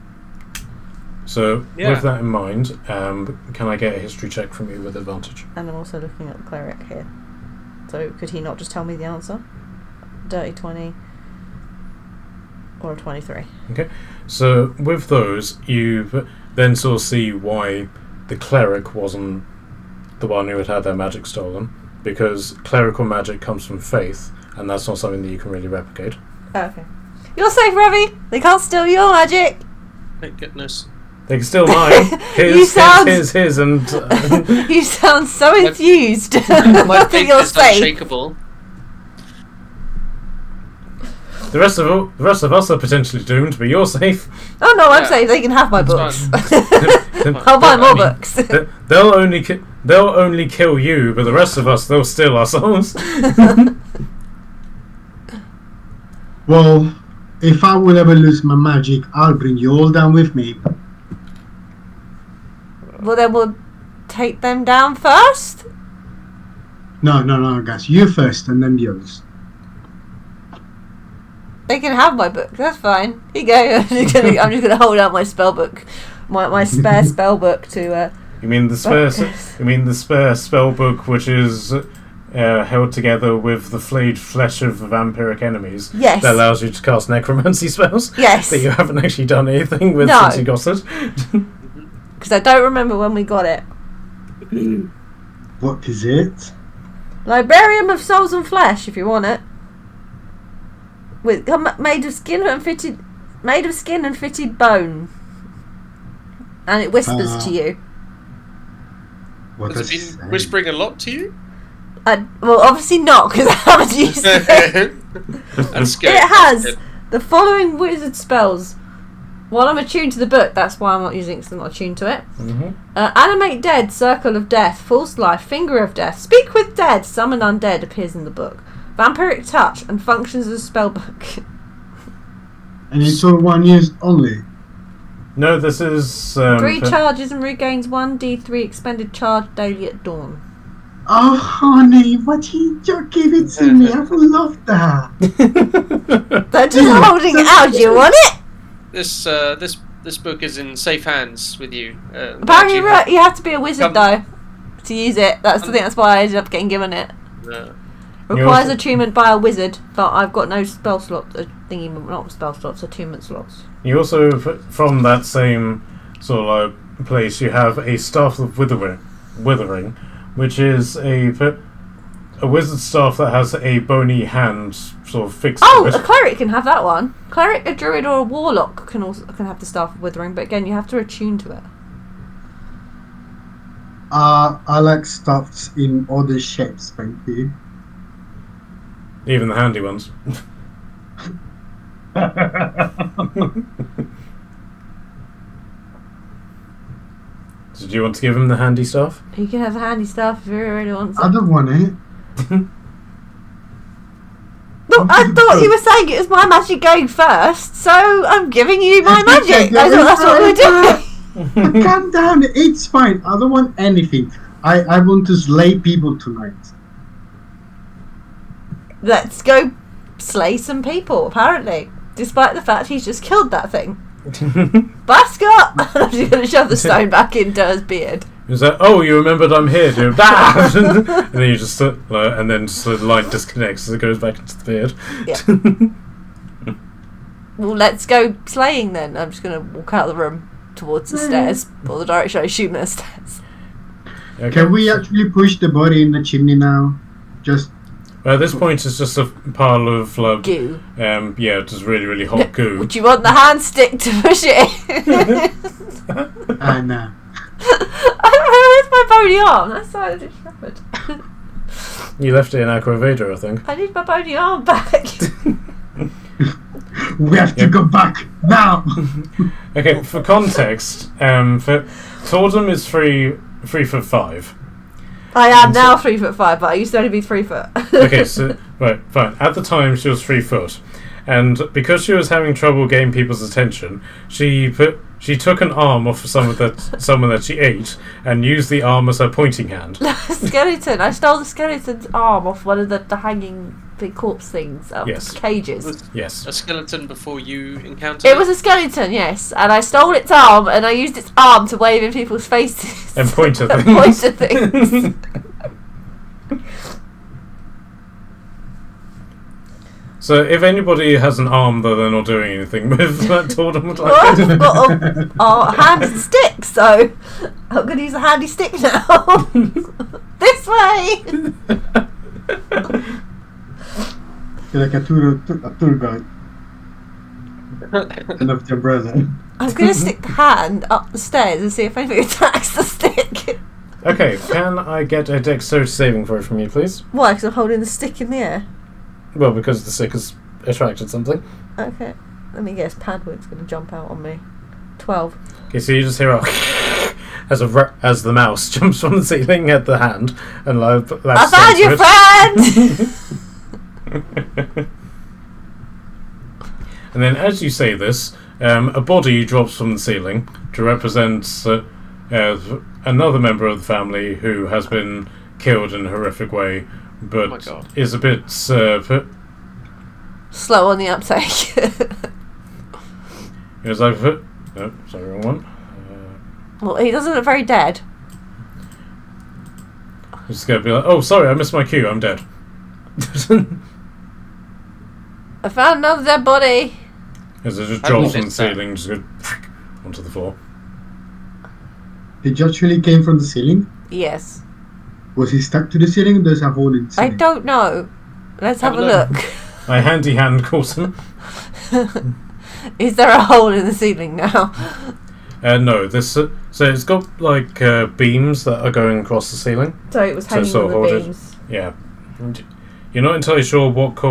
So, Yeah. with that in mind, can I get a history check from you with advantage? And I'm also looking at the cleric here. So could he not just tell me the answer? Dirty 20 or a 23. Okay. So, with those, you then sort of see why the cleric wasn't the one who had their magic stolen, because clerical magic comes from faith, and that's not something that you can really replicate. Oh, okay. You're safe, Ravi! They can't steal your magic! Thank goodness. They can steal mine. His, and You sound so enthused. My that faith you're is safe. unshakable. the rest of us are potentially doomed, but you're safe. Oh no, I'm Yeah. safe. They can have my books. Fine. I'll buy more I mean, books. They'll only kill you, but the rest of us, they'll steal our souls. Well, if I will ever lose my magic, I'll bring you all down with me. Well, then we'll take them down first. No, guys. You first and then the others. They can have my book. That's fine. Here you go. I'm just gonna hold out my spell book, my spare spell book to. You mean the spare spell book, which is held together with the flayed flesh of vampiric enemies. Yes. That allows you to cast necromancy spells. Yes. That you haven't actually done anything with No. since you got it. Because I don't remember when we got it. What is it? Librarium of Souls and Flesh, if you want it. Made of skin and fitted bone, and it whispers to you. What Has does it it been say? whispering a lot to you? Well, obviously not, because I haven't used it. That's scary. It has the following wizard spells. While I'm attuned to the book, that's why I'm not using it, because I'm not attuned to it. Animate dead, circle of death, false life, finger of death, speak with dead, summon undead appears in the book. Vampiric touch and functions as a spell book. And it's all 1 use only. No, this is 3 charges and regains 1d3 expended charge daily at dawn. Oh, honey, what you give it to me? I would love that. They're just holding it out. Do you want it? This book is in safe hands with you. Apparently, you have to be a wizard Come- though to use it. That's the thing. That's why I ended up getting given it. Requires also- attunement by a wizard, but I've got no spell slots. Not spell slots, attunement slots. You also, from that same sort of place, you have a staff of withering, which is a wizard staff that has a bony hand sort of fixed Oh, to a it. cleric can have that one. Cleric, a druid, or a warlock can have the staff of withering, but again, you have to attune to it. I like stuffs in other shapes, thank you. Even the handy ones. So do you want to give him the handy staff? You can have the handy staff if you really want I it. don't want it. No, I thought you were saying it was my magic going first, so I'm giving you my magic. That's what we're doing. Calm down, it's fine. I don't want anything. I want to slay people tonight. Let's go slay some people, apparently. Despite the fact he's just killed that thing. Bascot! I'm just going to shove the stone back into his beard. He's like, oh, you remembered I'm here, dude. And then you just, and then just the line disconnects as it goes back into the beard. Yeah. Well, let's go slaying then. I'm just going to walk out of the room towards the stairs, or the direction I assume there's stairs. Okay. Can we actually push the body in the chimney now? Just At this point, it's just a pile of like, Goo. yeah, just really, really hot goo. Would you want the hand stick to push it? nah. Where's my bony arm? That's why I just suffered. You left it in Aqua Vader, I think. I need my bony arm back. We have to go back now. Okay, for context, Tordum is 3'5". I am now 3'5", but I used to only be 3 foot. Okay, so right, fine. At the time, she was 3 foot, and because she was having trouble getting people's attention, she took an arm off of someone that she ate and used the arm as her pointing hand. Skeleton. I stole the skeleton's arm off one of the hanging big corpse things out Yes. of cages. Was Yes. a skeleton before you encountered It was a skeleton, yes, and I stole its arm and I used its arm to wave in people's faces And point at and things. point at things. So if anybody has an arm that they're not doing anything with, that Tordum would Well, like I've got a hand and stick, so I'm going to use a handy stick now. This way! You're like a tour guide. And of your brother. I'm going to stick the hand up the stairs and see if anything attacks the stick. Okay, can I get a dexterity saving throw from you, please? Why? Because I'm holding the stick in the air. Well, because the stick has attracted something. Okay. Let me guess, Padwick's going to jump out on me. 12. Okay, so you just hear as the mouse jumps from the ceiling at the hand, and I found your friend! And then, as you say this, a body drops from the ceiling to represent another member of the family who has been killed in a horrific way, but Oh my God. is a bit Slow on the uptake. It was like, no, sorry, wrong one. Well, he doesn't look very dead. He's just gonna be like, oh, sorry, I missed my cue. I'm dead. I found another dead body. As it just I drops from the missed that. ceiling, just go onto the floor. Did you actually came from the ceiling? Yes. Was he stuck to the ceiling or there's a hole in the I ceiling? don't know. Let's have a look. look. My handy hand caught him. Is there a hole in the ceiling now? No, this so it's got like beams that are going across the ceiling. So it was So hanging sort on of the hold it. beams. Yeah, you're not entirely sure what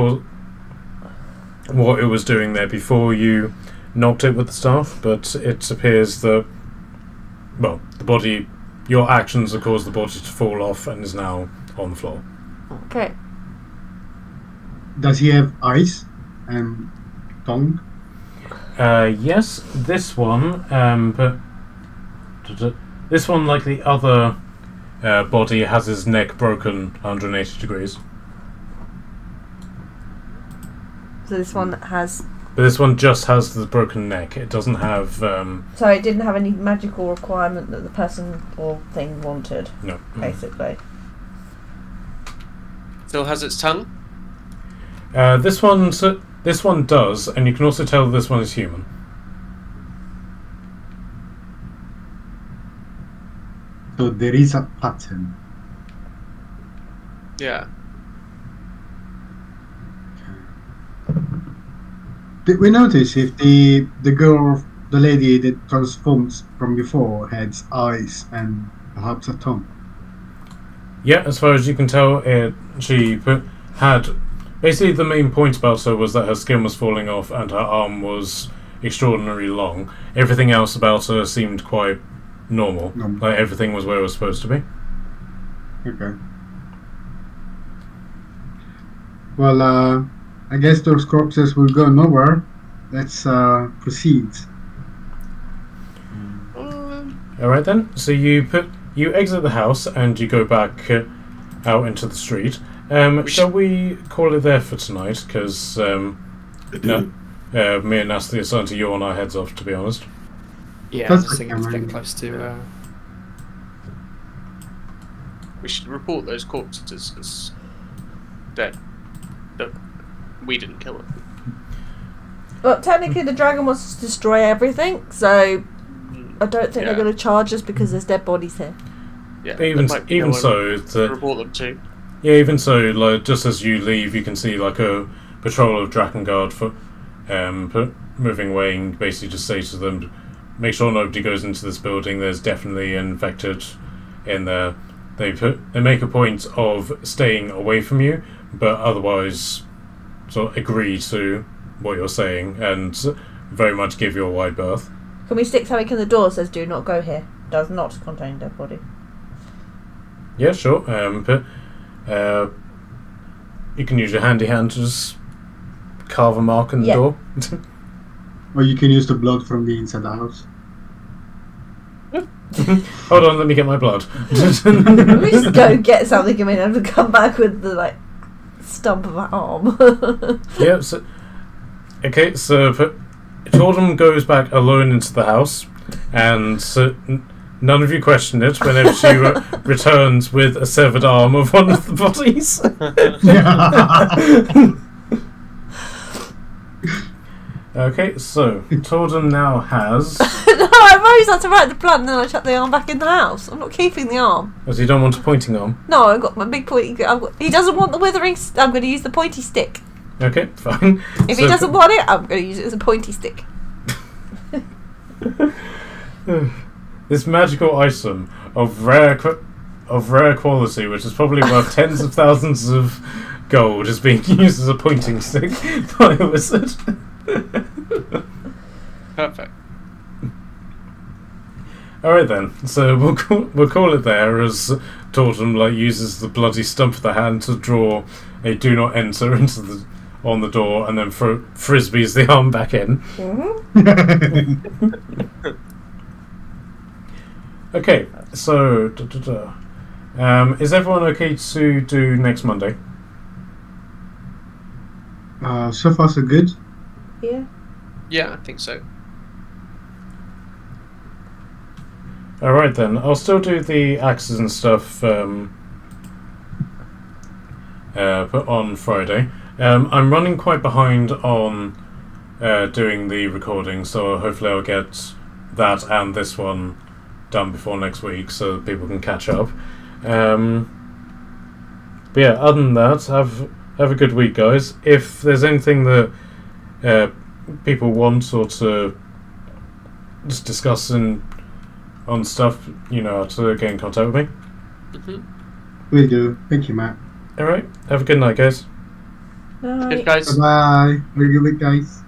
it was doing there before you knocked it with the staff, but it appears that the body, your actions have caused the body to fall off and is now on the floor. Okay. Does he have eyes and tongue? Yes, this one, but this one, like the other body, has his neck broken 180 degrees. So this one has... But this one just has the broken neck. It doesn't have... So it didn't have any magical requirement that the person or thing wanted, no. basically. Still has its tongue? This one does, and you can also tell this one is human. So there is a pattern. Yeah. Did we notice if the girl, the lady that transforms from before, had eyes and perhaps a tongue? Yeah, as far as you can tell, she had... Basically, the main point about her was that her skin was falling off and her arm was extraordinarily long. Everything else about her seemed quite normal. Like, everything was where it was supposed to be. Okay. Well, I guess those corpses will go nowhere. Let's proceed. Alright then, so you exit the house and you go back out into the street. Shall we call it there for tonight? Because me and Natalie are starting to yawn our heads off, to be honest. Yeah, That's I just think it's getting close to. We should report those corpses as dead. That we didn't kill them. But technically, the dragon wants to destroy everything, so I don't think they're going to charge us because there's dead bodies here. Yeah, Even so, report them too. Yeah, even so, like just as you leave, you can see like a patrol of Draken Guard moving away, and basically just say to them, make sure nobody goes into this building. There's definitely infected in there. They make a point of staying away from you, but otherwise sort of agree to what you're saying and very much give you a wide berth. Can we stick something in the door that says "Do not go here"? Does not contain dead body. Yeah, sure. You can use your handy hand to just carve a mark in the door. Or you can use the blood from the inside the house. Hold on, let me get my blood. We just go get something and then come back with the stump of an arm. Yeah. So, okay. So Jordan goes back alone into the house, and none of you question it whenever she returns with a severed arm of one of the bodies. Okay, so Jordan now has... No, I've always had to write the plan and then I chuck the arm back in the house. I'm not keeping the arm. Because you don't want a pointing arm? No, I've got my big pointy... He doesn't want the withering... I'm going to use the pointy stick. Okay, fine. If he doesn't want it, I'm going to use it as a pointy stick. This magical item of rare quality, which is probably worth tens of thousands of gold, is being used as a pointing stick by a wizard. Perfect. Alright then, so we'll call it there as Tortum uses the bloody stump of the hand to draw a "do not enter" on the door, and then frisbees the arm back in. Okay, so is everyone okay to do next Monday? So far so good. Yeah. Yeah, I think so. Alright then, I'll still do the axes and stuff put on Friday. I'm running quite behind on doing the recording, so hopefully I'll get that and this one done before next week so that people can catch up. But yeah, other than that, have a good week, guys. If there's anything that people want or to just discuss on stuff, you know how to get in contact with me. We do. Thank you, Matt. Alright, have a good night, guys. Bye. Good, guys. Bye. Have a good week, guys.